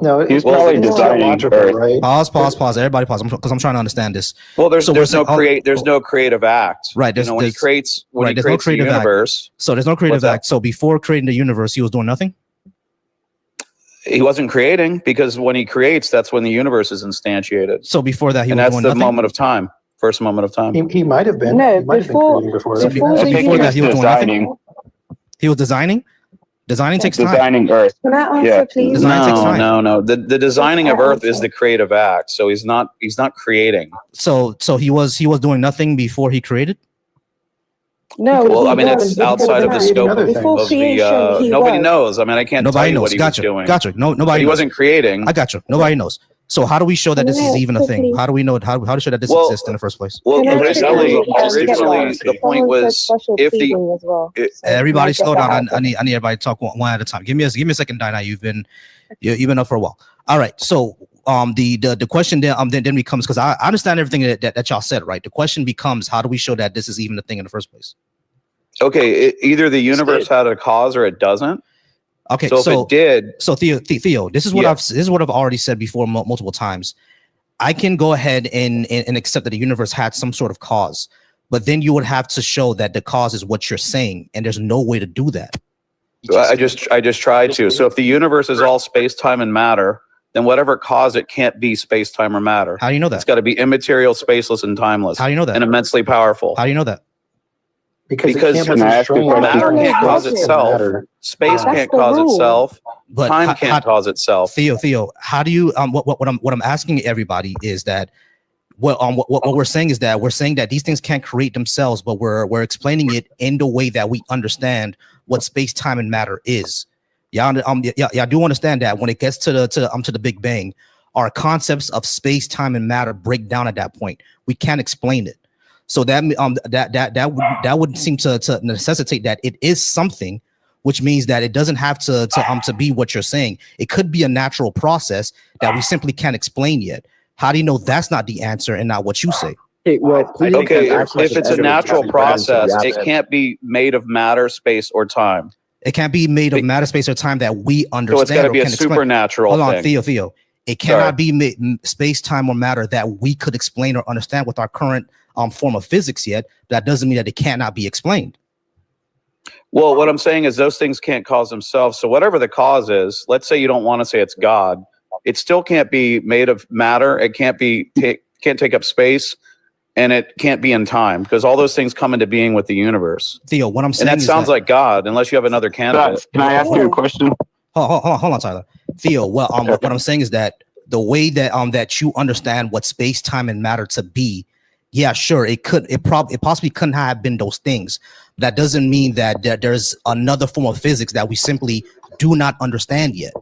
No, he's probably designing Earth. Right? Pause. Everybody pause, because I'm trying to understand this. Well, there's no creative act. Right. When he creates the universe. So there's no creative act. So before creating the universe, he was doing nothing? He wasn't creating, because when he creates, that's when the universe is instantiated. So before that, he was that's doing the nothing? moment of time. First moment of time. He might have been. No, he might have been creating before that. Before that, he was doing nothing? He was designing? Designing takes time. Designing Earth. Can I answer, please? Design takes time. No. The designing of Earth is the creative act. So he's not creating. So he was doing nothing before he created? No. Well, I mean, it's outside of the scope of the. Nobody knows. I mean, I can't tell you what he was doing. Gotcha. Nobody. He wasn't creating. I got you. Nobody knows. So how do we show that this is even a thing? How do we know how to show that this exists in the first place? Well, originally the point was if the everybody slow down. I need everybody to talk one at a time. Give me a second, Dinah. You've been up for a while. All right. So the question then becomes, because I understand everything that y'all said, right? The question becomes, how do we show that this is even a thing in the first place? Okay, either the universe had a cause or it doesn't. Okay, so if it did, so Theo, this is what I've already said before multiple times. I can go ahead and accept that the universe had some sort of cause, but then you would have to show that the cause is what you're saying, and there's no way to do that. I just tried to. So if the universe is all space, time, and matter, then whatever caused it can't be space, time, or matter. How do you know that? It's got to be immaterial, spaceless, and timeless. How do you know that? And immensely powerful. How do you know that? Because matter can't cause itself, space can't cause itself, but time can't cause itself. Theo, how do you what I'm asking everybody is that what we're saying is that we're saying that these things can't create themselves, but we're explaining it in the way that we understand what space, time, and matter is. Y'all do understand that when it gets to the Big Bang, our concepts of space, time, and matter break down at that point. We can't explain it. So that would seem to necessitate that it is something, which means that it doesn't have to be what you're saying. It could be a natural process that we simply can't explain yet. How do you know that's not the answer and not what you say? Okay, if it's a natural process, it can't be made of matter, space, or time. It can't be made of matter, space, or time that we understand. So it's got to be a supernatural thing. Hold on, Theo. It cannot be space, time, or matter that we could explain or understand with our current form of physics yet. That doesn't mean that it cannot be explained. Well, what I'm saying is those things can't cause themselves. So whatever the cause is, let's say you don't want to say it's God, it still can't be made of matter. It can't take up space, and it can't be in time, because all those things come into being with the universe. Theo, what I'm saying, and that sounds like God, unless you have another candidate. Can I ask you a question? Hold on, Tyler. Theo, what I'm saying is that the way that that you understand what space, time, and matter to be, yeah, sure, it possibly couldn't have been those things. That doesn't mean that there's another form of physics that we simply do not understand yet.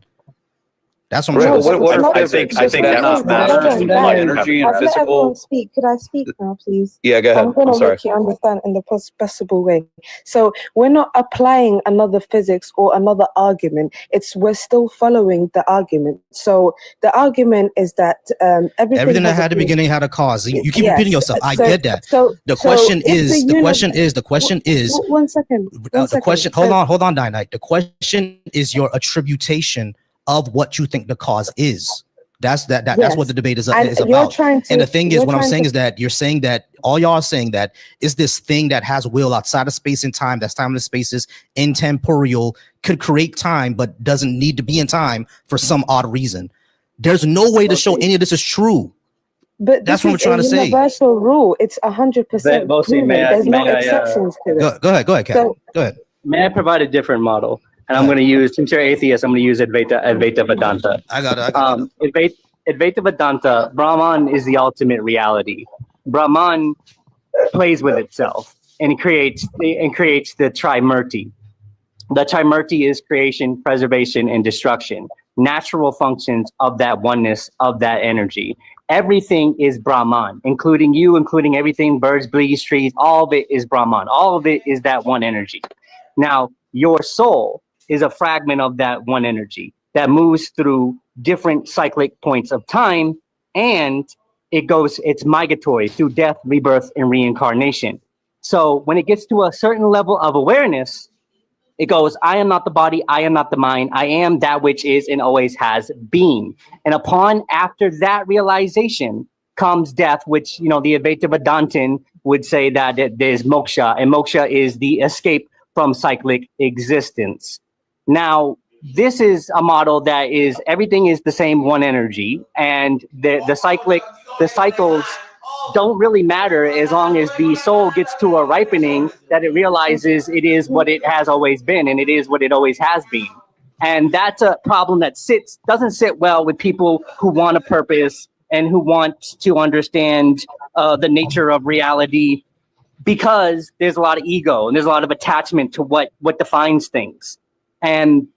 That's what I'm saying. What if I think that not matter, like energy and physical. Speak. Could I speak now, please? Yeah, go ahead. I'm going to make you understand in the possible way. So we're not applying another physics or another argument. We're still following the argument. So the argument is that everything that had a beginning had a cause. You keep repeating yourself. I get that. The question is. One second. The question. Hold on, Dynamite. The question is your attributation of what you think the cause is. That's what the debate is about. And the thing is, what I'm saying is that you're saying that all y'all are saying that is this thing that has will outside of space and time, that's timeless spaces, intemporal, could create time, but doesn't need to be in time for some odd reason. There's no way to show any of this is true. But that's what we're trying to say. Universal rule. It's 100% proven. There's no exceptions to it. Go ahead, Kat. Go ahead. May I provide a different model? And I'm going to use, since you're atheist, I'm going to use Advaita Vedanta. I got it. Advaita Vedanta, Brahman is the ultimate reality. Brahman plays with itself and creates the Trimurti. The Trimurti is creation, preservation, and destruction. Natural functions of that oneness, of that energy. Everything is Brahman, including you, including everything, birds, bees, trees, all of it is Brahman. All of it is that one energy. Now, your soul is a fragment of that one energy that moves through different cyclic points of time, and it's migratory through death, rebirth, and reincarnation. So when it gets to a certain level of awareness, it goes, I am not the body, I am not the mind, I am that which is and always has been. And after that realization comes death, which, the Advaita Vedantin would say that there's moksha, and moksha is the escape from cyclic existence. Now, this is a model that is, everything is the same one energy, and the cycles don't really matter as long as the soul gets to a ripening that it realizes it is what it has always been, and it is what it always has been. And that's a problem that doesn't sit well with people who want a purpose and who want to understand the nature of reality, because there's a lot of ego and there's a lot of attachment to what defines things. And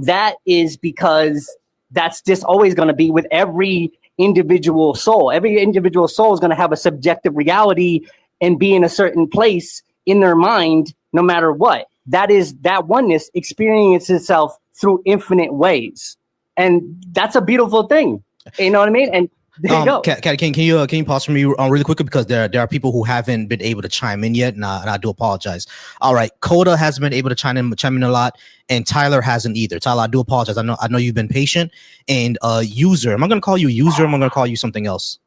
that is because that's just always going to be with every individual soul. Every individual soul is going to have a subjective reality and be in a certain place in their mind, no matter what. That oneness experiences itself through infinite ways. And that's a beautiful thing. You know what I mean? And there you go. Can you pause for me really quickly, because there are people who haven't been able to chime in yet, and I do apologize. All right, Coda hasn't been able to chime in a lot, and Tyler hasn't either. Tyler, I do apologize. I know you've been patient. And User, am I going to call you User? Or am I going to call you something else?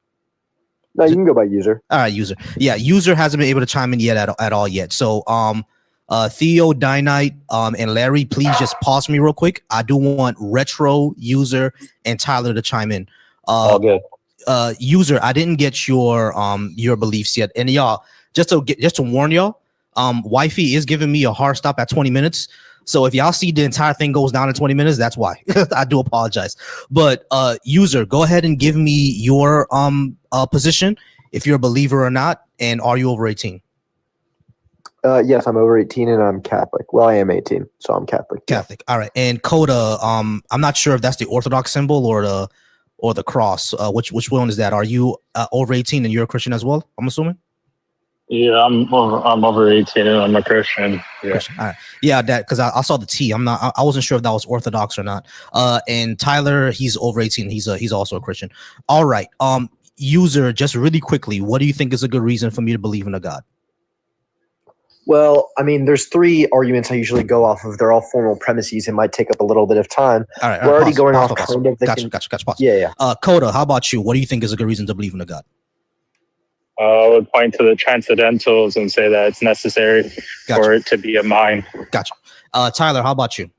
No, you can go by User. All right, User. Yeah, User hasn't been able to chime in yet at all yet. So Theo, Dynite, and Larry, please just pause me real quick. I do want Retro, User, and Tyler to chime in. All good. User, I didn't get your beliefs yet, and y'all, just to warn y'all, wifey is giving me a hard stop at 20 minutes. So if y'all see the entire thing goes down in 20 minutes, that's why. I do apologize. But User, go ahead and give me your position, if you're a believer or not, and are you over 18? Yes, I'm over 18 and I'm Catholic. Well, I am 18, so I'm Catholic. Catholic. All right. And Coda, I'm not sure if that's the Orthodox symbol or the cross. Which one is that? Are you over 18 and you're a Christian as well, I'm assuming? Yeah, I'm over 18 and I'm a Christian. Yeah. Christian. All right. Yeah, that, because I saw the T. I wasn't sure if that was Orthodox or not. And Tyler, he's over 18. He's also a Christian. All right. User, just really quickly, what do you think is a good reason for me to believe in a God? Well, I mean, there's three arguments I usually go off of. They're all formal premises. It might take up a little bit of time. All right. We're already going off kind of the... Gotcha. Pause. Yeah. Coda, how about you? What do you think is a good reason to believe in a God? I would point to the transcendentals and say that it's necessary for it to be a mind. Gotcha. Tyler, how about you?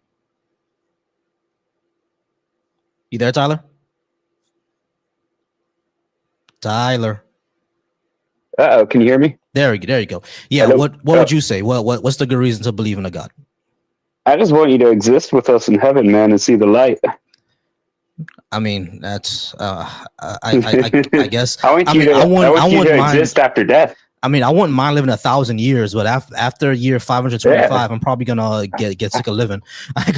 You there, Tyler? Tyler. Uh-oh, can you hear me? There you go. Yeah, hello? What would you say? What's the good reason to believe in a God? I just want you to exist with us in heaven, man, and see the light. I mean, that's I guess. I want you to exist after death. I mean, I wouldn't mind living 1,000 years, but after year 525, I'm probably gonna get sick of living. I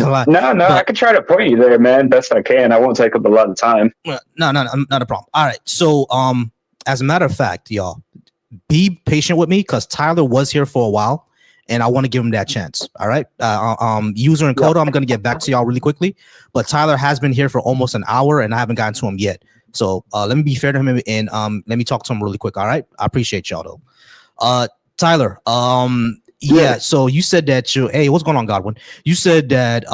can try to point you there, man, best I can. I won't take up a lot of time. No, not a problem. All right, so as a matter of fact, y'all, be patient with me, because Tyler was here for a while, and I want to give him that chance. All right, User and Coda, I'm gonna get back to y'all really quickly, but Tyler has been here for almost an hour, and I haven't gotten to him yet. So let me be fair to him, and let me talk to him really quick. All right, I appreciate y'all though. Tyler, yeah. So you said that hey, what's going on, Godwin? You said that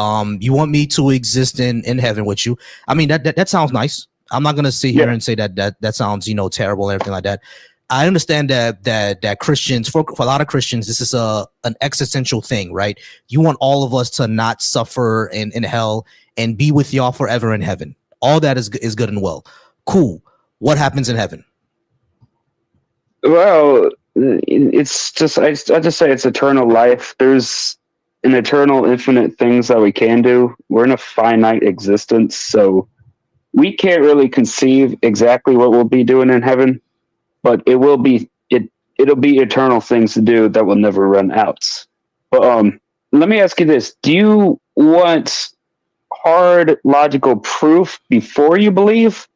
you want me to exist in heaven with you. I mean, that sounds nice. I'm not gonna sit here and say that sounds terrible and everything like that. I understand that Christians, for a lot of Christians, this is an existential thing, right? You want all of us to not suffer in hell and be with y'all forever in heaven. All that is good and well. Cool. What happens in heaven? Well, it's just I just say it's eternal life. There's an eternal, infinite things that we can do. We're in a finite existence, so we can't really conceive exactly what we'll be doing in heaven. But it'll be eternal things to do that will never run out. But let me ask you this: do you want hard logical proof before you believe?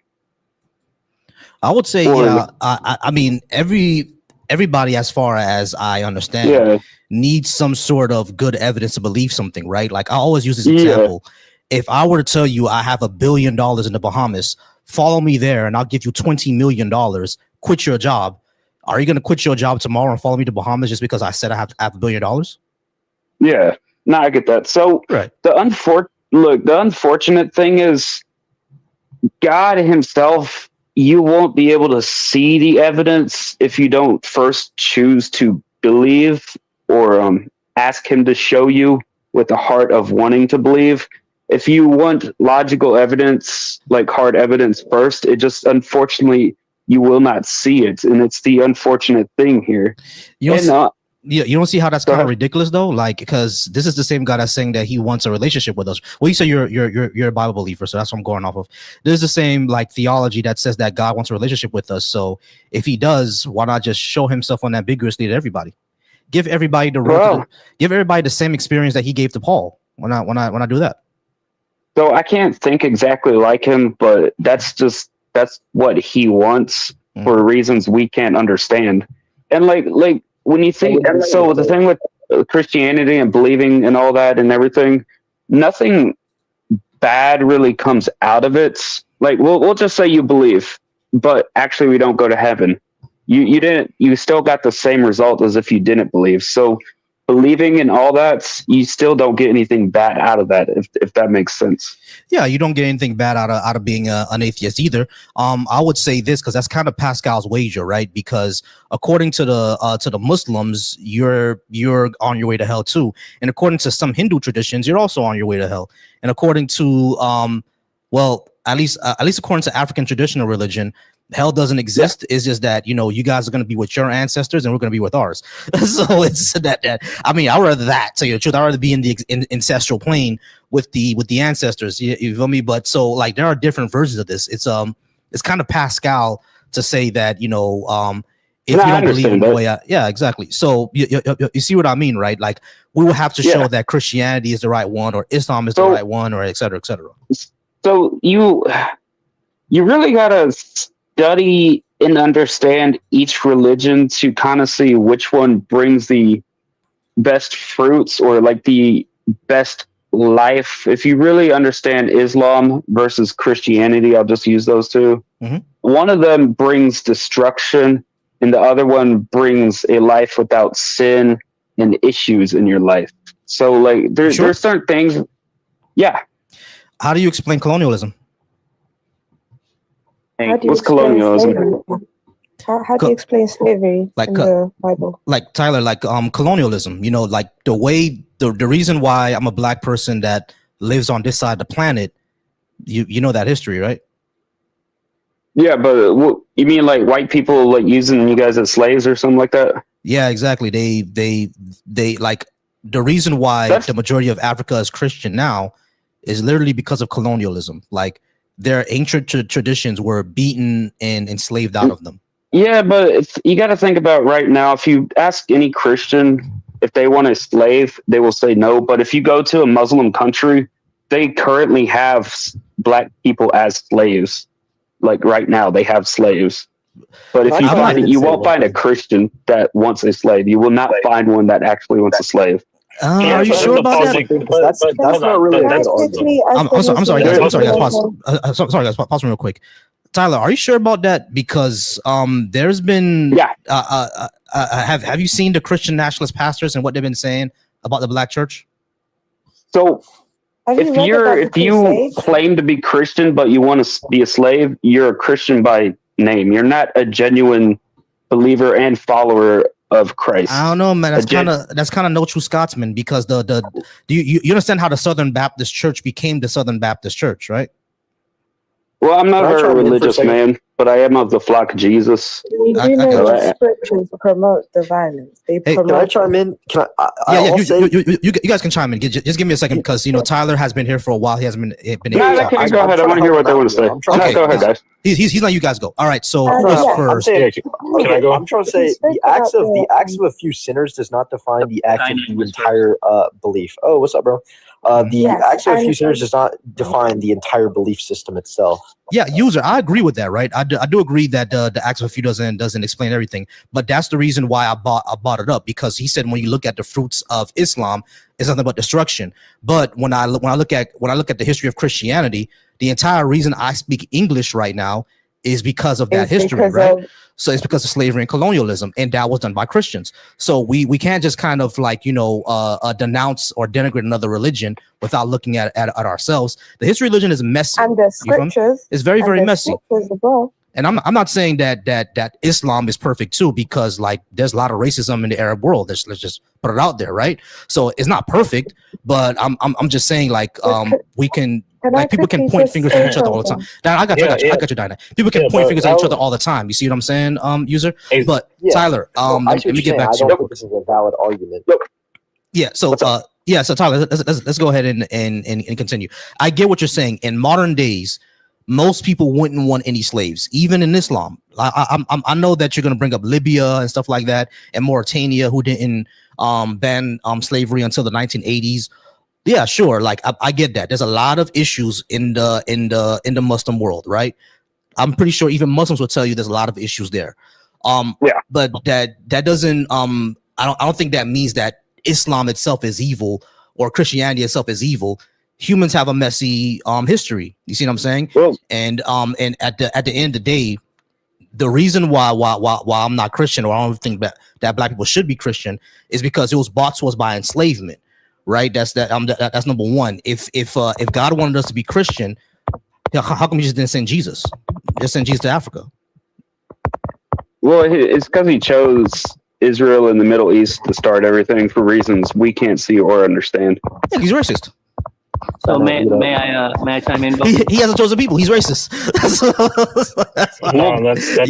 I would say, yeah. I mean, everybody, as far as I understand, Yeah. needs some sort of good evidence to believe something, right? Like, I always use this example. If I were to tell you I have $1 billion in the Bahamas, follow me there and I'll give you $20 million, quit your job. Are you going to quit your job tomorrow and follow me to Bahamas just because I said I have $1 billion? Yeah, no, I get that. So the unfortunate thing is God himself, you won't be able to see the evidence if you don't first choose to believe or ask him to show you with the heart of wanting to believe. If you want logical evidence, like hard evidence first, it just, unfortunately, you will not see it. And it's the unfortunate thing here. You don't see how that's kind of ridiculous though, like, because this is the same guy that's saying that he wants a relationship with us. Well, you say you're a Bible believer, so that's what I'm going off of. There's the same like theology that says that God wants a relationship with us. So if he does, why not just show himself unambiguously to everybody? Give everybody give everybody the same experience that he gave to Paul. Why not do that? So I can't think exactly like him, but that's what he wants for reasons we can't understand. And like when you think, so the thing with Christianity and believing and all that and everything, nothing bad really comes out of it. Like we'll just say you believe, but actually we don't go to heaven. You still got the same result as if you didn't believe. So believing in all that, you still don't get anything bad out of that, if that makes sense. Yeah, you don't get anything bad out of being an atheist either. I would say this because that's kind of Pascal's wager, right? Because according to the Muslims, you're on your way to hell too, and according to some Hindu traditions, you're also on your way to hell. And according to well, at least according to African traditional religion, hell doesn't exist. It's just that, you guys are going to be with your ancestors and we're going to be with ours. So it's that I mean, I'd rather that, tell you the truth. I'd rather be in the ancestral plane with the ancestors. You feel me? But so like there are different versions of this. It's kind of Pascal to say that, if you don't believe in the way yeah, exactly. So you see what I mean, right? Like we will have to show that Christianity is the right one or Islam is the right one or et cetera, et cetera. So you really gotta study and understand each religion to kind of see which one brings the best fruits or like the best life. If you really understand Islam versus Christianity, I'll just use those two. One of them brings destruction and the other one brings a life without sin and issues in your life. So like there's certain things. Yeah. How do you explain colonialism? What's colonialism? How do you explain slavery in the Bible? Like Tyler, like colonialism, like the reason why I'm a black person that lives on this side of the planet, you know that history, right? Yeah, but you mean like white people like using you guys as slaves or something like that? Yeah, exactly. They like the reason why the majority of Africa is Christian now is literally because of colonialism. Like their ancient traditions were beaten and enslaved out of them. Yeah, but you got to think about right now, if you ask any Christian if they want a slave, they will say no. But if you go to a Muslim country, they currently have black people as slaves. Like right now, they have slaves. But if you find it, you won't find a Christian that wants a slave. You will not find one that actually wants a slave. Are you sure about that? That's not really. I'm sorry, guys. Sorry, guys. Pause me real quick. Tyler, are you sure about that? Because there's been have you seen the Christian nationalist pastors and what they've been saying about the black church? So if you claim to be Christian but you want to be a slave, you're a Christian by name. You're not a genuine believer and follower of Christ. I don't know, man. That's kind of no true Scotsman, because do you understand how the Southern Baptist Church became the Southern Baptist Church, right? Well, I'm not a very religious man. But I am of the flock of Jesus. We do know the scriptures promote the violence. They promote. Can I chime in? Can I? You guys can chime in. Just give me a second because Tyler has been here for a while. He hasn't been No, able to go ahead. I want to hear what they want to say. Okay, go ahead, guys. He's letting you guys go. All right, so I'm who's saying- first? Can I go? I'm trying to say the acts of a few sinners does not define the act of the entire belief. Oh, what's up, bro? The acts of a few sinners does not define the entire belief system itself. Yeah, user, I agree with that, right? I do agree that the acts of a few doesn't explain everything, but that's the reason why I brought it up, because he said when you look at the fruits of Islam, it's nothing but destruction. But when I look at the history of Christianity, the entire reason I speak English right now is because of that history, right? So it's because of slavery and colonialism, and that was done by Christians. So we can't just kind of like denounce or denigrate another religion without looking at ourselves. The history of religion is messy, and the scriptures. It's very, very messy. Well. And I'm not saying that Islam is perfect too, because like there's a lot of racism in the Arab world. Let's just put it out there, right? So it's not perfect, but I'm just saying like we can. Like people can point fingers at each other all the time. Now, I got you, Dinah. People can point fingers at each other all the time. You see what I'm saying, user? But Tyler, let me get back to you. I don't think this is a valid argument. Yeah. So so Tyler, let's go ahead and continue. I get what you're saying. In modern days, most people wouldn't want any slaves, even in Islam. I know that you're going to bring up Libya and stuff like that, and Mauritania, who didn't ban slavery until the 1980s. Yeah, sure. Like I get that. There's a lot of issues in the Muslim world, right? I'm pretty sure even Muslims will tell you there's a lot of issues there. But that doesn't I don't think that means that Islam itself is evil or Christianity itself is evil. Humans have a messy history. You see what I'm saying? And at the end of the day, the reason why I'm not Christian, or I don't think that black people should be Christian, is because it was brought to us by enslavement. Right, that's number one. If God wanted us to be Christian, how come he just didn't send Jesus? Just send Jesus to Africa. Well, it's because he chose Israel and the Middle East to start everything for reasons we can't see or understand. Yeah, he's racist. So may I chime in? He hasn't chosen people. He's racist. That's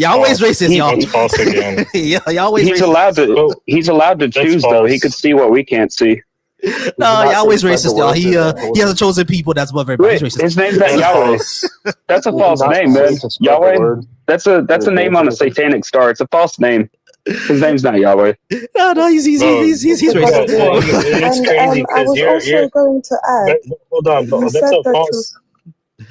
Yahweh's racist, y'all. That's false again. Yahweh's he's racist. He's allowed to choose though. He could see what we can't see. No, Yahweh's racist, y'all. He hasn't chosen people. That's what everybody's racist. His name's not Yahweh. That's a false name, man. Yahweh. That's a name on a satanic star. It's a false name. His name's not Yahweh. No, he's racist. It's crazy because you're going to add. Hold on, but that's a false.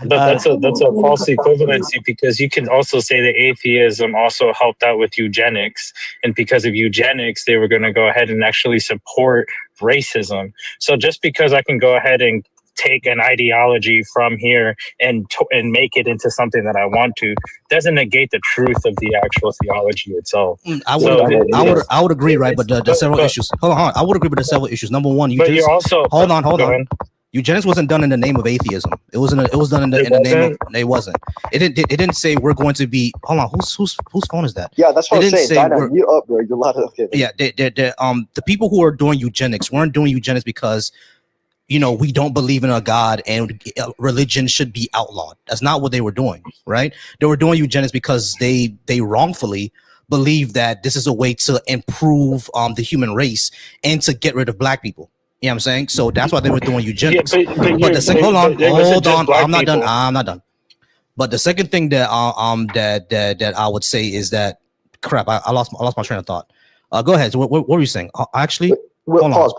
But that's a false equivalency, because you can also say that atheism also helped out with eugenics, and because of eugenics, they were going to go ahead and actually support racism. So just because I can go ahead and take an ideology from here and make it into something that I want to, doesn't negate the truth of the actual theology itself. I would agree, right? But there's several issues. Hold on. I would agree, but there's several issues. Number one, hold on. Eugenics wasn't done in the name of atheism. It was done in the name of. It wasn't. It didn't say we're going to be. Hold on. Whose phone is that? Yeah, that's what I'm saying. Dinah, you up, bro? You're allowed to. Okay. Yeah. The people who are doing eugenics weren't doing eugenics because, we don't believe in a God and religion should be outlawed. That's not what they were doing, right? They were doing eugenics because they wrongfully believe that this is a way to improve the human race and to get rid of black people. You know what I'm saying? So that's why they were doing eugenics. Hold on. I'm not done. But the second thing that that I would say is that crap. I lost my train of thought. Go ahead. So what were you saying? Actually, pause.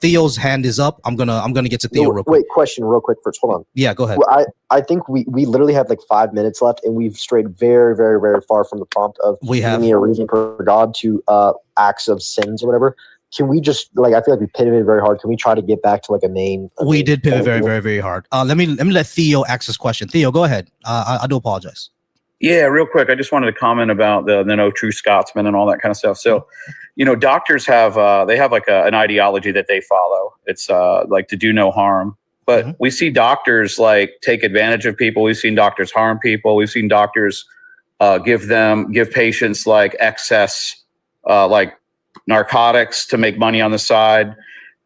Theo's hand is up. I'm gonna get to Theo real quick. Wait, question real quick first. Hold on. Yeah, go ahead. Well, I think we literally have like 5 minutes left, and we've strayed very, very, very far from the prompt of giving me a reason for God to acts of sins or whatever. Can we just I feel like we pivoted very hard. Can we try to get back to like a main? We did pivot very, very, very hard. Let me let Theo ask this question. Theo, go ahead. I do apologize. Yeah, real quick. I just wanted to comment about the no true Scotsman and all that kind of stuff. So, doctors have they have like an ideology that they follow. It's like to do no harm. But we see doctors like take advantage of people. We've seen doctors harm people. We've seen doctors give patients like excess like narcotics to make money on the side.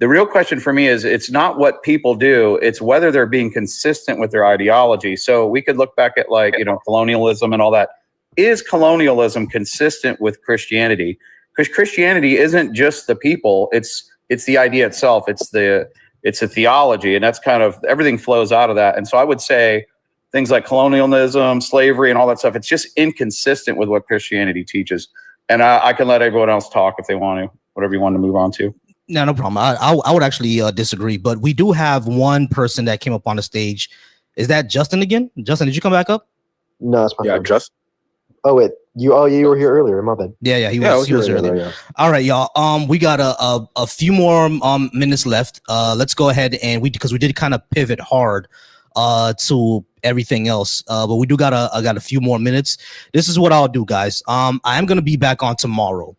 The real question for me is it's not what people do, it's whether they're being consistent with their ideology. So we could look back at like, colonialism and all that. Is colonialism consistent with Christianity? Because Christianity isn't just the people, it's the idea itself. It's a theology, and that's kind of everything flows out of that. And so I would say things like colonialism, slavery, and all that stuff, it's just inconsistent with what Christianity teaches. And I can let everyone else talk if they want to, whatever you want to move on to. No problem. I would actually disagree, but we do have one person that came up on the stage. Is that Justin again? Justin, did you come back up? No, that's my Yeah, friend. just. Oh wait, you were here earlier. My bad. Yeah, he was here earlier. Yeah. All right, y'all. We got a few more minutes left. Let's go ahead and because we did kind of pivot hard to everything else. But we do got a few more minutes. This is what I'll do, guys. I am gonna be back on tomorrow.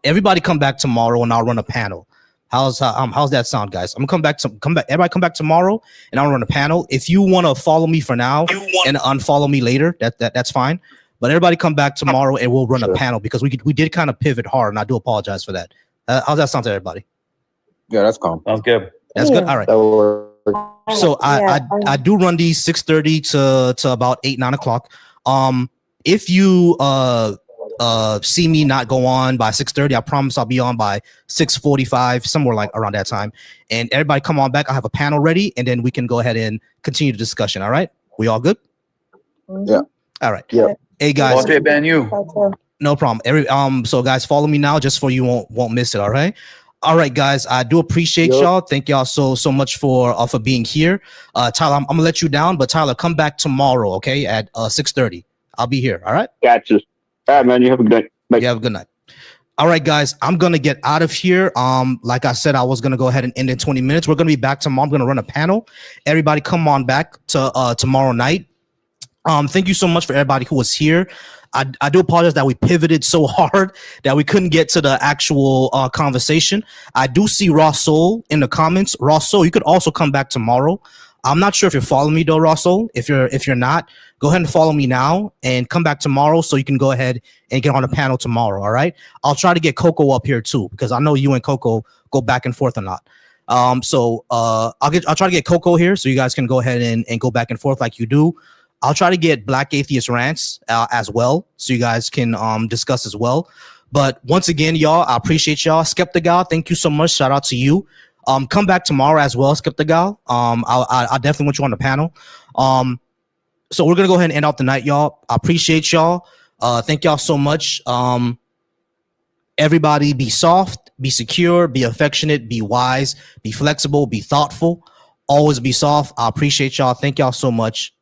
Everybody come back tomorrow and I'll run a panel. How's that sound, guys? I'm gonna come back. Everybody come back tomorrow and I'll run a panel. If you want to follow me for now and unfollow me later, that's fine. But everybody come back tomorrow and we'll run a panel because we did kind of pivot hard, and I do apologize for that. How's that sound to everybody? Yeah, that's calm. Sounds good. That's good. All right. So I do run these 6:30 to about 8-9 o'clock. If you see me not go on by 6:30, I promise I'll be on by 6:45, somewhere like around that time. And everybody come on back. I have a panel ready, and then we can go ahead and continue the discussion. All right? We all good? Yeah. All right. Yeah. Hey guys. No problem. So guys, follow me now just for you won't miss it. All right. All right, guys. I do appreciate y'all. Thank y'all so much for being here. Tyler, I'm gonna let you down, but Tyler, come back tomorrow, okay, at 6:30. I'll be here. All right. Gotcha. All right, man. You have a good night. Bye. You have a good night. All right, guys. I'm gonna get out of here. Like I said, I was gonna go ahead and end in 20 minutes. We're gonna be back tomorrow. I'm gonna run a panel. Everybody, come on back to tomorrow night. Thank you so much for everybody who was here. I do apologize that we pivoted so hard that we couldn't get to the actual conversation. I do see Raw Soul in the comments. Raw Soul, you could also come back tomorrow. I'm not sure if you're following me though, Raw Soul. If you're not, go ahead and follow me now and come back tomorrow so you can go ahead and get on the panel tomorrow. All right. I'll try to get Coco up here too, because I know you and Coco go back and forth a lot. I'll try to get Coco here so you guys can go ahead and go back and forth like you do. I'll try to get Black Atheist Rants as well, so you guys can discuss as well. But once again, y'all, I appreciate y'all. Skeptical, thank you so much. Shout out to you. Come back tomorrow as well, Skeptical. I definitely want you on the panel. So we're gonna go ahead and end off the night, y'all. I appreciate y'all. Thank y'all so much. Everybody, be soft, be secure, be affectionate, be wise, be flexible, be thoughtful. Always be soft. I appreciate y'all. Thank y'all so much.